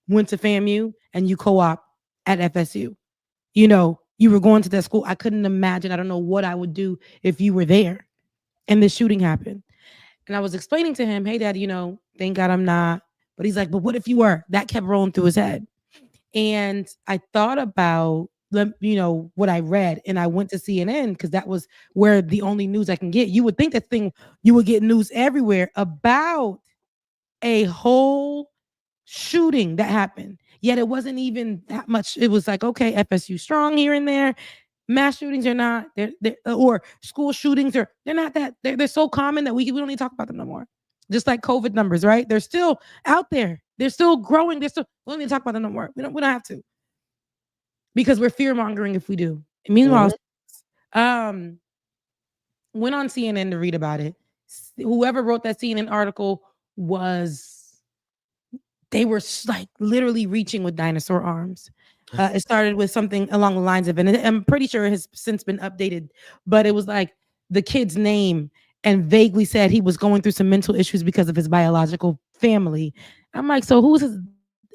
went to FAMU and you co-op at FSU. You know, you were going to that school. I couldn't imagine. I don't know what I would do if you were there and this shooting happened. And I was explaining to him, hey, Dad, you know, thank God I'm not. But he's like, but what if you were? That kept rolling through his head. And I thought about, you know, what I read, and I went to CNN because that was where the only news I can get. You would think that you would get news everywhere about a whole shooting that happened, yet it wasn't even that much. It was like, okay, FSU strong here and there. Mass shootings are not, or school shootings they're not that, they're so common that we don't need to talk about them no more. Just like COVID numbers, right? They're still out there. They're still growing. We don't need to talk about them no more. We don't have to. Because we're fear mongering if we do. And meanwhile, went on CNN to read about it. Whoever wrote that CNN article they were like literally reaching with dinosaur arms. It started with something along the lines of, and I'm pretty sure it has since been updated, but it was like the kid's name and vaguely said he was going through some mental issues because of his biological family. I'm like, so who's his?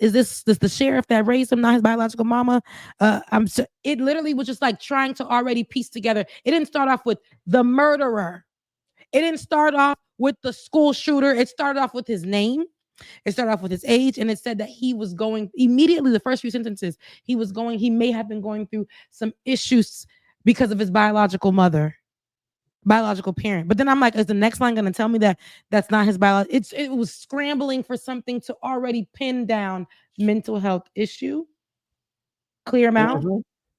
Is this the sheriff that raised him, not his biological mama? It literally was just like trying to already piece together. It didn't start off with the murderer. It didn't start off with the school shooter. It started off with his name. It started off with his age, and it said that he was going immediately. The first few sentences, he may have been going through some issues because of his biological parent. But then I'm like, is the next line going to tell me that that's not his biological? It was scrambling for something to already pin down mental health issue, clear him out.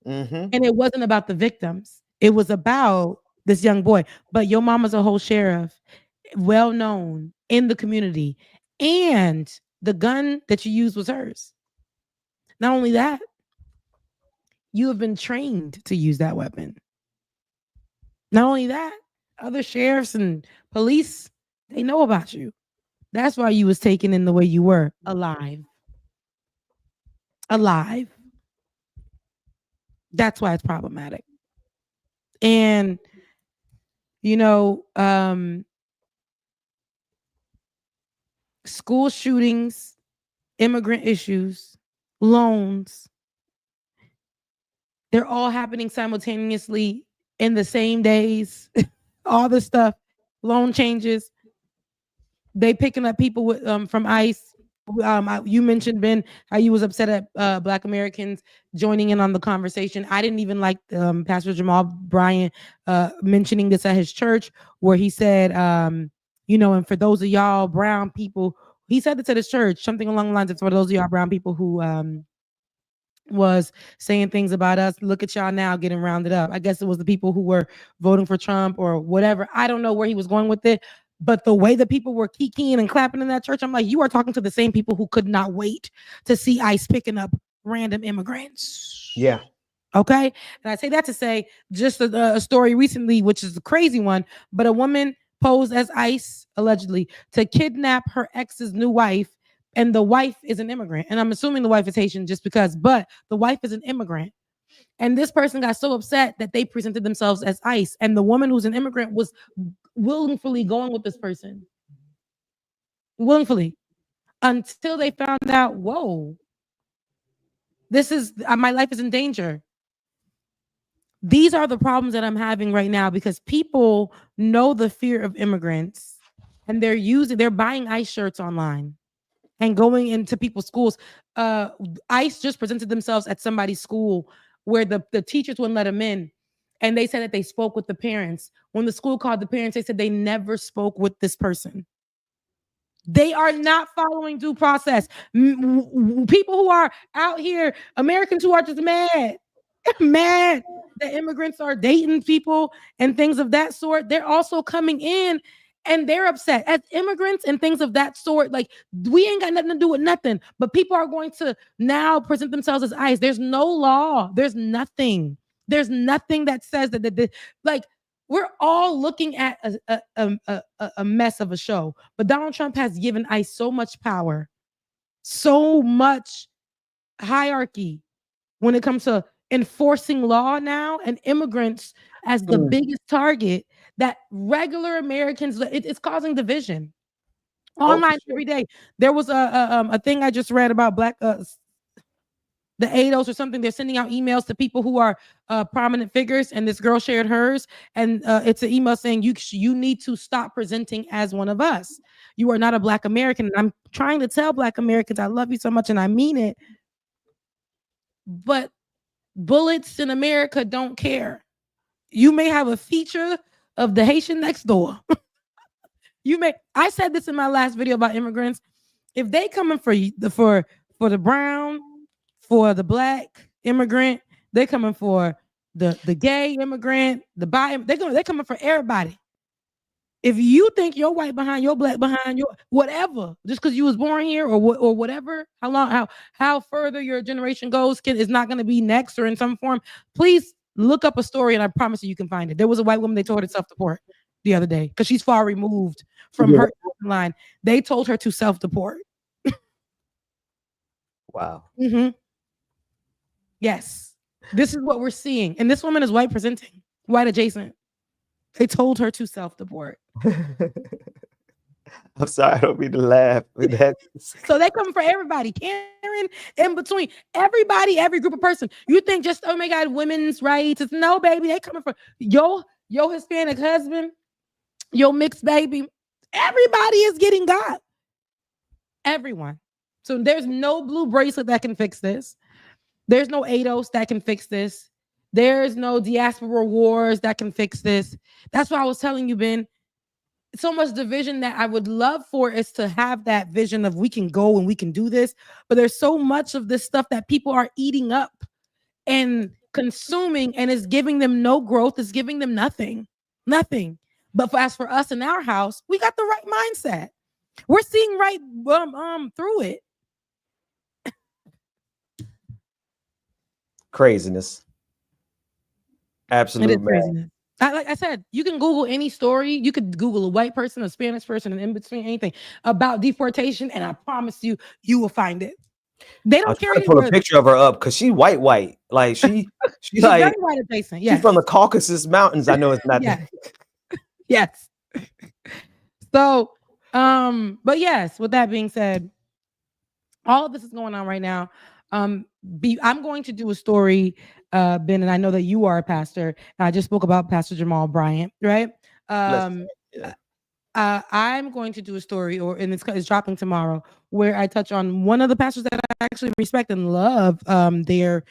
And it wasn't about the victims. It was about this young boy. But your mama's a whole sheriff. well known in the community, and the gun that you used was hers. Not only that, you have been trained to use that weapon. Not only that, other sheriffs and police, they know about you. That's why you was taken in the way you were, alive. Alive. That's why it's problematic. And, you know, school shootings, immigrant issues, loans, they're all happening simultaneously in the same days. All this stuff, loan changes, they picking up people with from ICE. You mentioned, Ben, how you was upset at Black Americans joining in on the conversation. I didn't even like Pastor Jamal Bryant mentioning this at his church, where he said, you know, and for those of y'all brown people, he said this at his church, something along the lines of, for those of y'all brown people who was saying things about us, look at y'all now getting rounded up. I guess it was the people who were voting for Trump or whatever. I don't know where he was going with it, but the way that people were kikiing and clapping in that church, I'm like, you are talking to the same people who could not wait to see ICE picking up random immigrants. Yeah. Okay. And I say that to say just a story recently, which is a crazy one, but a woman posed as ICE allegedly to kidnap her ex's new wife. And the wife is an immigrant. And I'm assuming the wife is Haitian just because, but the wife is an immigrant. And this person got so upset that they presented themselves as ICE. And the woman who's an immigrant was willingly going with this person. Willingly. Until they found out, whoa, this is, my life is in danger. These are the problems that I'm having right now because people know the fear of immigrants and they're buying ICE shirts online and going into people's schools. ICE just presented themselves at somebody's school where the teachers wouldn't let them in. And they said that they spoke with the parents. When the school called the parents, they said they never spoke with this person. They are not following due process. People who are out here, Americans who are just mad that immigrants are dating people and things of that sort, they're also coming in and they're upset as immigrants and things of that sort. Like, we ain't got nothing to do with nothing, but people are going to now present themselves as ICE. There's no law. There's nothing that says that like, we're all looking at a mess of a show, but Donald Trump has given ICE so much power, so much hierarchy when it comes to enforcing law now, and immigrants as the biggest target, that regular Americans, it's causing division online every day. There was a thing I just read about Black the ADOS or something. They're sending out emails to people who are prominent figures, and this girl shared hers, and it's an email saying you need to stop presenting as one of us. You are not a Black American. And I'm trying to tell Black Americans I love you so much, and I mean it, but bullets in America don't care. You may have a feature of the Haitian next door. I said this in my last video about immigrants. If they coming for the brown, for the Black immigrant, they're coming for the gay immigrant, the bi, they're coming for everybody. If you think you're white behind, you're Black behind, your whatever, just because you was born here or whatever, how further your generation goes is not going to be next or in some form. Please look up a story, and I promise you can find it. There was a white woman, they told her to self-deport the other day because she's far removed from her line. They told her to self-deport. Wow. Mm-hmm. Yes, this is what we're seeing, and this woman is white presenting, white adjacent. They told her to self-deport. I'm sorry, I don't mean to laugh. So they come for everybody, Karen, in between, everybody, every group of person. You think just, oh my God, women's rights? It's no, baby. They coming for your Hispanic husband, your mixed baby. Everybody is getting got. Everyone. So there's no blue bracelet that can fix this. There's no ADOS that can fix this. There's no diaspora wars that can fix this. That's why I was telling you, Ben, so much division that I would love for is to have that vision of we can go and we can do this. But there's so much of this stuff that people are eating up and consuming, and it's giving them no growth. It's giving them nothing. Nothing. But as for us in our house, we got the right mindset. We're seeing right through it. Craziness. Absolute craziness. Like I said, you can Google any story. You could Google a white person, a Spanish person, and in between anything about deportation, and I promise you, you will find it. They don't carry. Put a picture of her up because she's white. Like she's like very white adjacent. Yes. She's from the Caucasus Mountains. I know it's not. Yes. Yes. So, but yes. With that being said, all of this is going on right now. I'm going to do a story, Ben, and I know that you are a pastor. And I just spoke about Pastor Jamal Bryant, right? I'm going to do a story, and it's dropping tomorrow, where I touch on one of the pastors that I actually respect and love, their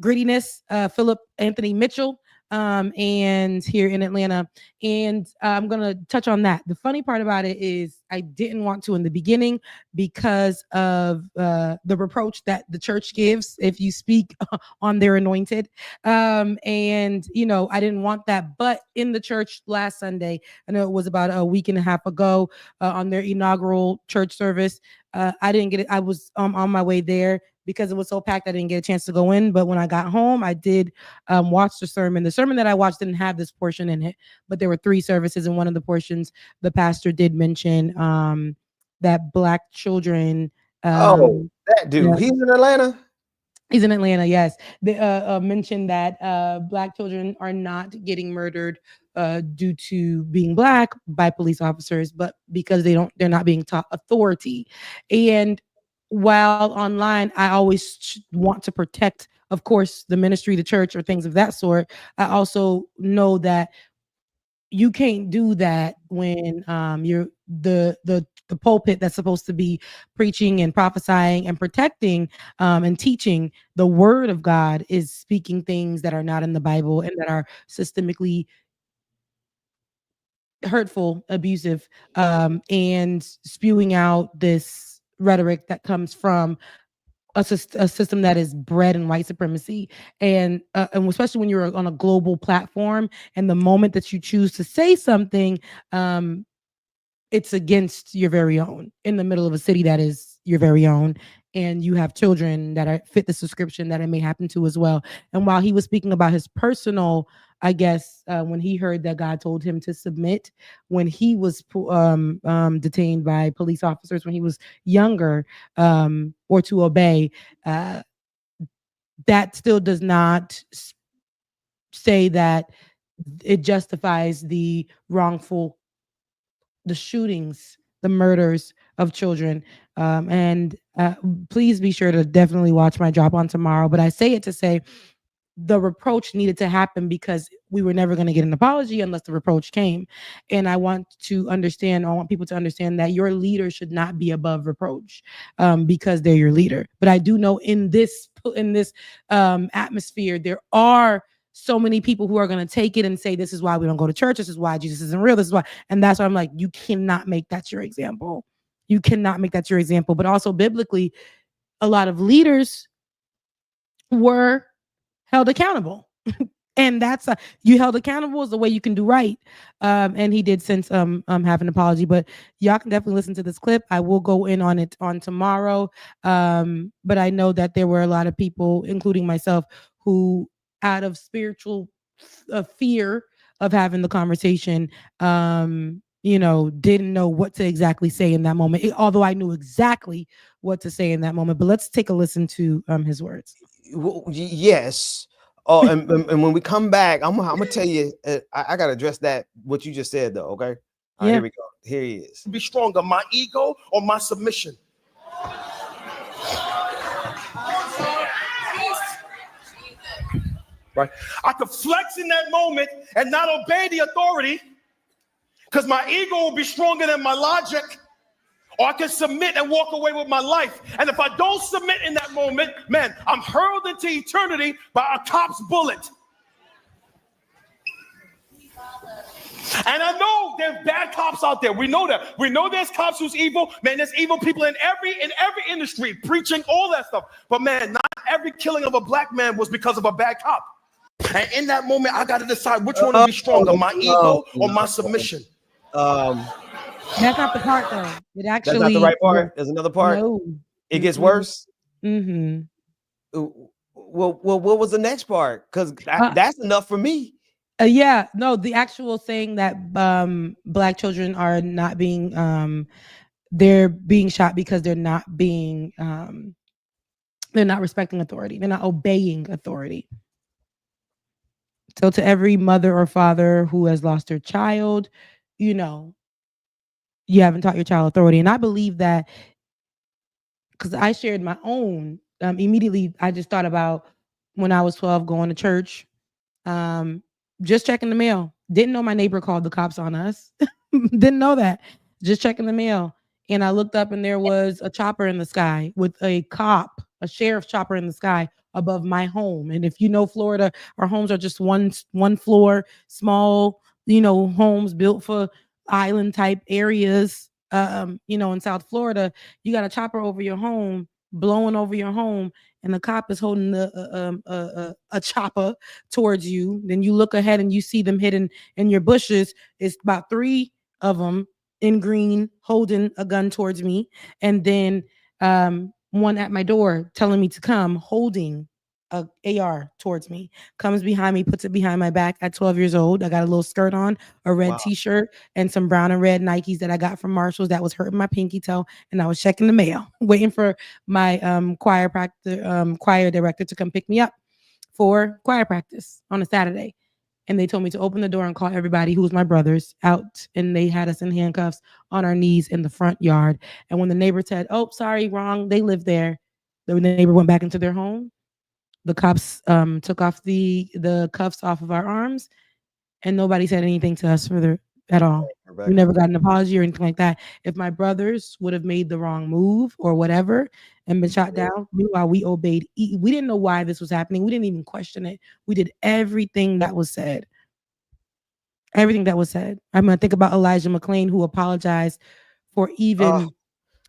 grittiness, Philip Anthony Mitchell, and here in Atlanta. And I'm going to touch on that. The funny part about it is I didn't want to in the beginning because of the reproach that the church gives if you speak on their anointed. And, you know, I didn't want that. But in the church last Sunday, I know it was about a week and a half ago, on their inaugural church service, I didn't get it. I was on my way there. Because it was so packed, I didn't get a chance to go in. But when I got home, I did watch the sermon. The sermon that I watched didn't have this portion in it, but there were 3 services. And one of the portions, the pastor did mention that Black children. That dude, he's in Atlanta? He's in Atlanta, yes. They mentioned that Black children are not getting murdered due to being Black by police officers, but because they're not being taught authority. And while online, I always want to protect, of course, the ministry, the church, or things of that sort. I also know that you can't do that when you're the pulpit that's supposed to be preaching and prophesying and protecting and teaching the word of God is speaking things that are not in the Bible and that are systemically hurtful, abusive, and spewing out this rhetoric that comes from a system that is bred in white supremacy, and especially when you're on a global platform, and the moment that you choose to say something, it's against your very own in the middle of a city that is your very own, and you have children that fit the description that it may happen to as well. And while he was speaking about his personal, I guess, when he heard that God told him to submit when he was detained by police officers when he was younger, or to obey, that still does not say that it justifies the shootings, the murders of children. And please be sure to definitely watch my drop on tomorrow. But I say it to say the reproach needed to happen because we were never going to get an apology unless the reproach came. And I want people to understand that your leader should not be above reproach because they're your leader. But I do know in this atmosphere, there are so many people who are going to take it and say, this is why we don't go to church. This is why Jesus isn't real. This is why. And that's why I'm like, you cannot make that your example. You cannot make that your example. But also biblically, a lot of leaders were held accountable. And that's you held accountable is the way you can do right. And he did since have an apology, but y'all can definitely listen to this clip. I will go in on it on tomorrow. But I know that there were a lot of people, including myself, who out of spiritual fear of having the conversation, didn't know what to exactly say in that moment, although I knew exactly what to say in that moment. But let's take a listen to his words. Yes. Oh, and when we come back, I'm gonna tell you, I gotta address that what you just said though. Okay. All right, here we go. Here he is. Be stronger, my ego or my submission. Right. I could flex in that moment and not obey the authority because my ego will be stronger than my logic, or I can submit and walk away with my life. And if I don't submit in that moment, man, I'm hurled into eternity by a cop's bullet. And I know there's bad cops out there. We know that. We know there's cops who's evil. Man, there's evil people in every industry preaching all that stuff. But man, not every killing of a black man was because of a bad cop. And in that moment, I got to decide which one will be stronger, my ego or my submission. That's not the part, though. It actually. That's not the right part. There's another part. No. It gets worse. Mm-hmm. Well, what was the next part? Because that's enough for me. Yeah, no, the actual saying that Black children are not being they're being shot because they're not respecting authority. They're not obeying authority. So to every mother or father who has lost their child, you haven't taught your child authority. And I believe that because I shared my own, immediately I just thought about when I was 12 going to church, just checking the mail. Didn't know my neighbor called the cops on us. Didn't know that. Just checking the mail. And I looked up and there was a chopper in the sky with a sheriff's chopper in the sky above my home. And if you know Florida, our homes are just one floor, small, homes built for island type areas. In South Florida, you got a chopper over your home, blowing over your home, and the cop is holding a chopper towards you. Then you look ahead and you see them hidden in your bushes. It's about 3 of them in green holding a gun towards me, and then one at my door telling me to come, holding a AR towards me, comes behind me, puts it behind my back. At 12 years old, I got a little skirt on, a red t-shirt, and some brown and red Nikes that I got from Marshalls that was hurting my pinky toe. And I was checking the mail, waiting for my choir director to come pick me up for choir practice on a Saturday. And they told me to open the door and call everybody who was my brothers out. And they had us in handcuffs on our knees in the front yard. And when the neighbor said, "Oh, sorry, wrong," they lived there. The neighbor went back into their home. The cops took off the cuffs off of our arms, and nobody said anything to us further at all. We never got an apology or anything like that. If my brothers would have made the wrong move or whatever and been shot down, meanwhile, we obeyed. We didn't know why this was happening. We didn't even question it. We did everything that was said. Everything that was said. I'm going to think about Elijah McClain, who apologized for even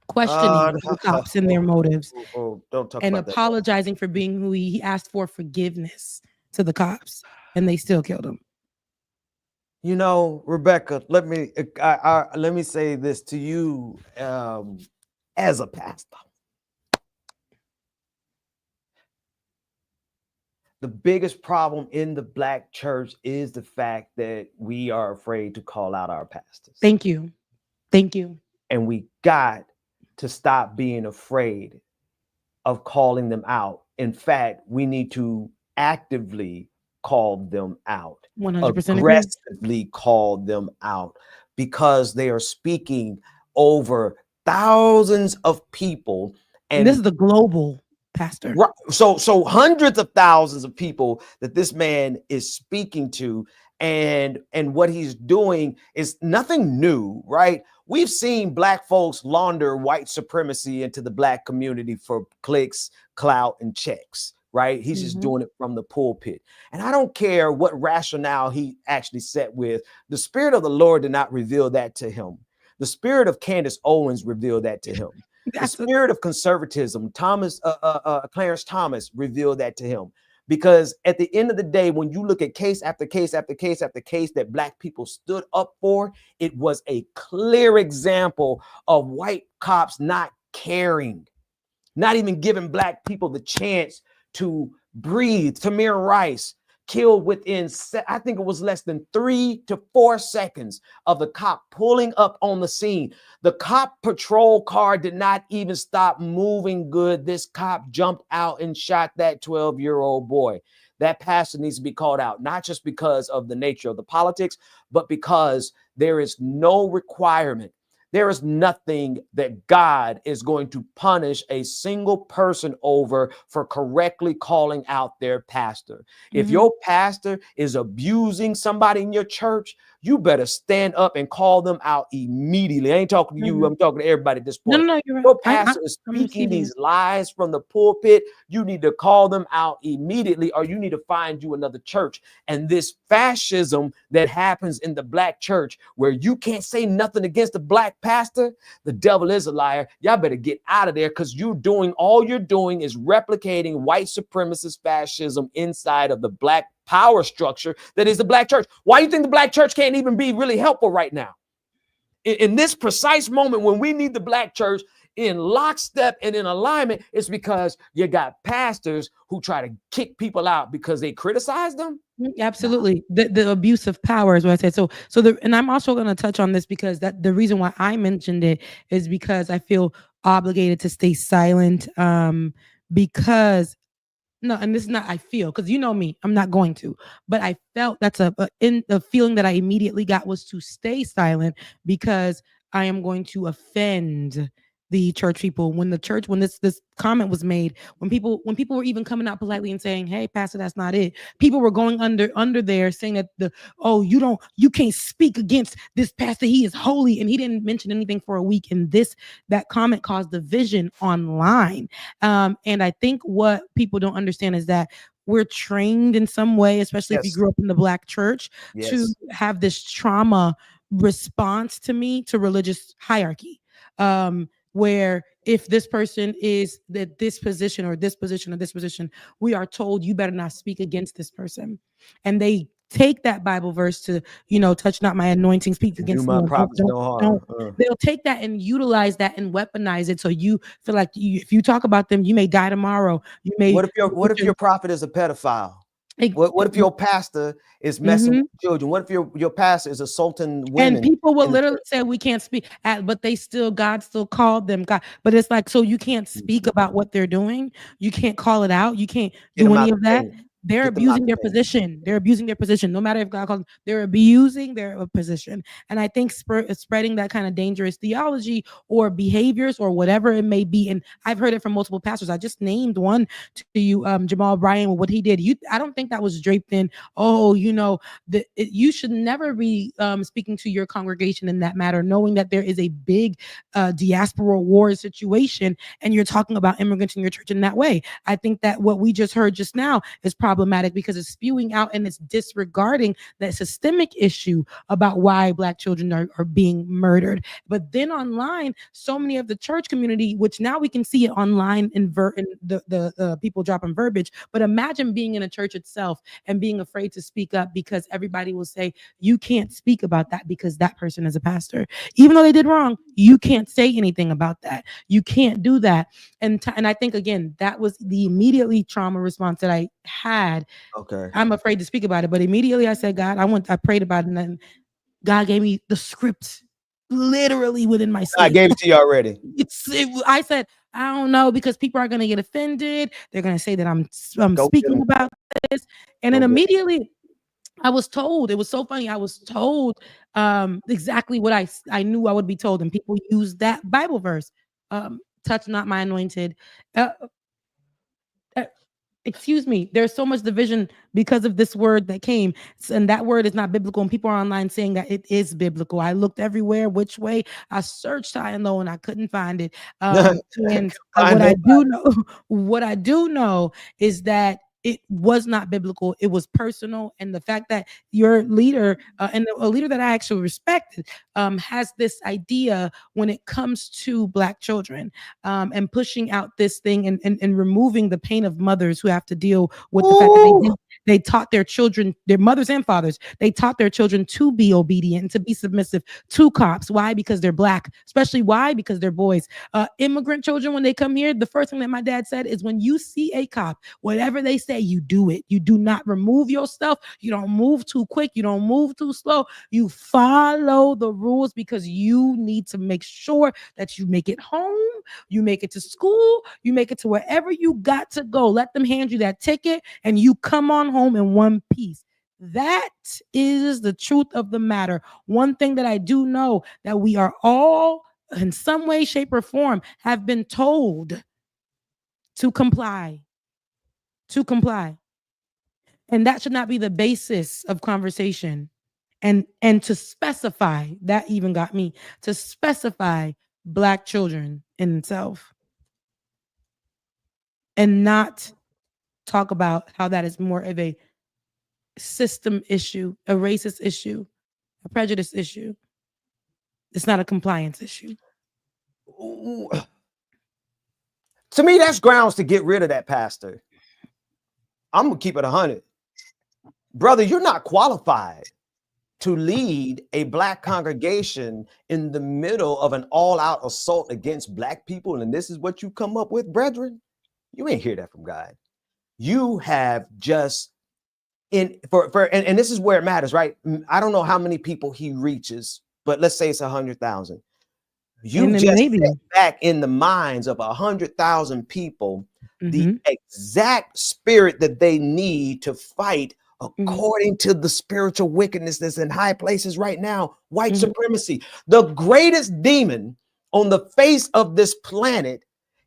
questioning the cops and their motives, don't talk and about apologizing for being who he asked for forgiveness to the cops, and they still killed him. Rebecca, let me say this to you as a pastor. The biggest problem in the Black church is the fact that we are afraid to call out our pastors. Thank you. And we got to stop being afraid of calling them out. In fact, we need to actively call them out, 100% aggressively call them out, because they are speaking over thousands of people. And this is the global pastor. Right. So hundreds of thousands of people that this man is speaking to, and what he's doing is nothing new, right? We've seen Black folks launder white supremacy into the Black community for clicks, clout, and checks, right? He's just doing it from the pulpit. And I don't care what rationale he actually set with. The Spirit of the Lord did not reveal that to him. The spirit of Candace Owens revealed that to him. The spirit of conservatism, Clarence Thomas revealed that to him. Because at the end of the day, when you look at case after case after case after case that Black people stood up for, it was a clear example of white cops not caring, not even giving Black people the chance to breathe. Tamir Rice killed within, I think it was less than 3 to 4 seconds of the cop pulling up on the scene. The cop patrol car did not even stop moving good. This cop jumped out and shot that 12-year-old boy. That pastor needs to be called out, not just because of the nature of the politics, but because there is no requirement. There is nothing that God is going to punish a single person over for correctly calling out their pastor. If your pastor is abusing somebody in your church, you better stand up and call them out immediately. I ain't talking to you. I'm talking to everybody at this point. No, you're right. Your pastor is speaking these lies from the pulpit. You need to call them out immediately, or you need to find you another church. And this fascism that happens in the Black church, where you can't say nothing against the Black pastor, the devil is a liar. Y'all better get out of there, because all you're doing is replicating white supremacist fascism inside of the black power structure that is the black church. Why do you think the black church can't even be really helpful right now? In this precise moment when we need the black church in lockstep and in alignment, it's because you got pastors who try to kick people out because they criticize them. Absolutely. The abuse of power is what I said. And I'm also going to touch on this because the reason why I mentioned it is because I feel obligated to stay silent. Because no, and this is not I feel, because you know me, I'm not going to, but I felt that's in the feeling that I immediately got was to stay silent, because I am going to offend the church people. When this comment was made, when people were even coming out politely and saying, "Hey, pastor, that's not it," people were going under there saying that you can't speak against this pastor, he is holy, and he didn't mention anything for a week, and that comment caused division online. And I think what people don't understand is that we're trained in some way, especially if you grew up in the black church, to have this trauma response to religious hierarchy. Where if this person is that this position or this position or this position, we are told you better not speak against this person. And they take that Bible verse to, touch not my anointing, speak against me. They'll take that and utilize that and weaponize it. So you feel like if you talk about them, you may die tomorrow. You may. What if your prophet is a pedophile? What if your pastor is messing with children? What if your pastor is assaulting women? And people will literally say we can't speak, but God still called them God. But it's like, so you can't speak about what they're doing. You can't call it out. You can't do any of that. They're abusing their position. They're abusing their position. No matter if God calls them, they're abusing their position. And I think spreading that kind of dangerous theology or behaviors or whatever it may be. And I've heard it from multiple pastors. I just named one to you, Jamal Bryan, what he did. I don't think that was draped in, you should never be speaking to your congregation in that matter, knowing that there is a big diaspora war situation, and you're talking about immigrants in your church in that way. I think that what we just heard just now is problematic because it's spewing out and it's disregarding that systemic issue about why Black children are being murdered. But then online, so many of the church community, which now we can see it online in the people dropping verbiage, but imagine being in a church itself and being afraid to speak up because everybody will say, you can't speak about that because that person is a pastor. Even though they did wrong, you can't say anything about that. You can't do that. And I think, again, that was the immediately trauma response that I had. Okay. I'm afraid to speak about it, but immediately I said, God, I prayed about it, and then God gave me the script literally within my sleep. I gave it to you already. I said, I don't know, because people are going to get offended. They're going to say that I'm speaking about this. And then immediately I was told, it was so funny. I was told exactly what I knew I would be told. And people use that Bible verse, touch not my anointed. Excuse me, there's so much division because of this word that came, and that word is not biblical, and people are online saying that it is biblical. I looked everywhere, which way, I searched high and low, and I couldn't find it. And what I do know is that it was not biblical. It was personal. And the fact that your leader and a leader that I actually respected has this idea when it comes to Black children and pushing out this thing and removing the pain of mothers who have to deal with the fact that they taught their children, their mothers and fathers, they taught their children to be obedient and to be submissive to cops. Why? Because they're Black. Especially why? Because they're boys. Immigrant children, when they come here, the first thing that my dad said is, when you see a cop, whatever they say, you do it. You do not remove yourself. You don't move too quick. You don't move too slow. You follow the rules because you need to make sure that you make it home, you make it to school, you make it to wherever you got to go. Let them hand you that ticket and you come on home in one piece. That is the truth of the matter. One thing that I do know, that we are all in some way, shape, or form have been told to comply. And that should not be the basis of conversation. And to specify, that even got me to specify Black children in itself. And not talk about how that is more of a system issue, a racist issue, a prejudice issue. It's not a compliance issue. To me, that's grounds to get rid of that pastor. I'm gonna keep it 100. Brother, you're not qualified to lead a Black congregation in the middle of an all-out assault against Black people, and this is what you come up with, brethren. You ain't hear that from God. You have just and this is where it matters, right? I don't know how many people he reaches, but let's say it's 100,000. You just set back in the minds of 100,000 people the exact spirit that they need to fight according to the spiritual wickedness that's in high places right now. White supremacy. The greatest demon on the face of this planet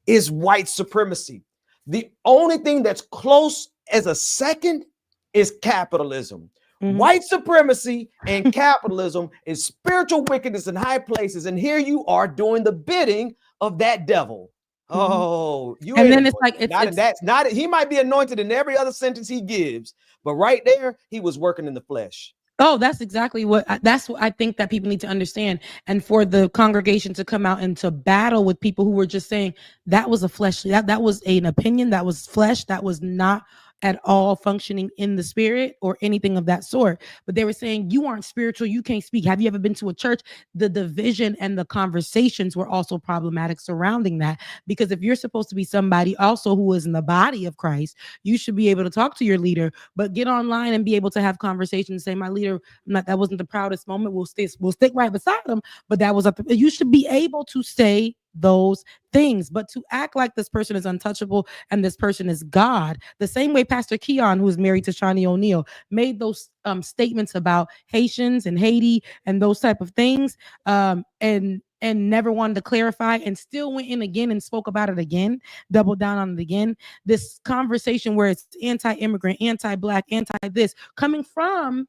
is white supremacy. The only thing that's close as a second is capitalism. White supremacy and capitalism is spiritual wickedness in high places. And here you are doing the bidding of that devil. Oh, you and ain't then it's like that's not he might be anointed in every other sentence he gives, but right there he was working in the flesh. Oh, that's exactly what I think that people need to understand. And for the congregation to come out and to battle with people who were just saying that was a fleshly, that was an opinion, that was flesh, that was not at all functioning in the spirit or anything of that sort. But they were saying, you aren't spiritual, you can't speak. Have you ever been to a church? The division and the conversations were also problematic surrounding that. Because if you're supposed to be somebody also who is in the body of Christ, you should be able to talk to your leader, but get online and be able to have conversations. Say, my leader, that wasn't the proudest moment. We'll stick right beside them. But that was you should be able to say those things, but to act like this person is untouchable and this person is God, the same way Pastor Keon, who is married to Shawnee O'Neal, made those statements about Haitians and Haiti and those type of things, and never wanted to clarify, and still went in again and spoke about it again, doubled down on it again. This conversation where it's anti-immigrant, anti-Black, anti-this, coming from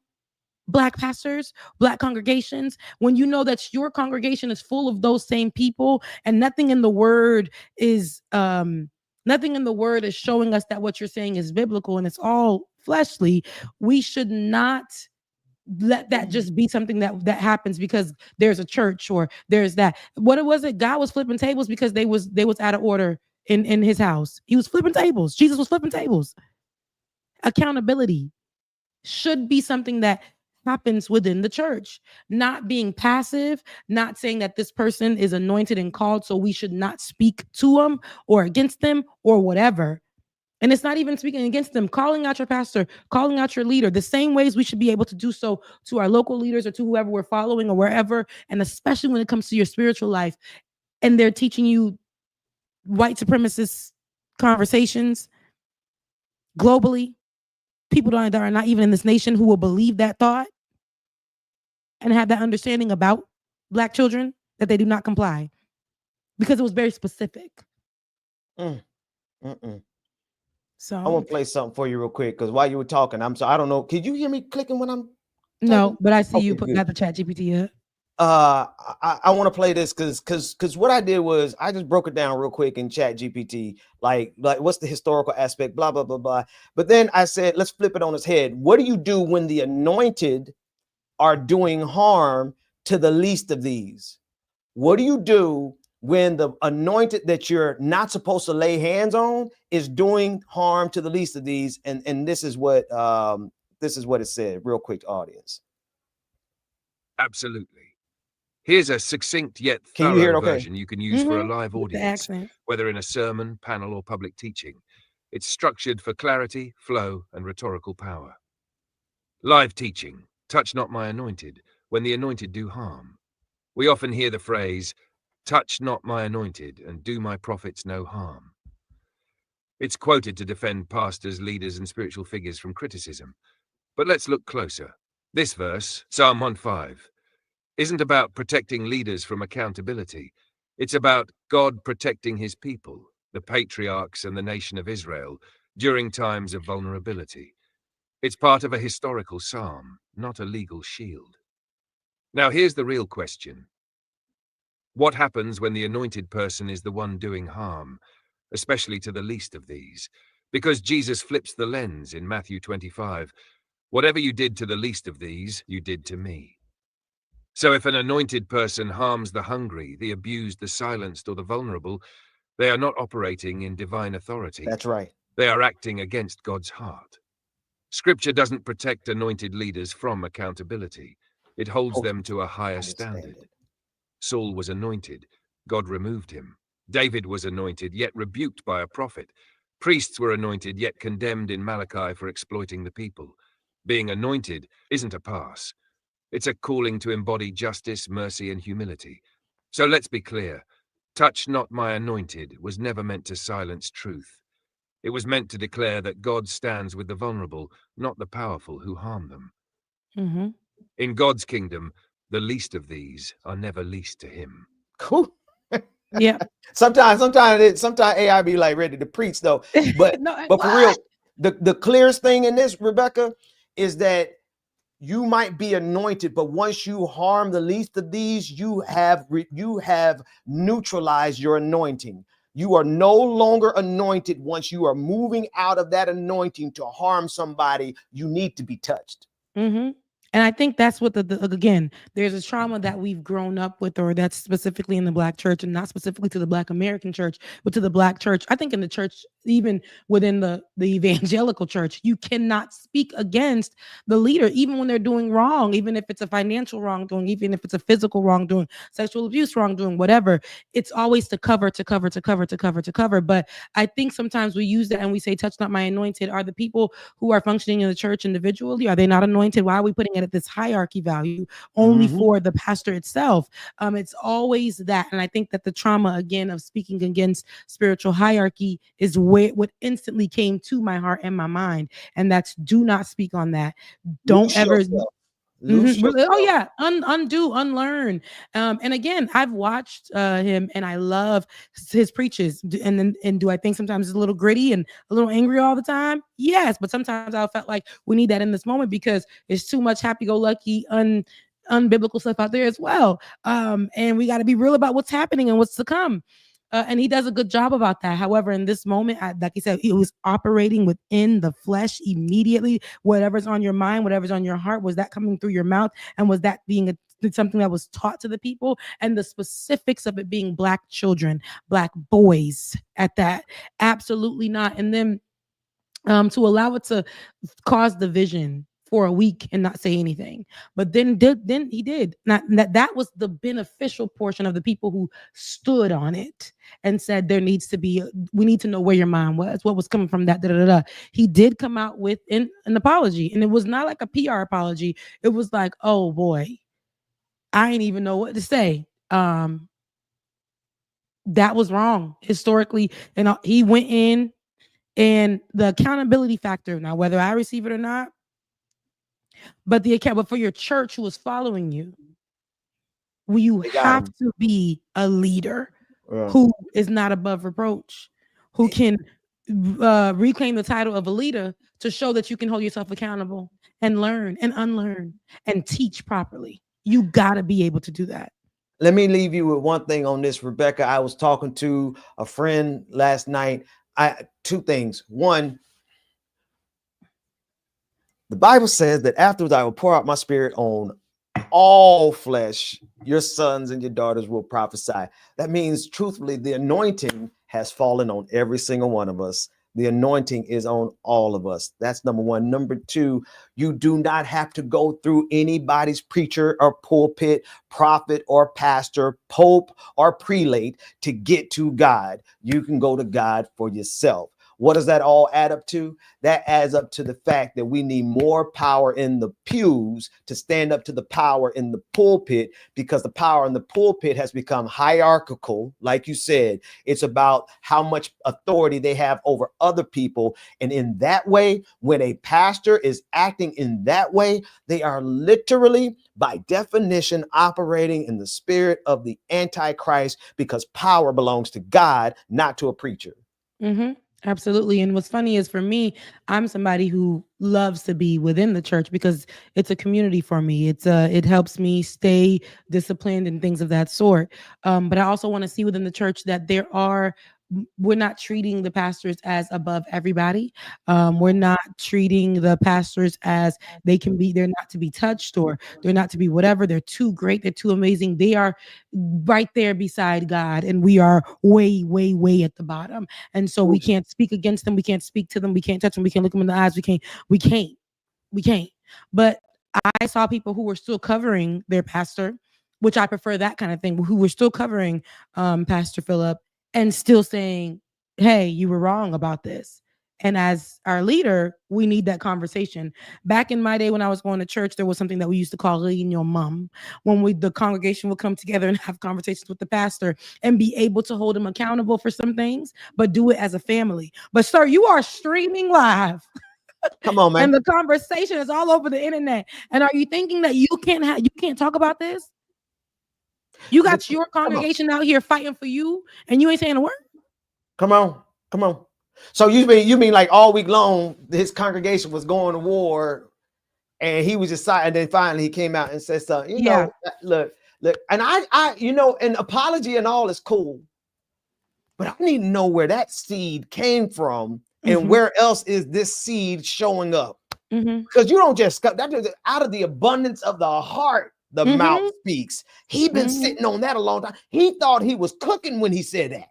Black pastors, Black congregations, when you know that your congregation is full of those same people, and nothing in the word is showing us that what you're saying is biblical and it's all fleshly. We should not let that just be something that happens because there's a church or there's that. What was it? God was flipping tables because they was out of order in his house. He was flipping tables. Jesus was flipping tables. Accountability should be something that happens within the church, not being passive, not saying that this person is anointed and called, so we should not speak to them or against them or whatever. And it's not even speaking against them, calling out your pastor, calling out your leader, the same ways we should be able to do so to our local leaders or to whoever we're following or wherever. And especially when it comes to your spiritual life, and they're teaching you white supremacist conversations globally, people that are not even in this nation who will believe that thought and have that understanding about Black children, that they do not comply because it was very specific. So I want to play something for you real quick, because while you were talking, I don't know. Could you hear me clicking when I'm talking? No, but I see you got the chat GPT up. I want to play this because what I did was I just broke it down real quick in chat GPT, like what's the historical aspect, blah, blah, blah, blah. But then I said, let's flip it on its head. What do you do when the anointed are doing harm to the least of these? What do you do when the anointed that you're not supposed to lay hands on is doing harm to the least of these? And this is what it said, real quick, audience. Absolutely. Here's a succinct yet Can you hear it thorough okay? version you can use for a live audience, whether in a sermon, panel, or public teaching. It's structured for clarity, flow, and rhetorical power. Live teaching, touch not my anointed, when the anointed do harm. We often hear the phrase, touch not my anointed, and do my prophets no harm. It's quoted to defend pastors, leaders, and spiritual figures from criticism. But let's look closer. This verse, Psalm 1:5, isn't about protecting leaders from accountability. It's about God protecting his people, the patriarchs and the nation of Israel, during times of vulnerability. It's part of a historical psalm, not a legal shield. Now here's the real question. What happens when the anointed person is the one doing harm, especially to the least of these? Because Jesus flips the lens in Matthew 25. Whatever you did to the least of these, you did to me. So if an anointed person harms the hungry, the abused, the silenced, or the vulnerable, they are not operating in divine authority. That's right. They are acting against God's heart. Scripture doesn't protect anointed leaders from accountability. It holds them to a higher standard. Saul was anointed. God removed him. David was anointed, yet rebuked by a prophet. Priests were anointed, yet condemned in Malachi for exploiting the people. Being anointed isn't a pass. It's a calling to embody justice, mercy, and humility. So let's be clear. Touch not my anointed was never meant to silence truth. It was meant to declare that God stands with the vulnerable, not the powerful who harm them. Mm-hmm. In God's kingdom, the least of these are never least to him. Cool. Yeah. Sometimes AI be like ready to preach though. But but for real, the clearest thing in this, Rebecca, is that you might be anointed, but once you harm the least of these, you have neutralized your anointing. You are no longer anointed. Once you are moving out of that anointing to harm somebody, you need to be touched. Mm-hmm. And I think that's what again, there's a trauma that we've grown up with, or that's specifically in the Black church, and not specifically to the Black American church, but to the Black church. I think in the church, even within the evangelical church, you cannot speak against the leader, even when they're doing wrong, even if it's a financial wrongdoing, even if it's a physical wrongdoing, sexual abuse wrongdoing, whatever. It's always to cover. But I think sometimes we use that and we say, touch not my anointed. Are the people who are functioning in the church individually, are they not anointed? Why are we putting it at this hierarchy value only for the pastor itself? It's always that. And I think that the trauma, again, of speaking against spiritual hierarchy is what instantly came to my heart and my mind. And that's, do not speak on that. Don't ever. Oh yeah, undo, unlearn. And again, I've watched him, and I love his preaches. And do I think sometimes it's a little gritty and a little angry all the time? Yes, but sometimes I felt like we need that in this moment because it's too much happy-go-lucky, unbiblical stuff out there as well. And we got to be real about what's happening and what's to come. And he does a good job about that. However, in this moment, like he said, he was operating within the flesh immediately. Whatever's on your mind, whatever's on your heart, was that coming through your mouth? And was that being something that was taught to the people? And the specifics of it being Black children, Black boys at that? Absolutely not. And then to allow it to cause division for a week and not say anything, but then he did. Not that was the beneficial portion of the people who stood on it and said there needs to be. We need to know where your mind was, what was coming from that. He did come out with an apology, and it was not like a PR apology. It was like, oh boy, I ain't even know what to say. That was wrong historically, and he went in, and the accountability factor. Now, whether I receive it or not. But for your church who is following you, you have to be a leader who is not above reproach, who can reclaim the title of a leader to show that you can hold yourself accountable and learn and unlearn and teach properly. You got to be able to do that. Let me leave you with one thing on this, Rebecca. I was talking to a friend last night. Two things. One, the Bible says that afterwards I will pour out my spirit on all flesh. Your sons and your daughters will prophesy. That means, truthfully, the anointing has fallen on every single one of us. The anointing is on all of us. That's number one. Number two, you do not have to go through anybody's preacher or pulpit, prophet or pastor, pope or prelate to get to God. You can go to God for yourself. What does that all add up to? That adds up to the fact that we need more power in the pews to stand up to the power in the pulpit, because the power in the pulpit has become hierarchical. Like you said, it's about how much authority they have over other people. And in that way, when a pastor is acting in that way, they are literally, by definition, operating in the spirit of the Antichrist, because power belongs to God, not to a preacher. Mm-hmm. Absolutely. And what's funny is, for me, I'm somebody who loves to be within the church because it's a community for me. It helps me stay disciplined and things of that sort. But I also want to see within the church that there are we're not treating the pastors as above everybody. We're not treating the pastors as they're not to be touched, or they're not to be whatever. They're too great. They're too amazing. They are right there beside God, and we are way, way, way at the bottom. And so we can't speak against them. We can't speak to them. We can't touch them. We can't look them in the eyes. We can't. But I saw people who were still covering their pastor, which I prefer that kind of thing, who were still covering Pastor Philip and still saying, hey, you were wrong about this. And as our leader, we need that conversation. Back in my day when I was going to church, there was something that we used to call leading your mom, when the congregation would come together and have conversations with the pastor and be able to hold him accountable for some things, but do it as a family. But sir, you are streaming live. Come on, man. And the conversation is all over the internet. And are you thinking that you can't talk about this? You got your congregation out here fighting for you, and you ain't saying a word? Come on. So you mean like all week long his congregation was going to war, and he was just silent, and then finally he came out and said something. You know, look, and I an apology and all is cool, but I need to know where that seed came from. And where else is this seed showing up? Because you don't just that out of the abundance of the heart, the mouth speaks. He'd been sitting on that a long time. He thought he was cooking when he said that.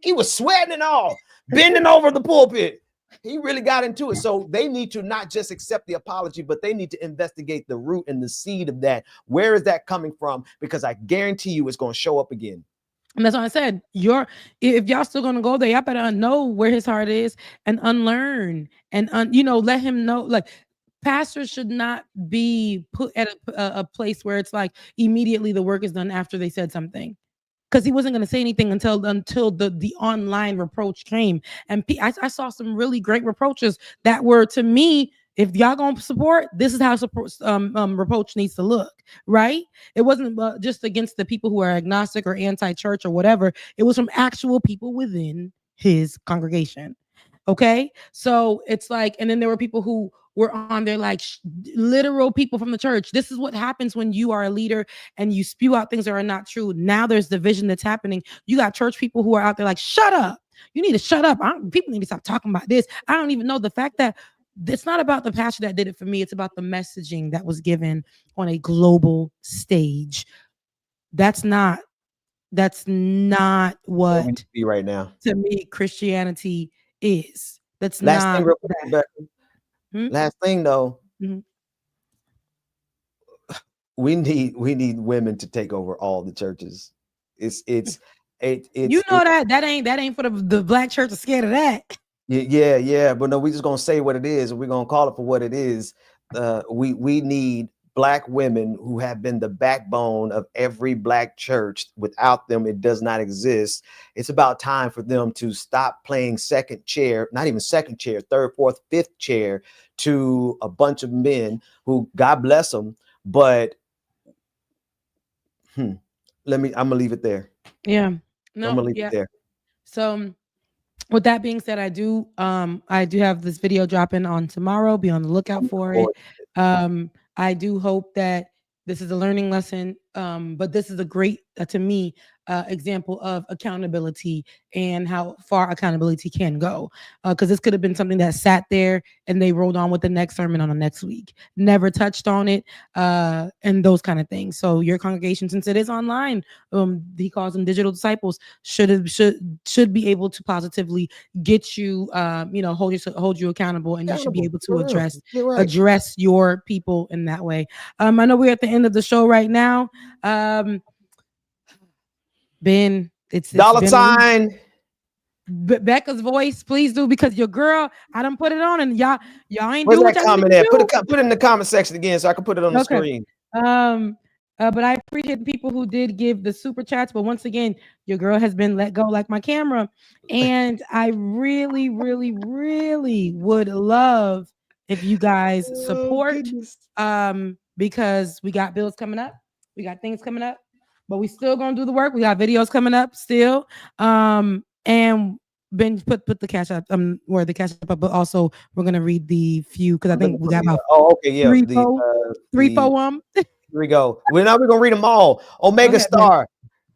He was sweating and all, bending over the pulpit. He really got into it. So they need to not just accept the apology, but they need to investigate the root and the seed of that. Where is that coming from? Because I guarantee you it's going to show up again. And that's why I said, if y'all still gonna go there, y'all better know where his heart is and unlearn and let him know. Like, pastors should not be put at a place where it's like immediately the work is done after they said something, because he wasn't going to say anything until the online reproach came. And I saw some really great reproaches that were, to me, if y'all gonna support, this is how reproach needs to look, right? It wasn't just against the people who are agnostic or anti-church or whatever. It was from actual people within his congregation. Okay, so it's like, and then there were people who were on there like literal people from the church. This is what happens when you are a leader and you spew out things that are not true. Now there's division that's happening. You got church people who are out there like, shut up. You need to shut up. People need to stop talking about this. I don't even know the fact that it's not about the pastor that did it for me. It's about the messaging that was given on a global stage. That's not what we see right now. To me, Christianity is. That's last not thing, that. Last thing though. We need women to take over all the churches. It's that ain't for the black church is scared of that. Yeah. But no, we're just gonna say what it is, and we're gonna call it for what it is. We need Black women who have been the backbone of every Black church. Without them, it does not exist. It's about time for them to stop playing second chair, not even second chair, third, fourth, fifth chair to a bunch of men who, God bless them, but I'm gonna leave it there. Yeah. No, I'm gonna leave it there. So with that being said, I do have this video dropping on tomorrow. Be on the lookout for it. I do hope that this is a learning lesson, but this is a great, to me, example of accountability and how far accountability can go. Because this could have been something that sat there and they rolled on with the next sermon on the next week, never touched on it, and those kind of things. So your congregation, since it is online, he calls them digital disciples, should be able to positively get you, hold you accountable, and you should be able to address your people in that way. I know we're at the end of the show right now. Ben, it's dollar sign Becca's voice, please do, because your girl, I done put it on, and y'all ain't doing what that comment there. Put it in the comment section again so I can put it on the screen. But I appreciate the people who did give the super chats. But once again, your girl has been let go like my camera, and I really, really, really would love if you guys support, because we got bills coming up, we got things coming up. But we still gonna do the work. We got videos coming up still. And Ben put the cash up, where the cash up, but also we're gonna read the few, because I think we got about three, four. Here we go. We're gonna read them all. Omega Star,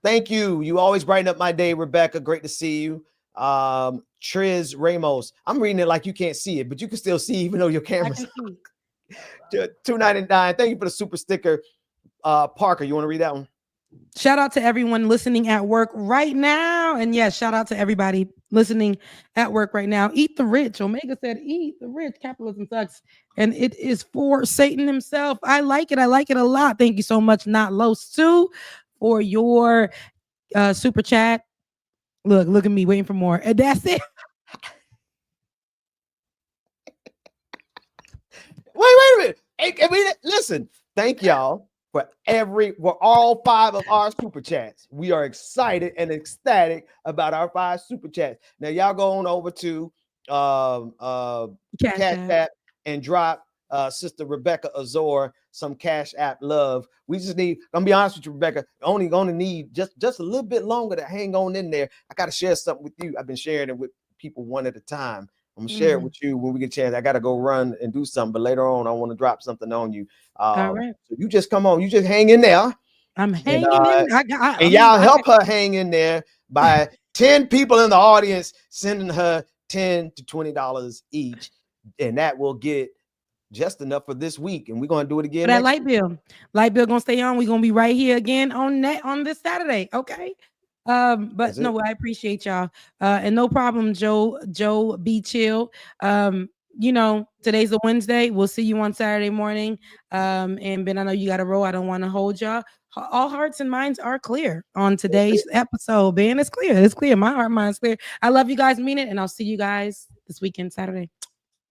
thank you. You always brighten up my day, Rebecca. Great to see you. Triz Ramos. I'm reading it like you can't see it, but you can still see even though your camera's $2.99. Thank you for the super sticker. Parker, you want to read that one? Shout out to everyone listening at work right now. And yes, shout out to everybody listening at work right now. Eat the rich. Omega said, eat the rich. Capitalism sucks. And it is for Satan himself. I like it. I like it a lot. Thank you so much, Not Low Sue, for your super chat. Look at me waiting for more. And that's it. Wait a minute. Hey, listen, thank y'all for all 5 of our super chats. We are excited and ecstatic about our 5 super chats. Now y'all go on over to Cash App and drop Sister Rebecca Azor some Cash App love. We just need, I'm gonna be honest with you, Rebecca, only gonna need just a little bit longer to hang on in there. I gotta share something with you. I've been sharing it with people one at a time. I'm gonna share it with you when we get a chance. I gotta go run and do something, but later on I want to drop something on you. All right. So you just come on, you just hang in there. I'm hanging in. And y'all help her hang in there by 10 people in the audience sending her $10 to $20 each, and that will get just enough for this week. And we're gonna do it again. But that light bill gonna stay on. We're gonna be right here again on this Saturday. Okay. But no, I appreciate y'all. And no problem, Joe, be chill. You know, today's a Wednesday. We'll see you on Saturday morning. And Ben, I know you got to roll. I don't want to hold y'all. All hearts and minds are clear on today's episode. Ben, it's clear. It's clear. My heart, mind's clear. I love you guys, mean it, and I'll see you guys this weekend, Saturday.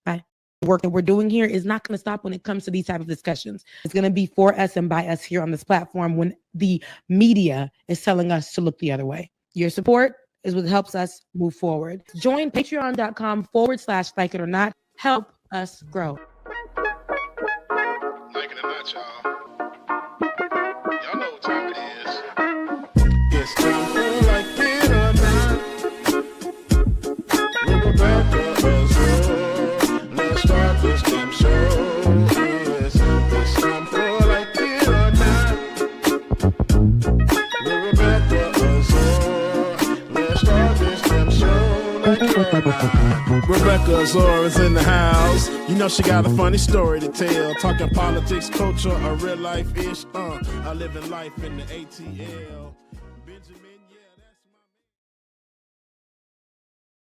Bye. The work that we're doing here is not going to stop when it comes to these type of discussions. It's going to be for us and by us here on this platform when the media is telling us to look the other way. Your support is what helps us move forward. Join patreon.com/like it or not. Help us grow. Like it or not, y'all. Y'all know what time it is. It's time for like it or not. We're about to Azor. Let's start this damn show. Yes, it's time for like it or not. We're about to Azor. Let's start this damn show. Like it or not. Rebecca Azor is in the house. You know she got a funny story to tell. Talking politics, culture, or real life ish. I live in life in the ATL.